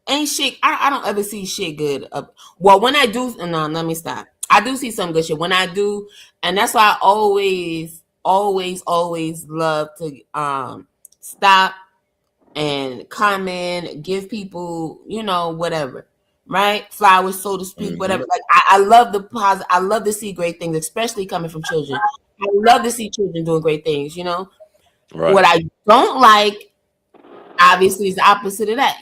ain't shit. I don't ever see shit good. Well, when I do, no, let me stop. I do see some good shit when I do, and that's why I always love to stop and comment, give people, whatever, right? Flowers, so to speak, whatever. Like I love the positive. I love to see great things, especially coming from children. I love to see children doing great things. Right. What I don't like, obviously, is the opposite of that.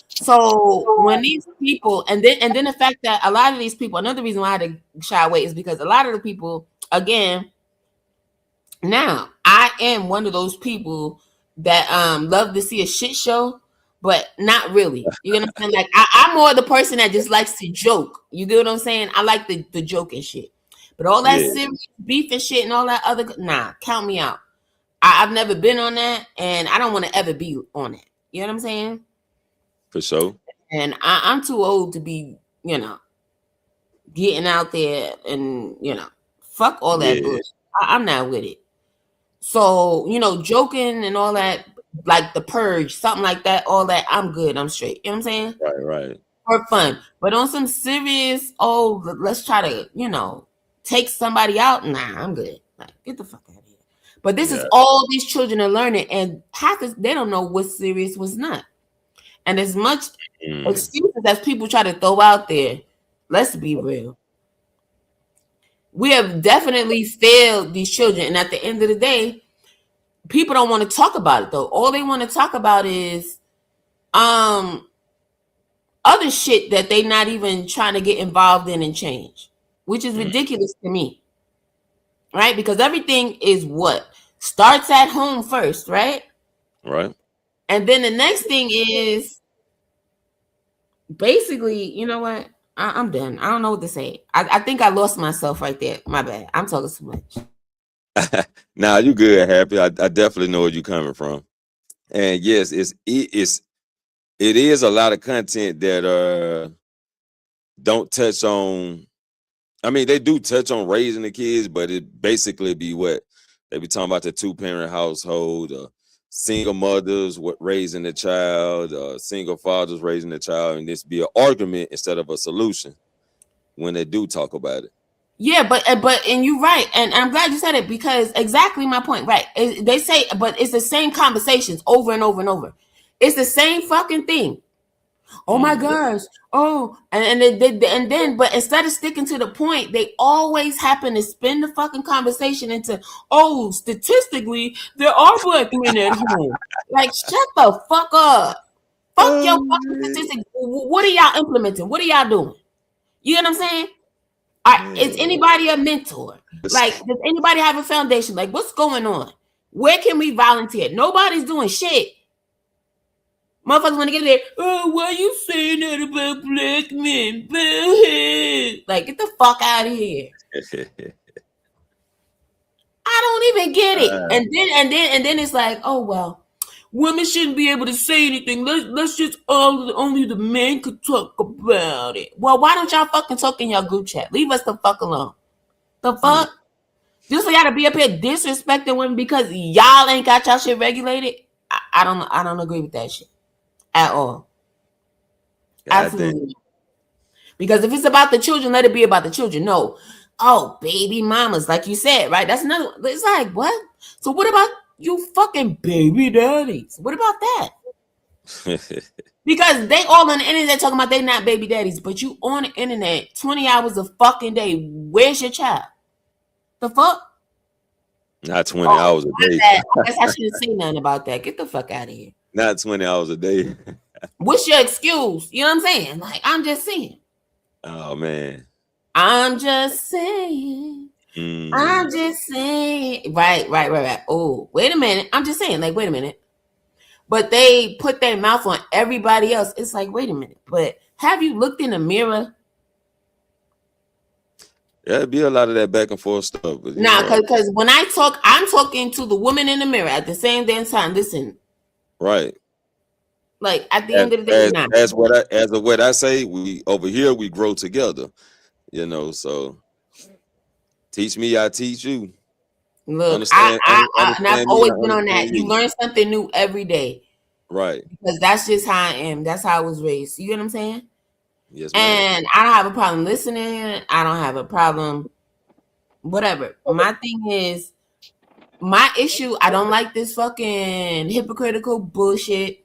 So when these people, and then the fact that a lot of these people, another reason why I had to shy away is because a lot of the people, again, now I am one of those people that love to see a shit show, but not really. You know what I'm saying? Like I'm more the person that just likes to joke. You get what I'm saying? I like the joke and shit. But all that serious beef and shit and all that other, count me out. I've never been on that, and I don't want to ever be on it. You know what I'm saying? For sure. And I'm too old to be, getting out there and, fuck all that Yeah. bullshit. I'm not with it. So, joking and all that, like the purge, something like that, all that, I'm good. I'm straight. You know what I'm saying? Right. Right. For fun. But on some serious, let's try to, take somebody out. Nah, I'm good. Like, get the fuck out of here. But this is Yeah. all these children are learning, and they don't know what's serious, what's not. And as much excuses as people try to throw out there, let's be real. We have definitely failed these children. And at the end of the day, people don't want to talk about it though. All they want to talk about is other shit that they not even trying to get involved in and change, which is ridiculous to me. Right? Because everything is what starts at home first, right? Right. And then the next thing is basically, you know what? I'm done. I don't know what to say. I think I lost myself right there. My bad. I'm talking too much. Nah, you good, Happy. I definitely know where you're coming from. And yes, it is a lot of content that don't touch on. I mean, they do touch on raising the kids, but it basically be what they be talking about: the 2-parent household, single mothers raising the child, single fathers raising the child, and this be an argument instead of a solution when they do talk about it. Yeah, but you're right, and I'm glad you said it because exactly my point. Right? They say, but it's the same conversations over and over and over. It's the same fucking thing. Oh my gosh! Oh, and then, but instead of sticking to the point, they always happen to spin the fucking conversation into, oh, statistically, there are black men at home. Like, shut the fuck up. Fuck your fucking statistics. What are y'all implementing? What are y'all doing? You know what I'm saying? Is anybody a mentor? Like, does anybody have a foundation? Like, what's going on? Where can we volunteer? Nobody's doing shit. Motherfuckers want to get there. Oh, why are you saying that about black men? Like, get the fuck out of here. I don't even get it. And then it's like, oh well, women shouldn't be able to say anything. Let's just only the men could talk about it. Well, why don't y'all fucking talk in your group chat? Leave us the fuck alone. The fuck? Just for y'all to be up here disrespecting women because y'all ain't got y'all shit regulated? I don't agree with that shit at all. Absolutely. Because if it's about the children, let it be about the children. No. Oh, baby mamas, like you said, right? That's another. It's like, what? So what about you fucking baby daddies? What about that? Because they all on the internet talking about they not baby daddies, but you on the internet 20 hours a fucking day. Where's your child? The fuck? Not 20 hours a day. I guess I shouldn't say nothing about that. Get the fuck out of here. Not 20 hours a day. What's your excuse? You know what I'm saying? Like, I'm just saying. Oh man. I'm just saying. I'm just saying. Right. Oh, wait a minute. I'm just saying, like, wait a minute. But they put their mouth on everybody else. It's like, wait a minute. But have you looked in the mirror? Yeah, it'd be a lot of that back and forth stuff. But, nah, because when I talk, I'm talking to the woman in the mirror at the same damn time. Listen. Right. Like, at the end of the day, as of what I say, we over here we grow together. So teach me, I teach you. Look, I've always been on that. You learn something new every day. Right. Because that's just how I am. That's how I was raised. You get what I'm saying? Yes, ma'am. And I don't have a problem listening. I don't have a problem. Whatever. My thing is, my issue, I don't like this fucking hypocritical bullshit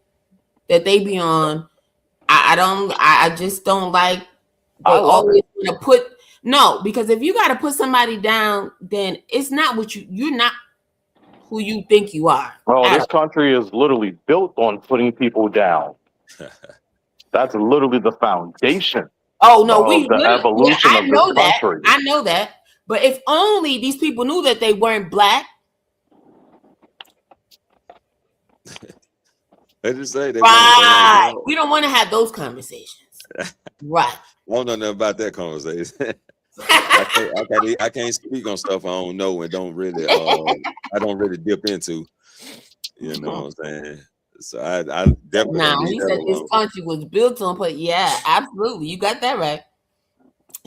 that they be on. I just don't like they always want to put because if you got to put somebody down, then it's not you're not who you think you are. Well, this country is literally built on putting people down. That's literally the foundation. Oh no, the evolution of this country. I know that. But if only these people knew that they weren't black. They just say they right. We don't want to have those conversations. Right. I don't know nothing about that conversation. I can't speak on stuff I don't know and don't really I don't really dip into. You know what I'm saying? So I definitely Nah, gonna leave he that said this alone. country was built on put. Yeah, absolutely. You got that right.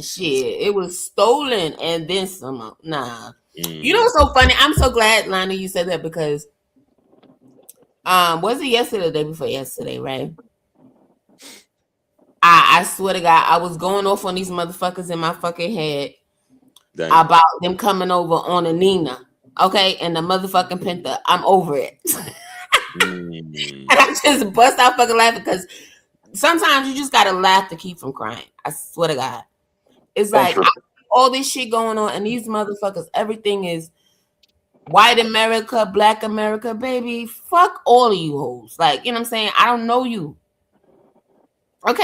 Shit, it was stolen and then some. Nah. You know Mm, what's so funny? I'm so glad, Lana, you said that because was it yesterday or the day before yesterday, right? I swear to God, I was going off on these motherfuckers in my fucking head damn. about them coming over on a Nina. Okay, and the motherfucking Penta. I'm over it. Mm, And I just bust out fucking laughing because sometimes you just gotta laugh to keep from crying. I swear to God. It's like all this shit going on, and these motherfuckers, everything is white America, black America, baby. Fuck all of you hoes. Like, you know what I'm saying? I don't know you.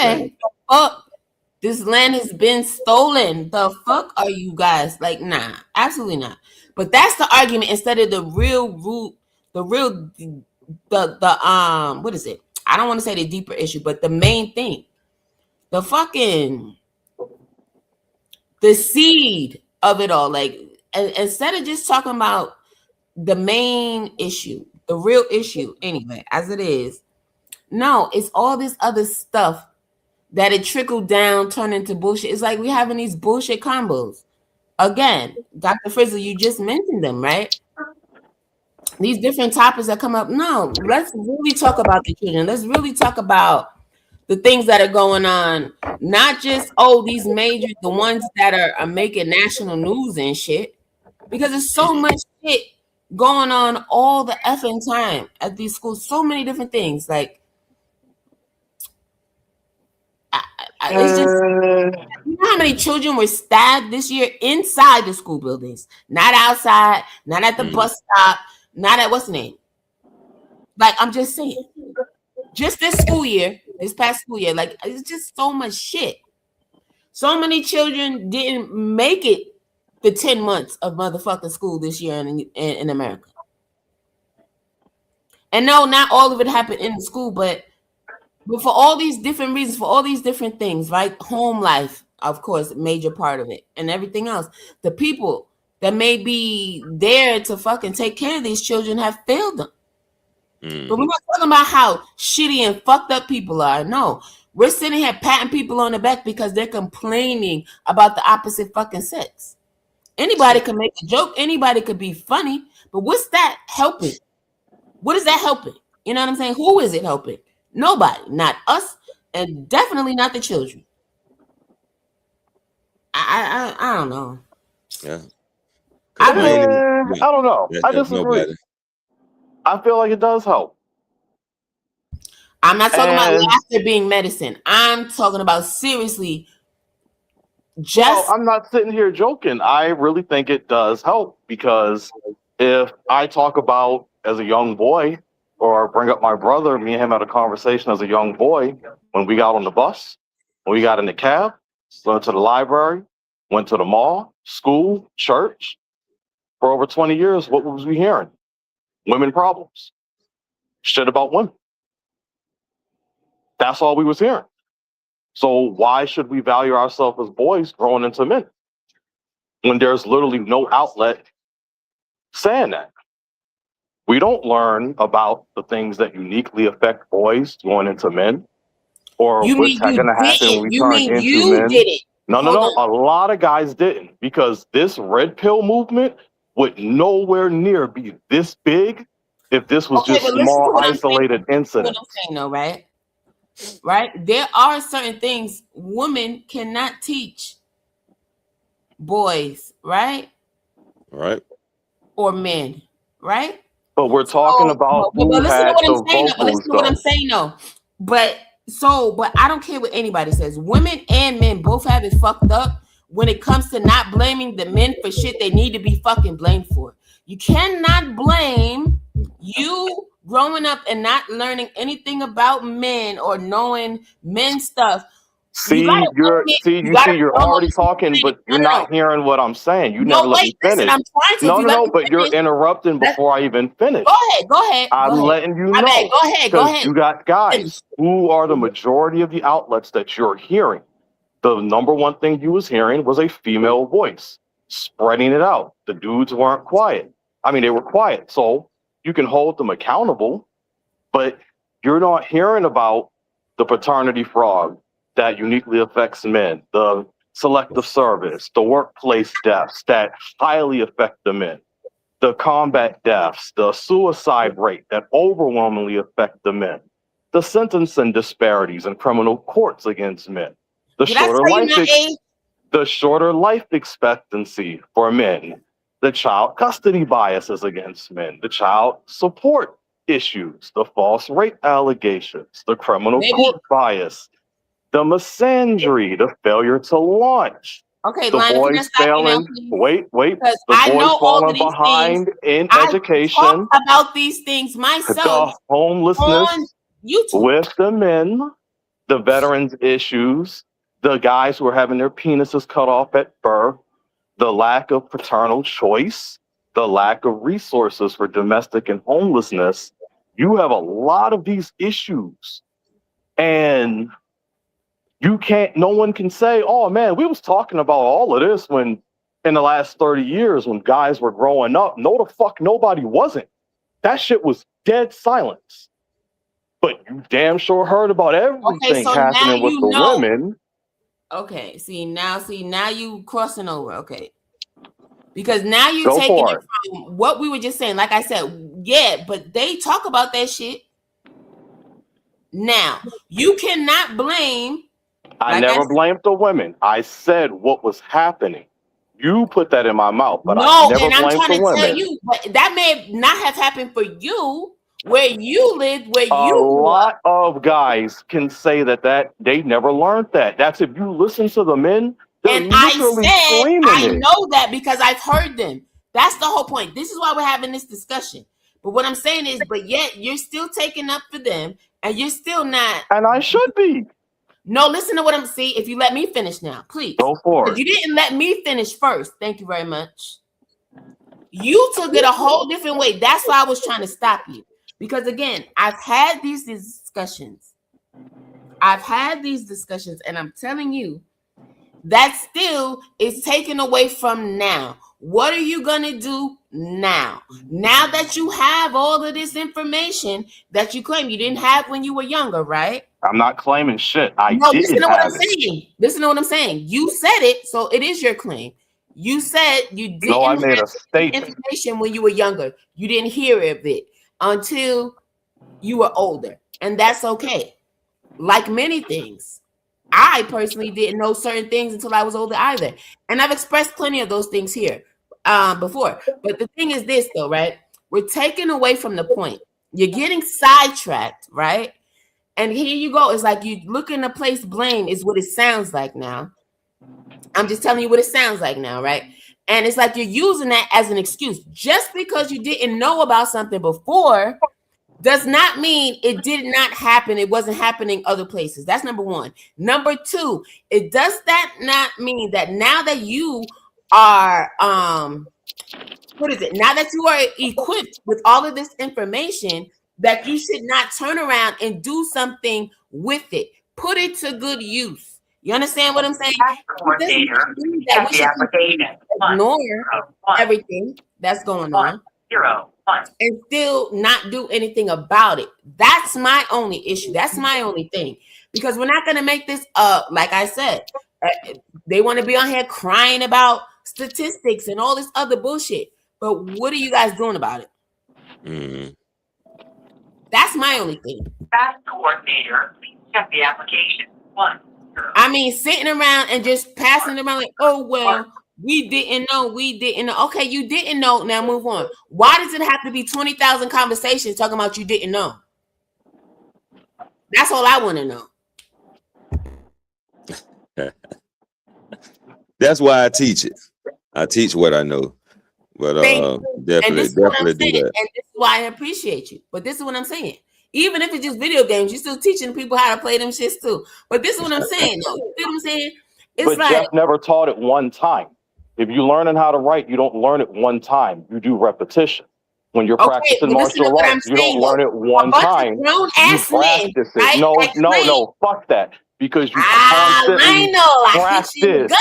damn. Okay. Fuck. This land has been stolen. The fuck are you guys? Like, nah, absolutely not. But that's the argument instead of the real root, the real what is it? I don't want to say the deeper issue, but the main thing. The fucking the seed of it all. Like, instead of just talking about the main issue, the real issue, anyway, as it is. No, it's all this other stuff that it trickled down, turned into bullshit. It's like we having these bullshit combos. Again, Dr. Frizzle, you just mentioned them, right? These different topics that come up. No, let's really talk about the children. Let's really talk about the things that are going on. Not just, these major, the ones that are making national news and shit. Because there's so Mm-hmm. much shit going on all the effing time at these schools. So many different things. Like, it's just, you know how many children were stabbed this year inside the school buildings, not outside, not at the Mm-hmm. bus stop, not at what's the name? Like, I'm just saying, just this school year, this past school year, like, it's just so much shit. So many children didn't make it the 10 months of motherfucking school this year in America. And no, not all of it happened in the school, but for all these different reasons, for all these different things, right? Home life, of course, a major part of it, and everything else. The people that may be there to fucking take care of these children have failed them. But we're Mm-hmm. not talking about how shitty and fucked up people are. No, we're sitting here patting people on the back because they're complaining about the opposite fucking sex. Anybody can make a joke. Anybody could be funny. But what's that helping? What is that helping? You know what I'm saying? Who is it helping? Nobody. Not us, and definitely not the children. I don't know. Yeah. Cause I we really, ain't even, I don't know. that I help disagree. nobody. I feel like it does help. I'm not talking about And laughter being medicine. I'm talking about seriously well, just I'm not sitting here joking. I really think it does help because if I talk about as a young boy or bring up my brother, me and him had a conversation as a young boy when we got on the bus, when we got in the cab, went to the library, went to the mall, school, church. For over 20 years, what was we hearing? Women problems. Shit about women. That's all we was hearing. So why should we value ourselves as boys growing into men when there's literally no outlet saying that? We don't learn about the things that uniquely affect boys going into men or you what's mean going you to happen when didn't. we You turn mean into you men. did it. No, no, Hold no. on. A lot of guys didn't because this red pill movement would nowhere near be this big if this was Okay, just but listen to small what I'm saying. isolated Listen to what I'm incidents. saying though, right? Right? There are certain things women cannot teach boys, right? Right? Or men, right? But we're talking So, about but who listen to had what I'm the saying. But listen vocals to what I'm though. saying, though. But I don't care what anybody says. Women and men both have it fucked up when it comes to not blaming the men for shit they need to be fucking blamed for. You cannot blame you growing up and not learning anything about men or knowing men stuff. You gotta blame it. You gotta You're hold on, already listen to what talking, I'm saying. but No, you're no, no. not hearing what I'm saying. You never No, let wait, me listen, finish. I'm trying to. If No, you no, let no, me but you're finish, interrupting let, before I even finish. go ahead, go ahead, go I'm ahead. letting you My bad. know Go ahead, go because ahead. you got Finish. guys who are the majority of the outlets that you're hearing. The number one thing you was hearing was a female voice spreading it out. The dudes weren't quiet. I mean, they were quiet. So you can hold them accountable, but You're not hearing about the paternity fraud that uniquely affects men, the selective service, the workplace deaths that highly affect the men, the combat deaths, the suicide rate that overwhelmingly affect the men, the sentencing disparities in criminal courts against men, the Did I tell you my age? the shorter life expectancy for men, the child custody biases against men, the child support issues, the false rape allegations, the criminal Maybe. court bias, the misandry, the failure to launch, Okay, the Lionel, can I boys stop you now, failing, please? wait, Because the I boys know all of falling these things. behind in I education, talk about these things myself the homelessness on YouTube. with the men, the veterans issues, the guys who are having their penises cut off at birth, the lack of paternal choice, the lack of resources for domestic and homelessness. You have a lot of these issues. And no one can say, oh man, we was talking about all of this when in the last 30 years when guys were growing up. No, the fuck nobody wasn't. That shit was dead silence. But you damn sure heard about everything so now happening with you the know. women. Okay, now you crossing over. Okay. Because now you're Go taking for it from what we were just saying. Like I said, yeah, but they talk about that shit. Now, you cannot blame. I never blamed the women. I said what was happening. You put that in my mouth, but I never and I'm blamed trying the to tell women. you, but that may not have happened for you where you lived, where A you grew up. lot of guys can say that they never learned that. That's if you listen to the men, they're And I literally said, screaming I it. know that because I've heard them. That's the whole point. This is why we're having this discussion. But what I'm saying is, but yet you're still taking up for them, and you're still not. And I should be. No, listen to what I'm saying. If you let me finish now, please. Go for it. You didn't let me finish first. Thank you very much. You took it a whole different way. That's why I was trying to stop you. Because again, I've had these discussions. And I'm telling you, that still is taken away from now. What are you going to do now? Now that you have all of this information that you claim you didn't have when you were younger, right? I'm not claiming shit. Listen to what I'm saying. Listen to what I'm saying. You said it, so it is your claim. You said you didn't I made a statement. Information when you were younger. You didn't hear of it until you were older. And that's okay. Like many things. I personally didn't know certain things until I was older either. And I've expressed plenty of those things here before. But the thing is this, though, right? We're taking away from the point. You're getting sidetracked, right? And here you go. It's like you looking to place blame is what it sounds like now. I'm just telling you what it sounds like now, right? And it's like you're using that as an excuse. Just because you didn't know about something before does not mean it did not happen. It wasn't happening other places. That's number one. Number two, it does that not mean that now that you are now that you are equipped with all of this information, that you should not turn around and do something with it. Put it to good use. You understand what I'm saying? That we should ignore everything that's going on. And still not do anything about it. That's my only issue. That's my only thing. Because we're not going to make this like I said, they want to be on here crying about statistics and all this other bullshit. But what are you guys doing about it? Mm-hmm. That's my only thing. Task coordinator, please check the application. 1. I mean, sitting around and just passing it around like, oh, well, we didn't know. Okay, you didn't know. Now move on. Why does it have to be 20,000 conversations talking about you didn't know? That's all I want to know. That's why I teach it. I teach what I know. But definitely do that. And this is why I appreciate you. But this is what I'm saying. Even if it's just video games, you're still teaching people how to play them shits too. But this is what I'm saying, though. You feel what I'm saying? It's but Jeff never taught it one time. If you're learning how to write, you don't learn it one time. You do repetition. When you're practicing martial arts, you don't learn it one time. You practice it. No, fuck that. Because you constantly practice.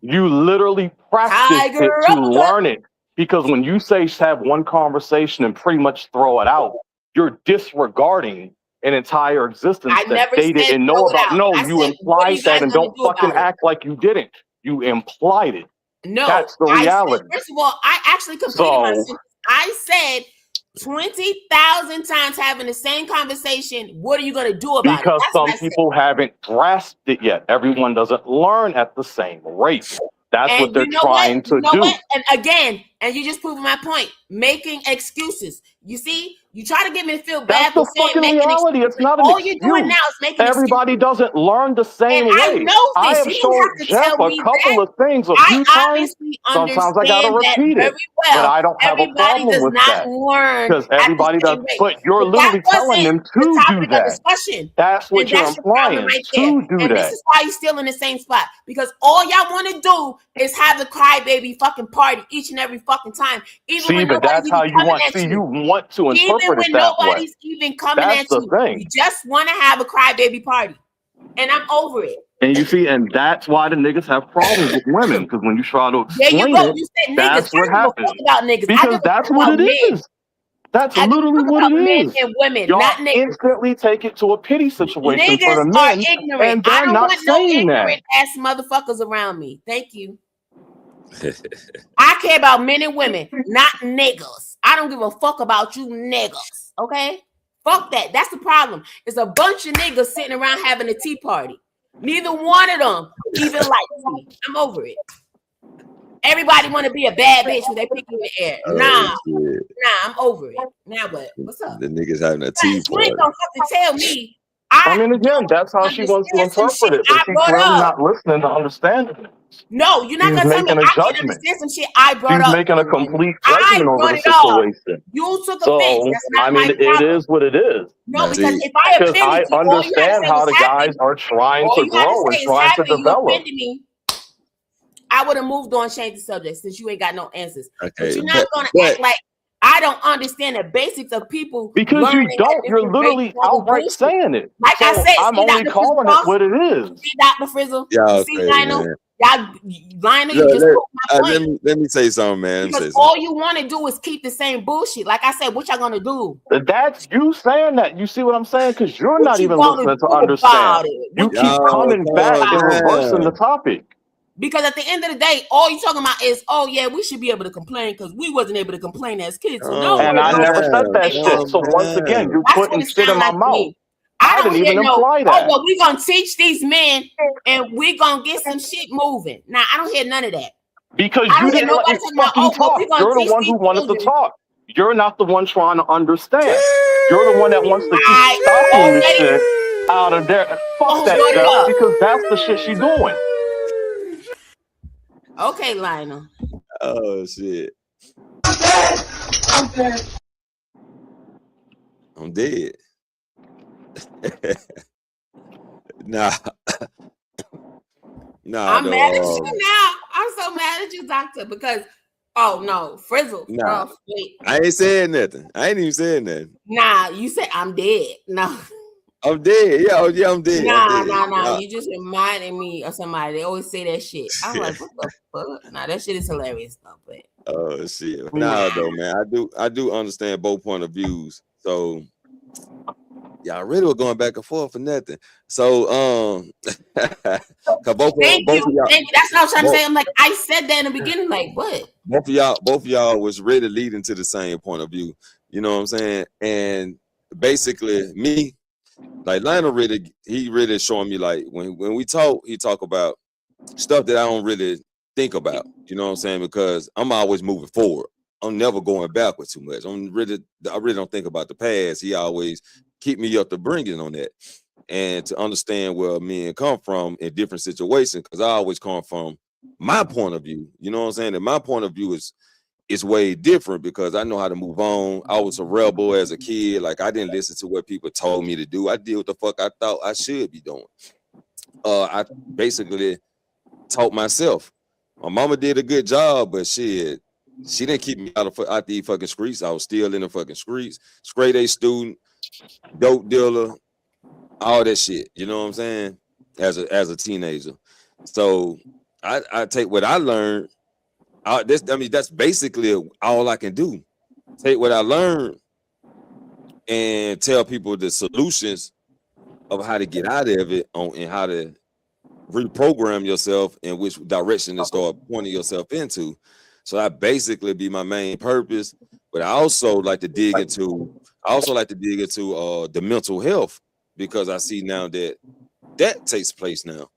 You literally practice it to learn it. Because when you say have one conversation and pretty much throw it out, you're disregarding an entire existence I that never they said didn't throw know it about. out. No, I you said, what are implied you that, guys and gonna don't do fucking about it? act like you didn't. You implied it. No, That's the I said, reality. first of all, I actually completed my So sentence. I said 20,000 times having the same conversation. What are you gonna do about it? because That's what some I said. people haven't grasped it yet. Everyone doesn't learn at the same rate. That's what And they're you know what? trying to You know do. what? And again, and you just proving my point, making excuses. You see, you try to get me to feel bad That's for the saying fucking making reality. excuses. It's not an All you're doing now excuse. is making Everybody excuses. doesn't learn the And same I way. know I this. have You don't shown have to Jeff tell a me couple that. of things a I few times. obviously Sometimes I gotta understand that repeat it, very but well. I don't have a Everybody problem does with not that learn because at the everybody does. same rate. But you're But that literally telling wasn't them the to do topic of that. discussion. That's what And you're that's the problem implying, right there. to do And this that. is why you're still in the same spot. Because all y'all want to do is have the crybaby fucking party each and every fucking time. Even See, when but nobody's that's even how you coming want. at See, you you. want to Even interpret when it that way. nobody's even coming That's at the you. thing. You just want to have a crybaby party. And I'm over it. And you see, and that's why the niggas have problems with women, because when you try to There you explain go. it, You said niggas. that's I what don't give a fuck happens. about niggas. I Because give a that's fuck what about it men. is. That's I give a literally fuck what about it men is. and women, Y'all not niggas. instantly take it to a pity situation for Niggas the are men, ignorant. and I they're don't not want no saying that. ignorant ass motherfuckers around me. Thank you. I care about men and women, not niggas. I don't give a fuck about you niggas. Okay? Fuck that. That's the problem. It's a bunch of niggas sitting around having a tea party. Neither one of them even like tea. I'm over it. Everybody want to be a bad bitch when they pick you in the air. Nah, I'm over it. Now what? What's up? The niggas having a tea You ain't party. gonna fucking tell me. I mean, again, that's how she wants to understand some interpret shit it, but I she's brought clearly up. not listening to understand it. No, you're not She's gonna tell me making a I can't judgment. understand some shit I brought She's up. making a complete I judgment over brought the it up. situation. You took offense. So, That's not I mean, my it problem. is what it is. No, Now, because see, if I Because I offended you, all you had to understand say how was the happy. guys are trying All to you had to grow and say is trying to happy. You develop. offended me. I would have moved on, changed the subject since you ain't got no answers. But okay, you're not gonna act like I don't understand the basics of people Because you learning at don't. You're different rates. literally All the outright bullshit. saying it. Like I So said, I'm see only Dr. calling it Frizzle, what it is. see Dr. Frizzle, y'all you see crazy, Lionel, man. y'all Lionel, you just proved my point. Let me say something, man. Let me say Because something. all you want to do is keep the same bullshit. Like I said, what y'all gonna do? That's you saying that. You see what I'm saying? Because you're What not you even gonna listening to do understand. about it? You What keep you gonna coming do back and about it? reversing the topic. Because at the end of the day, all you're talking about is, oh yeah, we should be able to complain because we wasn't able to complain as kids. No, And I never said that shit. Calm So once again, down. you're that's what putting it shit in sounds my like to mouth. me. I I don't didn't hear even no, imply oh that. well, we're gonna teach these men and we're gonna get some shit moving. Now I don't hear none of that. Because I you don't hear didn't let nobody me talking about, fucking oh well, we're talk. gonna You're the teach one these who wanted to children. talk. You're not the one trying to understand. You're the one that wants to keep I stopping this already shit out of there. Fuck that, brought it Jeff, up. because that's the shit she's doing. Okay, Lionel. Oh shit. I'm dead. Nah. Nah, I'm mad at no, you now. I'm so mad at you, doctor, because oh no, Frizzle. nah. Oh, wait. I ain't saying nothing. I ain't even saying nothing. Nah, you said I'm dead. No. I'm dead. Yeah, oh, yeah, I'm dead. I'm Nah, dead. nah, nah. Nah. You just reminded me of somebody. They always say that shit. I'm like, what the fuck? Nah, that shit is hilarious though. But Oh shit. Nah, though, man. I do understand both point of views. So y'all really were going back and forth for nothing. So cause both thank of you. y'all Thank you. That's what I was trying to both, say. I'm like, I said that in the beginning. Like, what? both of y'all was really leading to the same point of view. You know what I'm saying? And basically me, like Lionel he really showing me like when we talk, he talk about stuff that I don't really think about. You know what I'm saying? Because I'm always moving forward. I'm never going backwards too much. I really don't think about the past. He always keep me up to bringing on that. And to understand where men come from in different situations, because I always come from my point of view. You know what I'm saying? And my point of view is way different because I know how to move on. I was a rebel as a kid. Like I didn't listen to what people told me to do. I did what the fuck I thought I should be doing. I basically taught myself. My mama did a good job, but she didn't keep me out the fucking streets. I was still in the fucking streets. Straight A student, dope dealer, all that shit. You know what I'm saying? As a teenager. So I take what I learned. That's basically all I can do. Take what I learned and tell people the solutions of how to get out of it and how to reprogram yourself in which direction to start pointing yourself into. So that basically be my main purpose. But I also like to dig into the mental health, because I see now that takes place now.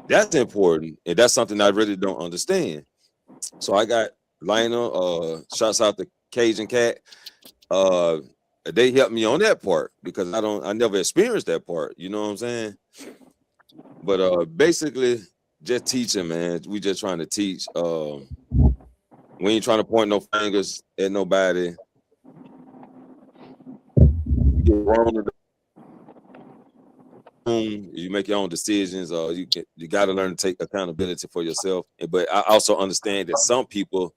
That's important, and that's something I really don't understand. So I got Lionel, shouts out to Cajun Cat. They helped me on that part because I never experienced that part. You know what I'm saying? But basically, just teaching, man. We just trying to teach. We ain't trying to point no fingers at nobody. You get wrong in the room, you make your own decisions, or you got to learn to take accountability for yourself. But I also understand that some people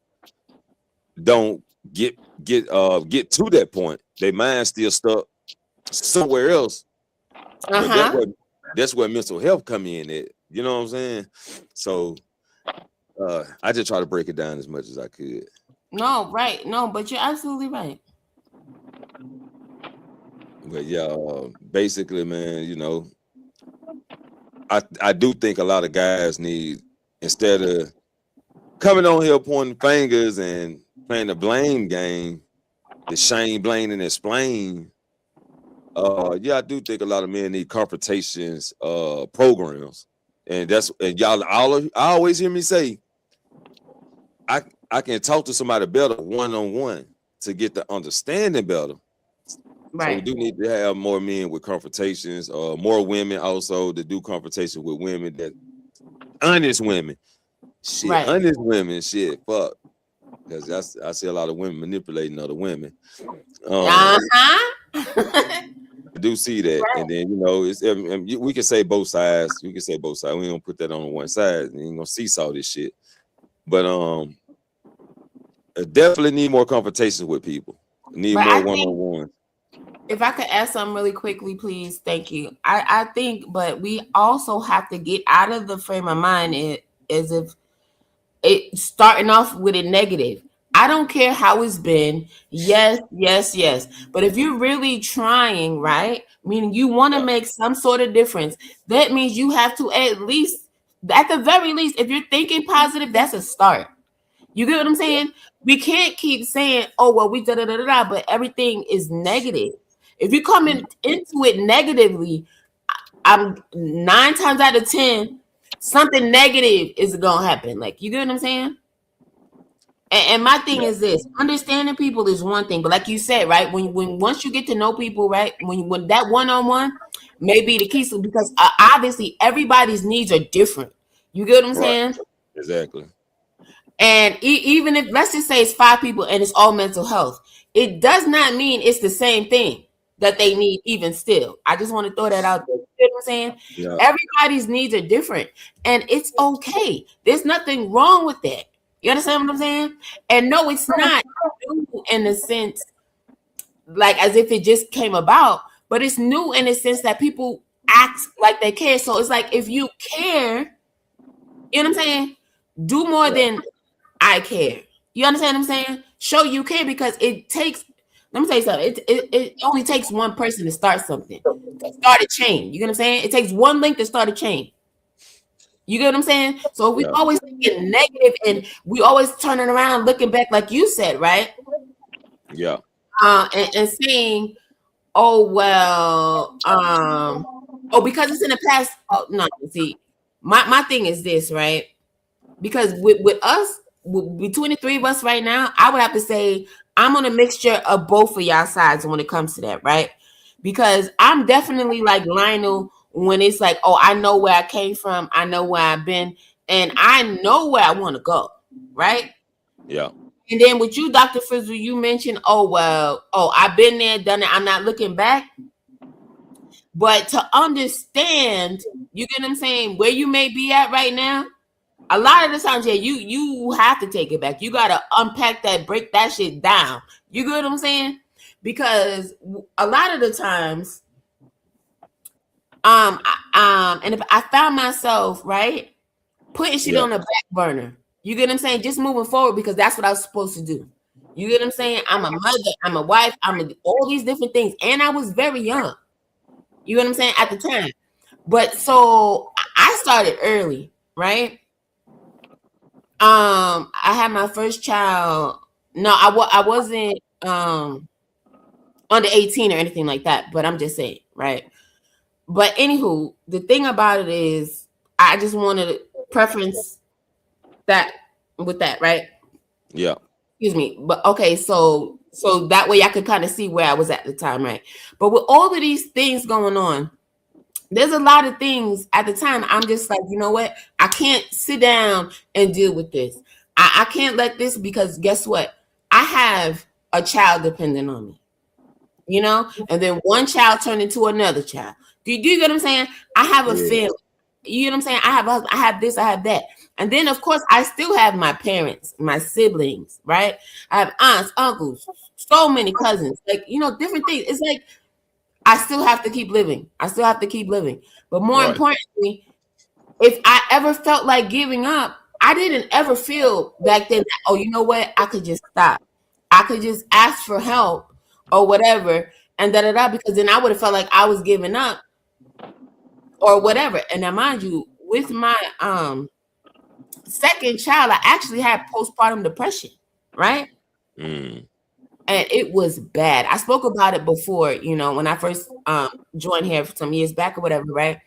don't get to that point. Their mind still stuck somewhere else. But that's where mental health come in at. You know what I'm saying? So I just try to break it down as much as I could. No, right. No, but you're absolutely right. But yeah, basically, man, you know, I do think a lot of guys need, instead of coming on here pointing fingers and playing the blame game, the shame, blame, and explain. Yeah, I do think a lot of men need confrontations, programs, and y'all always hear me say, I can talk to somebody better one-on-one to get the understanding better. Right. So we do need to have more men with confrontations, more women also to do confrontations with women, that honest women. Shit, Right. honest women, shit, fuck. Because I see a lot of women manipulating other women. I do see that, right. And then, you know, we can say both sides. We can say both sides. We don't put that on one side. You ain't gonna seesaw this shit. But I definitely need more confrontations with people. Need more one-on-one. If I could ask something really quickly, please. Thank you. I think, but we also have to get out of the frame of mind as if it starting off with a negative. I don't care how it's been. Yes, yes, yes. But if you're really trying, right? Meaning you want to make some sort of difference, that means you have to at the very least, if you're thinking positive, that's a start. You get what I'm saying? We can't keep saying, oh, well, we da-da-da-da-da, but everything is negative. If you're coming into it negatively, I'm 9 times out of 10, something negative is going to happen. Like, you get what I'm saying? And my thing is this: understanding people is one thing, but like you said, right? When once you get to know people, right? When that one-on-one may be the key, so because obviously everybody's needs are different. You get what I'm saying? Exactly. And even if, let's just say it's 5 people and it's all mental health, it does not mean it's the same thing that they need. Even still, I just want to throw that out there. You know what I'm saying? Yeah. Everybody's needs are different, and it's okay. There's nothing wrong with that. You understand what I'm saying? And no, it's not new in the sense, like as if it just came about, but it's new in the sense that people act like they care. So it's like, if you care, you know what I'm saying? Do more than I care. You understand what I'm saying? Show you care, because it takes, let me tell you something. It only takes one person to start something, to start a chain. You get what I'm saying? It takes one link to start a chain. You get what I'm saying? So we always thinking negative, and we always turning around looking back, like you said, right? Yeah. And saying, oh well, because it's in the past. Oh no, see, my thing is this, right? Because with us, between the 3 of us right now, I would have to say I'm on a mixture of both of y'all sides when it comes to that, right? Because I'm definitely like Lionel when it's like, oh, I know where I came from, I know where I've been, and I know where I want to go, right? Yeah. And then with you, Dr. Frizzle, you mentioned, oh, well, I've been there, done it, I'm not looking back. But to understand, you get what I'm saying, where you may be at right now, a lot of the times, yeah, you have to take it back. You got to unpack that, break that shit down. You get what I'm saying? Because a lot of the times, and if I found myself, right, putting shit on the back burner, you get what I'm saying? Just moving forward, because that's what I was supposed to do. You get what I'm saying? I'm a mother, I'm a wife, all these different things. And I was very young. You know what I'm saying? At the time. But so I started early, right? I had my first child. No, I wasn't under 18 or anything like that, but I'm just saying, right? But anywho, the thing about it is I just wanted to preference that with that, right? Yeah. Excuse me. But okay, so that way I could kind of see where I was at the time, right? But with all of these things going on, there's a lot of things at the time. I'm just like, you know what? I can't sit down and deal with this. I can't let this, because guess what? I have a child dependent on me, you know? And then one child turned into another child. Do you get what I'm saying? I have a Yeah. family. You know what I'm saying? I have a husband, I have this, I have that. And then of course I still have my parents, my siblings, right? I have aunts, uncles, so many cousins, like, you know, different things. It's like I still have to keep living. I still have to keep living. But more Right. importantly, if I ever felt like giving up, I didn't ever feel back then that, oh, you know what? I could just stop. I could just ask for help or whatever, and da da da, because then I would have felt like I was giving up or whatever. And now, mind you, with my second child, I actually had postpartum depression, right? Mm. And it was bad. I spoke about it before, you know, when I first joined here some years back or whatever, right?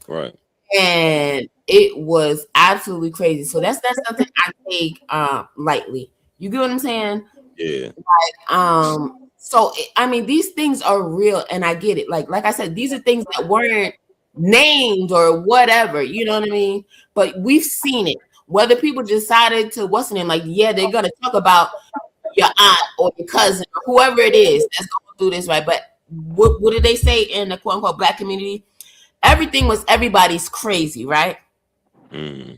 Right. And it was absolutely crazy. So that's something I take lightly. You get what I'm saying? Yeah. So I mean, these things are real, and I get it. Like I said, these are things that weren't named or whatever. You know what I mean? But we've seen it. Whether people decided to what's the name, like, yeah, they're gonna talk about your aunt or your cousin or whoever it is that's going through this, right? But what did they say in the quote unquote black community? Everything was everybody's crazy, right? Mm.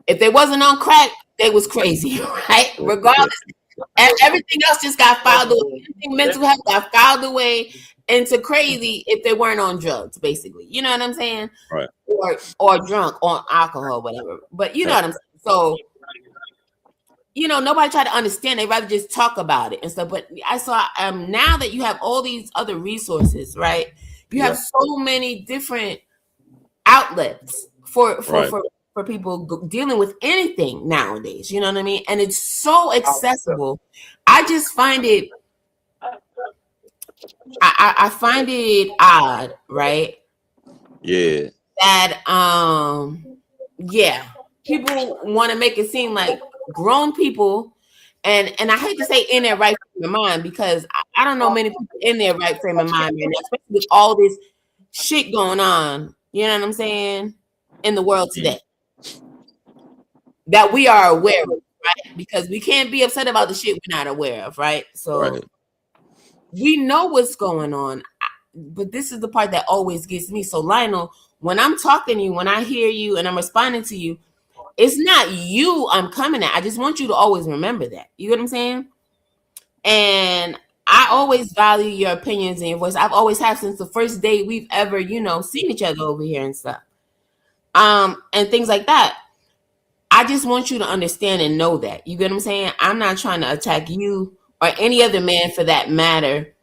If they wasn't on crack, they was crazy, right? Regardless, and everything else just got filed away. Everything mental health got filed away into crazy if they weren't on drugs, basically. You know what I'm saying? Right. Or drunk on alcohol, whatever. But you know what I'm saying? So, you know, nobody tried to understand. They rather just talk about it and stuff. But I saw now that you have all these other resources, right? You have so many different outlets for Right. people dealing with anything nowadays. You know what I mean? And it's so accessible. I just find it. I find it odd, right? Yeah. That yeah, people want to make it seem like grown people, and I hate to say in their right frame of mind, because I don't know many people in their right frame of mind right now, especially with all this shit going on. You know what I'm saying? In the world today, that we are aware of, right? Because we can't be upset about the shit we're not aware of, right? So Right. we know what's going on, but this is the part that always gets me. So Lionel, when I'm talking to you, when I hear you and I'm responding to you, it's not you I'm coming at. I just want you to always remember that. You know what I'm saying? And I always value your opinions and your voice. I've always have since the first day we've ever, you know, seen each other over here and stuff. And things like that. I just want you to understand and know that. You get what I'm saying? I'm not trying to attack you or any other man for that matter,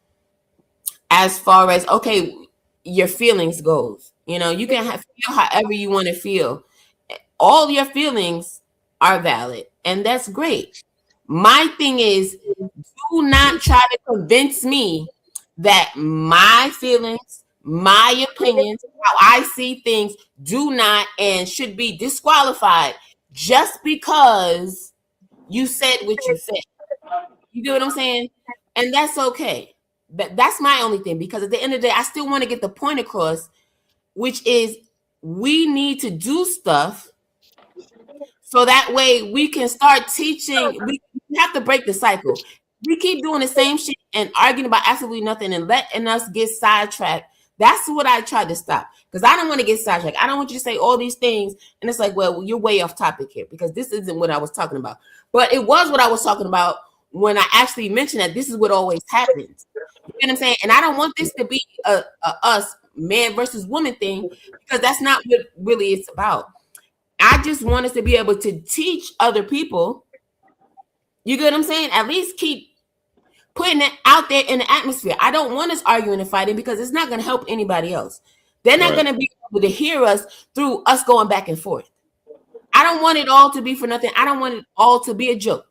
as far as okay, your feelings goes. You know, you can feel however you want to feel. All your feelings are valid, and that's great. My thing is, do not try to convince me that my feelings, my opinions, how I see things, do not and should be disqualified just because you said what you said. You get what I'm saying? And that's okay. That's my only thing, because at the end of the day, I still want to get the point across, which is we need to do stuff so that way we can start teaching. We have to break the cycle. We keep doing the same shit and arguing about absolutely nothing and letting us get sidetracked. That's what I tried to stop, because I don't want to get sidetracked. I don't want you to say all these things and it's like, well, you're way off topic here, because this isn't what I was talking about. But it was what I was talking about when I actually mentioned that this is what always happens. You know what I'm saying? And I don't want this to be a us man versus woman thing, because that's not what really it's about. I just want us to be able to teach other people You get what I'm saying? At least keep putting it out there in the atmosphere. I don't want us arguing and fighting because it's not going to help anybody else. They're not Right. going to be able to hear us through us going back and forth. I don't want it all to be for nothing. I don't want it all to be a joke.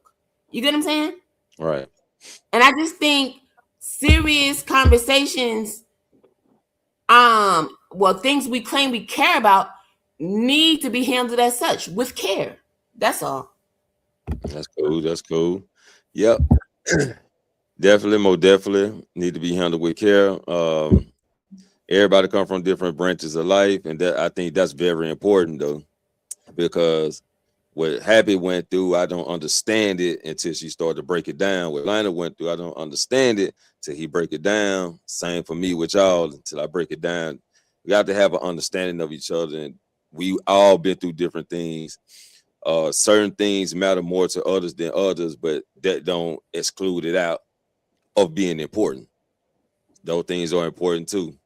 You get what I'm saying? Right. And I just think serious conversations, well, things we claim we care about need to be handled as such with care. That's all. That's cool. That's cool. Yep. Definitely, more definitely need to be handled with care. Everybody come from different branches of life, and that I think that's very important though, because what Happy went through, I don't understand it until she started to break it down. What Lina went through, I don't understand it till he break it down. Same for me with y'all until I break it down. We got to have an understanding of each other, and we all been through different things. Certain things matter more to others than others, but that don't exclude it out of being important. Those things are important too.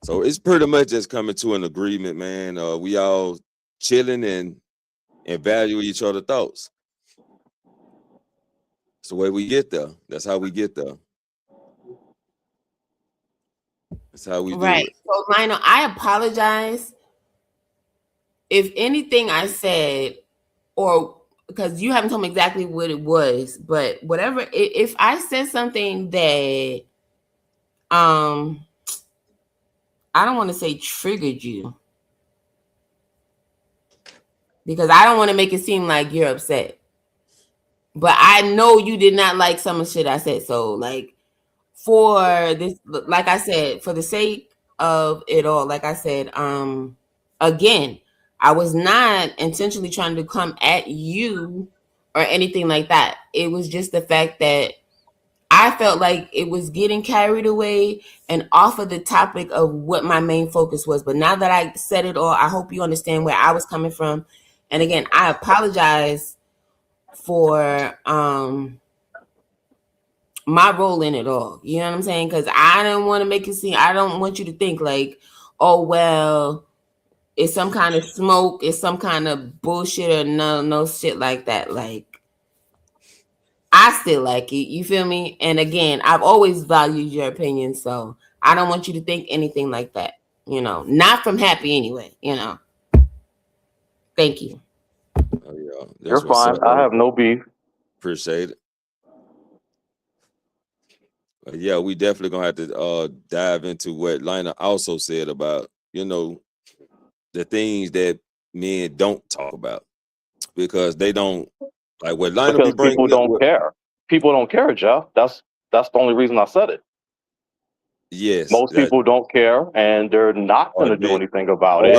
So it's pretty much just coming to an agreement, man. We all chilling and value each other's thoughts. It's the way we get there. That's how we get there. That's how we do Right. it. So, Lionel, I apologize if anything I said, or because you haven't told me exactly what it was, but whatever, if I said something that I don't want to say triggered you, because I don't want to make it seem like you're upset. But I know you did not like some of the shit I said. So, like, for this, like I said, for the sake of it all, like I said, again, I was not intentionally trying to come at you or anything like that. It was just the fact that I felt like it was getting carried away and off of the topic of what my main focus was. But now that I said it all, I hope you understand where I was coming from. And again, I apologize for my role in it all. You know what I'm saying? Because I don't want to make it seem, I don't want you to think like, oh, well, it's some kind of smoke, it's some kind of bullshit or no shit like that. Like, I still like it. You feel me? And again, I've always valued your opinion. So I don't want you to think anything like that. You know, not from Happy anyway, you know. Thank you. Oh, yeah. That's You're what's fine. up. I have no beef. Appreciate it. But yeah, we definitely gonna have to dive into what Lina also said about, the things that men don't talk about, because they don't, like what Lina be Because people bringing up. don't care. People don't care, Jeff. That's the only reason I said it. Yes, Most that people don't care, and they're not going are to do they anything about it.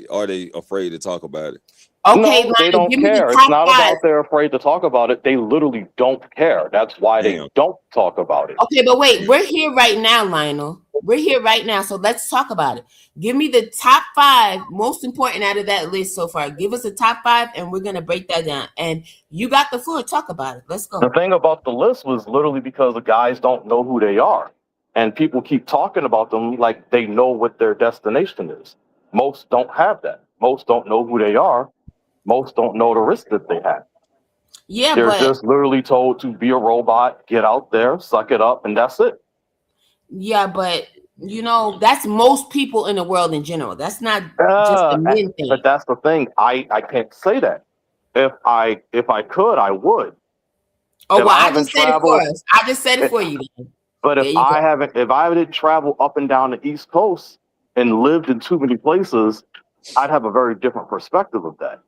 are they afraid to talk about it? Okay, No, they Lionel, don't give me the care. It's top not 5. about they're afraid to talk about it. They literally don't care. That's why they Damn. don't talk about it. Okay, but wait, we're here right now, Lionel. We're here right now, so let's talk about it. Give me the top 5 most important out of that list so far. Give us a top 5, and we're gonna break that down. And you got the floor. Talk about it. Let's The go. thing about the list was literally because the guys don't know who they are. And people keep talking about them like they know what their destination is. Most don't have that. Most don't know who they are. Most don't know the risk that they have. Yeah, They're but just literally told to be a robot, get out there, suck it up, and that's it. you know, that's most people in the world in general. That's not just a men thing. But that's the thing. I can't say that. If I could, I would. Oh, If well, I I haven't just said it for traveled, us. I just said it for you. Then. but There you go. if I didn't travel up and down the East Coast and lived in too many places, I'd have a very different perspective of that.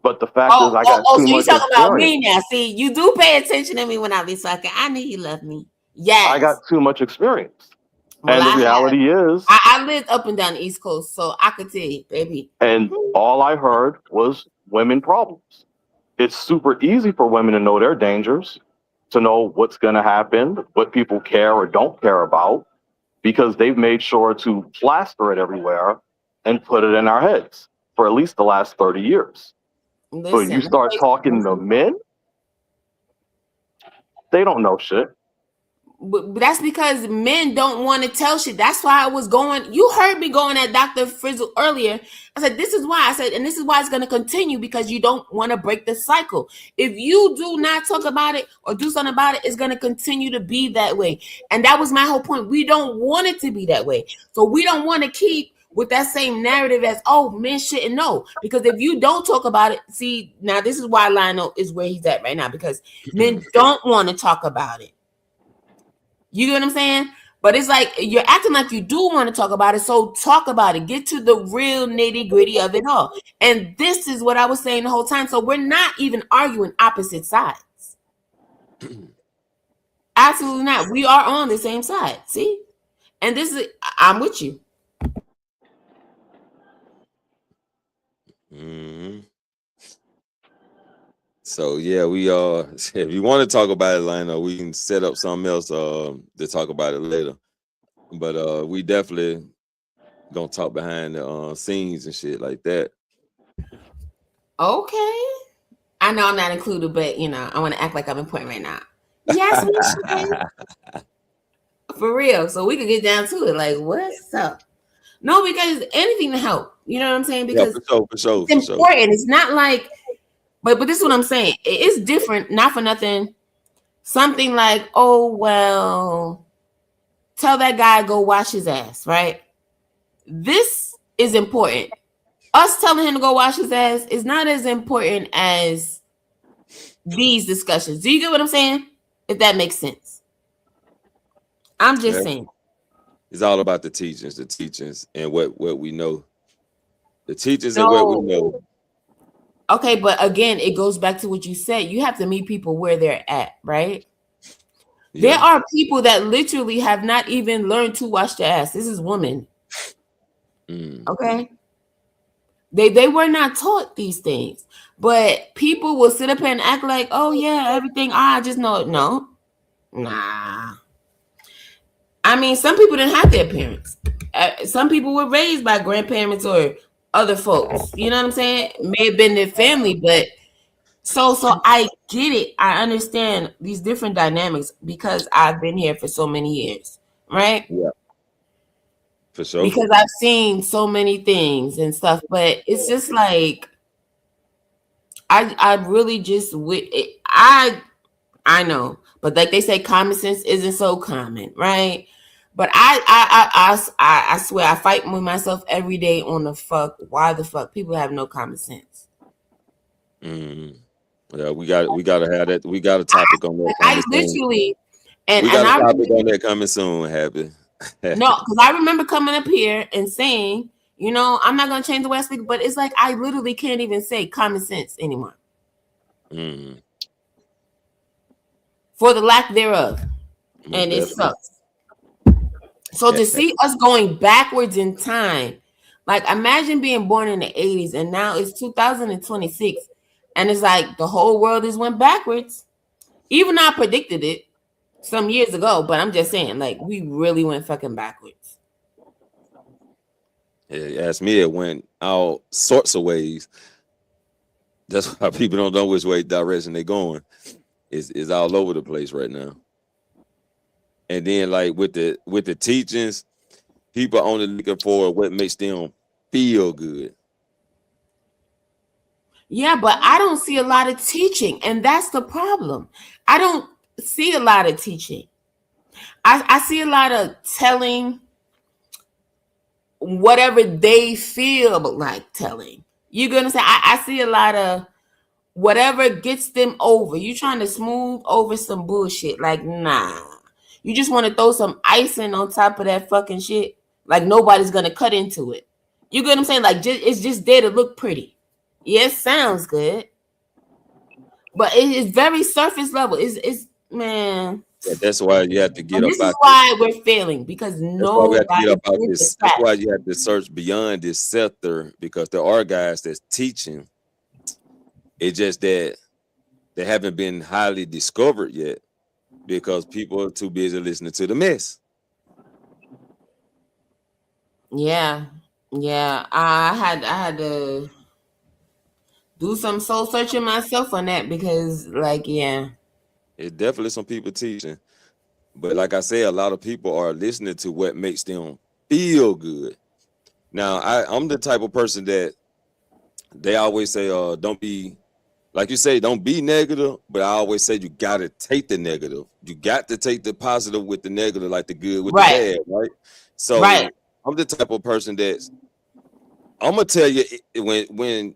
But the fact is, I got too So you much talking about experience. me now? See, you do pay attention to me when I be talking. I knew you love me. Yes. I got too much experience. Well, And the reality is, I lived up and down the East Coast, so I could tell you, baby. and all I heard was women problems. It's super easy for women to know their dangers, to know what's going to happen, what people care or don't care about, because they've made sure to plaster it everywhere and put it in our heads for at least the last 30 years. But you start talking to men, they don't know shit. But that's because men don't want to tell shit. That's why I was going. You heard me going at Dr. Frizzle earlier. I said, this is why. I said, and this is why it's going to continue because you don't want to break the cycle. If you do not talk about it or do something about it, it's going to continue to be that way. And that was my whole point. We don't want it to be that way. So we don't want to keep with that same narrative as, oh, men shouldn't know. Because if you don't talk about it, see, now this is why Lionel is where he's at right now, because men don't want to talk about it. You get what I'm saying? But it's like you're acting like you do want to talk about it. So talk about it. Get to the real nitty gritty of it all. And this is what I was saying the whole time. So we're not even arguing opposite sides. Absolutely not. We are on the same side. See? And this is, I'm with you. Mm-hmm. So yeah, we if you want to talk about it, Lionel, we can set up something else to talk about it later. But we definitely gonna talk behind the scenes and shit like that. Okay. I know I'm not included, but you know, I want to act like I'm important right now. Yes, we should. For real. So we could get down to it. Like, what's up? No, because anything to help. You know what I'm saying? Because for sure, it's important. It's not like, but this is what I'm saying. It's different, not for nothing. Something like, oh, well, tell that guy go wash his ass, right? This is important. Us telling him to go wash his ass is not as important as these discussions. Do you get what I'm saying? If that makes sense. I'm just saying. It's all about the teachings and what we know. The teachings and what we know. Okay, but again, it goes back to what you said. You have to meet people where they're at, right? Yeah. There are people that literally have not even learned to wash their ass. This is women. Okay? They were not taught these things. But people will sit up here and act like, oh yeah, everything, I just know it. No. Nah. I mean, some people didn't have their parents. Some people were raised by grandparents or other folks. You know what I'm saying? It may have been their family, but so I get it. I understand these different dynamics because I've been here for so many years, right? Yeah. For sure. Because I've seen so many things and stuff, but it's just like I really just I know, but like they say, common sense isn't so common, right? But I swear I fight with myself every day on the fuck. Why the fuck people have no common sense? Yeah, we got to have that. We got a topic on that. I literally, and we got and a topic on that coming soon. Happy. No, because I remember coming up here and saying, you know, I'm not gonna change the way I speak, but it's like I literally can't even say common sense anymore. For the lack thereof. And it sucks. So to see us going backwards in time, like imagine being born in the 80s and now it's 2026 and it's like the whole world has went backwards. Even though I predicted it some years ago, but I'm just saying, like, we really went fucking backwards. Yeah, ask me, it went all sorts of ways. That's why people don't know which way direction they're going. It's all over the place right now. And then, like with the teachings, people only looking for what makes them feel good. Yeah, but I don't see a lot of teaching, and that's the problem. I don't see a lot of teaching. I see a lot of telling whatever they feel like telling. You're gonna say I see a lot of whatever gets them over. You trying to smooth over some bullshit. Like, nah. You just want to throw some icing on top of that fucking shit. Like nobody's gonna cut into it. You get what I'm saying? Like it's just there to look pretty. Yeah, it sounds good. But it is very surface level. It's man. Yeah, that's why you have to get up. This is why we're failing because nobody. That's why you have to search beyond this sector because there are guys that's teaching. It's just that they haven't been highly discovered yet because people are too busy listening to the mess. Yeah. I had to do some soul searching myself on that because, like, yeah. It's definitely some people teaching. But like I said, a lot of people are listening to what makes them feel good. Now, I'm the type of person that they always say, don't be, like you say, don't be negative. But I always say you got to take the negative. You got to take the positive with the negative, like the good with the Right. bad, right? Right. So I'm the type of person that's, I'm going to tell you when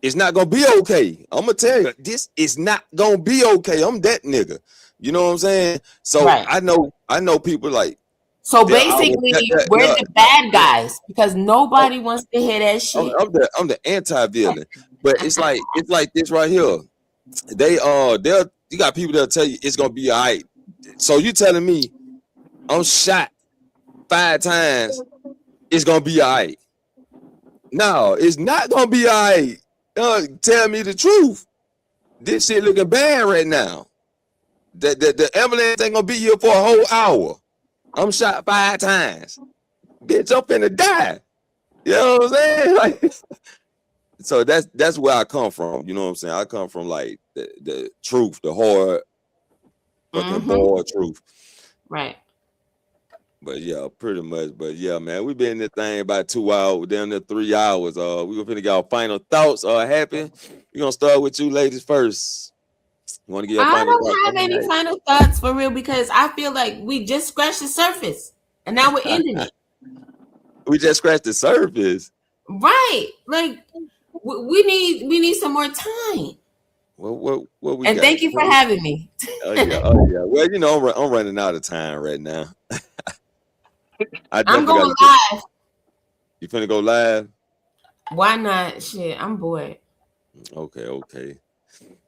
it's not going to be okay. I'm going to tell you, this is not going to be okay. I'm that nigga. You know what I'm saying? So Right. I know people like, So they're always, basically, we're the bad guys because nobody wants to hear that shit. I'm the anti-villain. But it's like this right here. You got people that'll tell you it's gonna be all right. So you telling me I'm shot 5 times, it's gonna be all right. No, it's not gonna be all right. Tell me the truth. This shit looking bad right now. The ambulance ain't gonna be here for a whole hour. I'm shot 5 times. Bitch, I'm finna die. You know what I'm saying? Like, so that's where I come from. You know what I'm saying? I come from like the truth, the hard fucking boiled truth. Right. But yeah, pretty much. But yeah, man, we been in this thing about 2 hours, down to 3 hours. We gonna finna get our final thoughts. Happy. We gonna start with you ladies first. You want to get your I final don't thoughts? have any final thoughts for real because I feel like we just scratched the surface and now we're ending it. We just scratched the surface. Right. Like we need some more time. What we And got? thank you for having me. Oh yeah. Well, you know, I'm running out of time right now. I'm going live. You finna go live? Why not? Shit, I'm bored. Okay.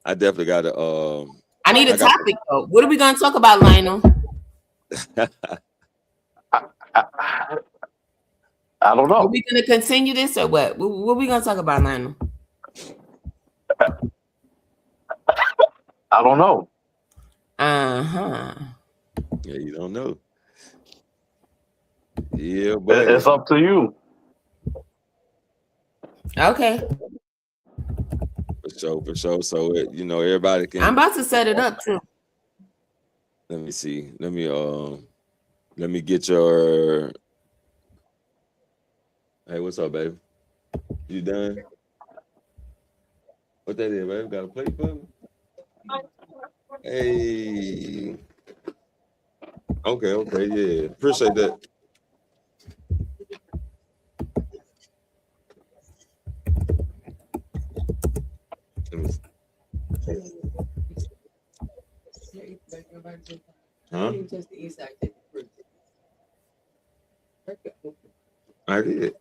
I definitely got to. I need a topic though. What are we gonna talk about, Lionel? I don't know. Are we gonna continue this or what? What are we gonna talk about, Lionel? I don't know. Uh-huh. Yeah, you don't know. Yeah, but It's up to you. Okay. For sure. So you know, everybody can. I'm about to set it up too. Let me see. Let me get your. Hey, what's up, baby? You done? What that is, baby? Got a plate for me? Hey. Okay, yeah. Appreciate that. Huh? I did.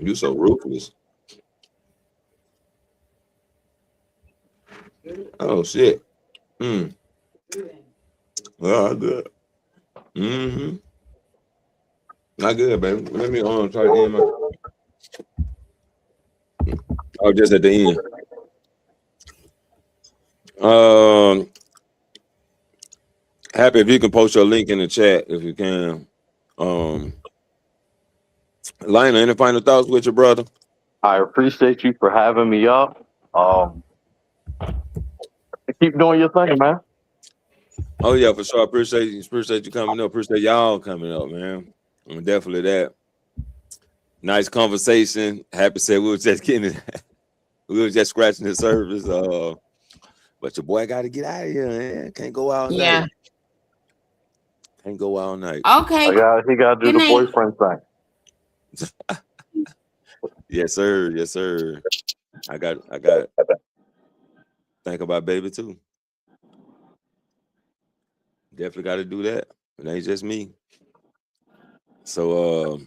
You so ruthless. Oh shit. Well, good. Not good, baby. Let me try to end my. Oh, just at the end. Happy if you can post your link in the chat if you can. Lionel, any final thoughts with your brother? I appreciate you for having me up. Keep doing your thing, man. Oh yeah, for sure. Appreciate you coming up. Appreciate y'all coming up, man. Definitely that. Nice conversation. Happy said we were just getting it. We were just scratching the surface. But your boy got to get out of here, man. Can't go out night. Can't go out night. Okay. He got to do the boyfriend thing. Yes, sir. I got think about baby too. Definitely got to do that. It ain't just me. So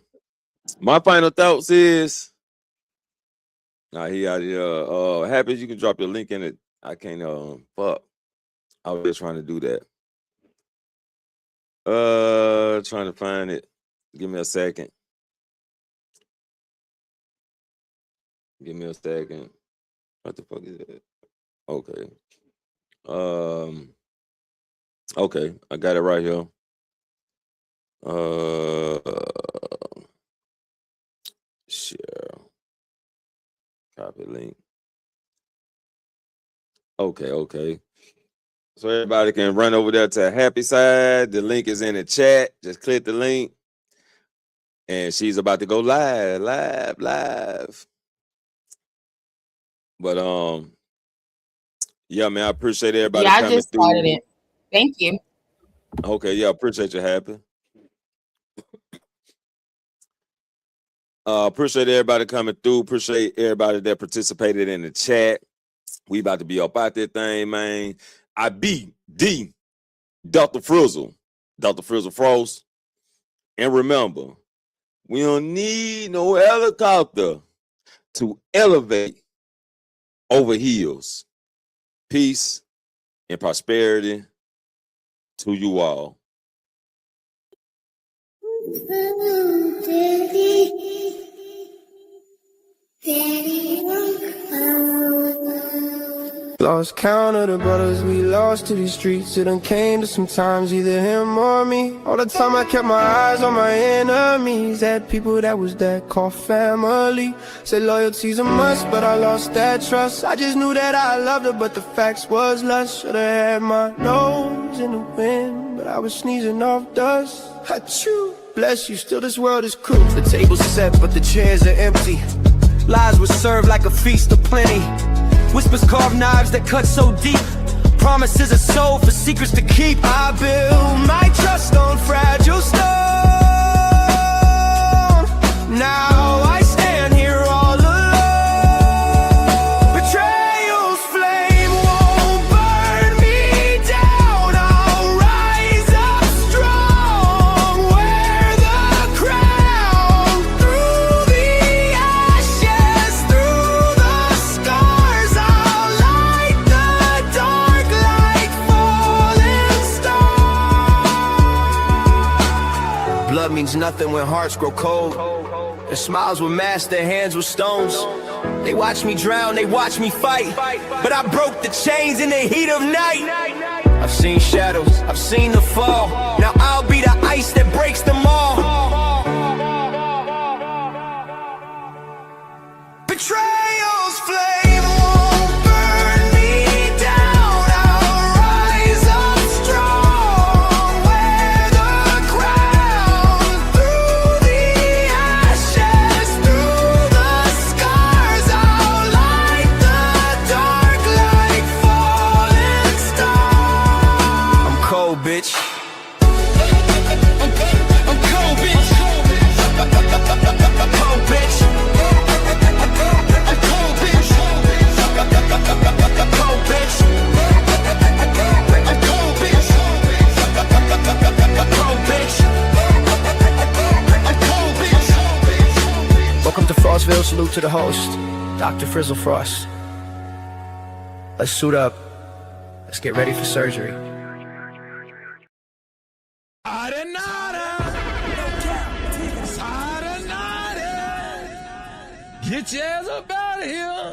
my final thoughts is he out here. Happy you can drop your link in it. I can't fuck. I was just trying to do that. Trying to find it. Give me a second. What the fuck is it? Okay. Okay, I got it right here. link. Okay. So everybody can run over there to Happy Side. The link is in the chat. Just click the link. And she's about to go live. But yeah, man, I appreciate everybody Yeah, I coming just through. started it. Thank you. Okay, yeah, appreciate you, Happy. Appreciate everybody coming through. Appreciate everybody that participated in the chat. We about to be up out that thing, man. I be D, Dr. Frizzle Frost. And remember, we don't need no helicopter to elevate over hills. Peace and prosperity to you all. Lost count of the brothers we lost to these streets. It done came to sometimes either him or me. All the time I kept my eyes on my enemies. Had people that was that called family. Said loyalty's a must, but I lost that trust. I just knew that I loved her, but the facts was lust. Should've had my nose in the wind, but I was sneezing off dust. Achoo, bless you, still this world is cruel. The table's set, but the chairs are empty. Lies were served like a feast of plenty. Whispers carve knives that cut so deep. Promises are sold for secrets to keep. I build my trust on fragile stone. Now I stand here all alone. Betrayal's flame won't burn me down. I'll rise up strong. Wear the crown. Through the ashes, through the scars, I'll light the dark like falling stars. Blood means nothing when hearts grow cold. Their smiles were masks, their hands were stones. They watched me drown, they watched me fight, but I broke the chains in the heat of night. I've seen shadows, I've seen the fall. Now I'll be the ice that breaks them all. Betrayal's flame won't burn me down. I'll rise up strong. Wear the crown. Through the ashes, through the scars, I'll light the dark like falling stars. I'm cold, bitch. I'm cold, bitch. Cold, bitch. Welcome to Frostville. Salute to the host, Dr. Frizzle Frost. Let's suit up. Let's get ready for surgery. Get your ass up out of here.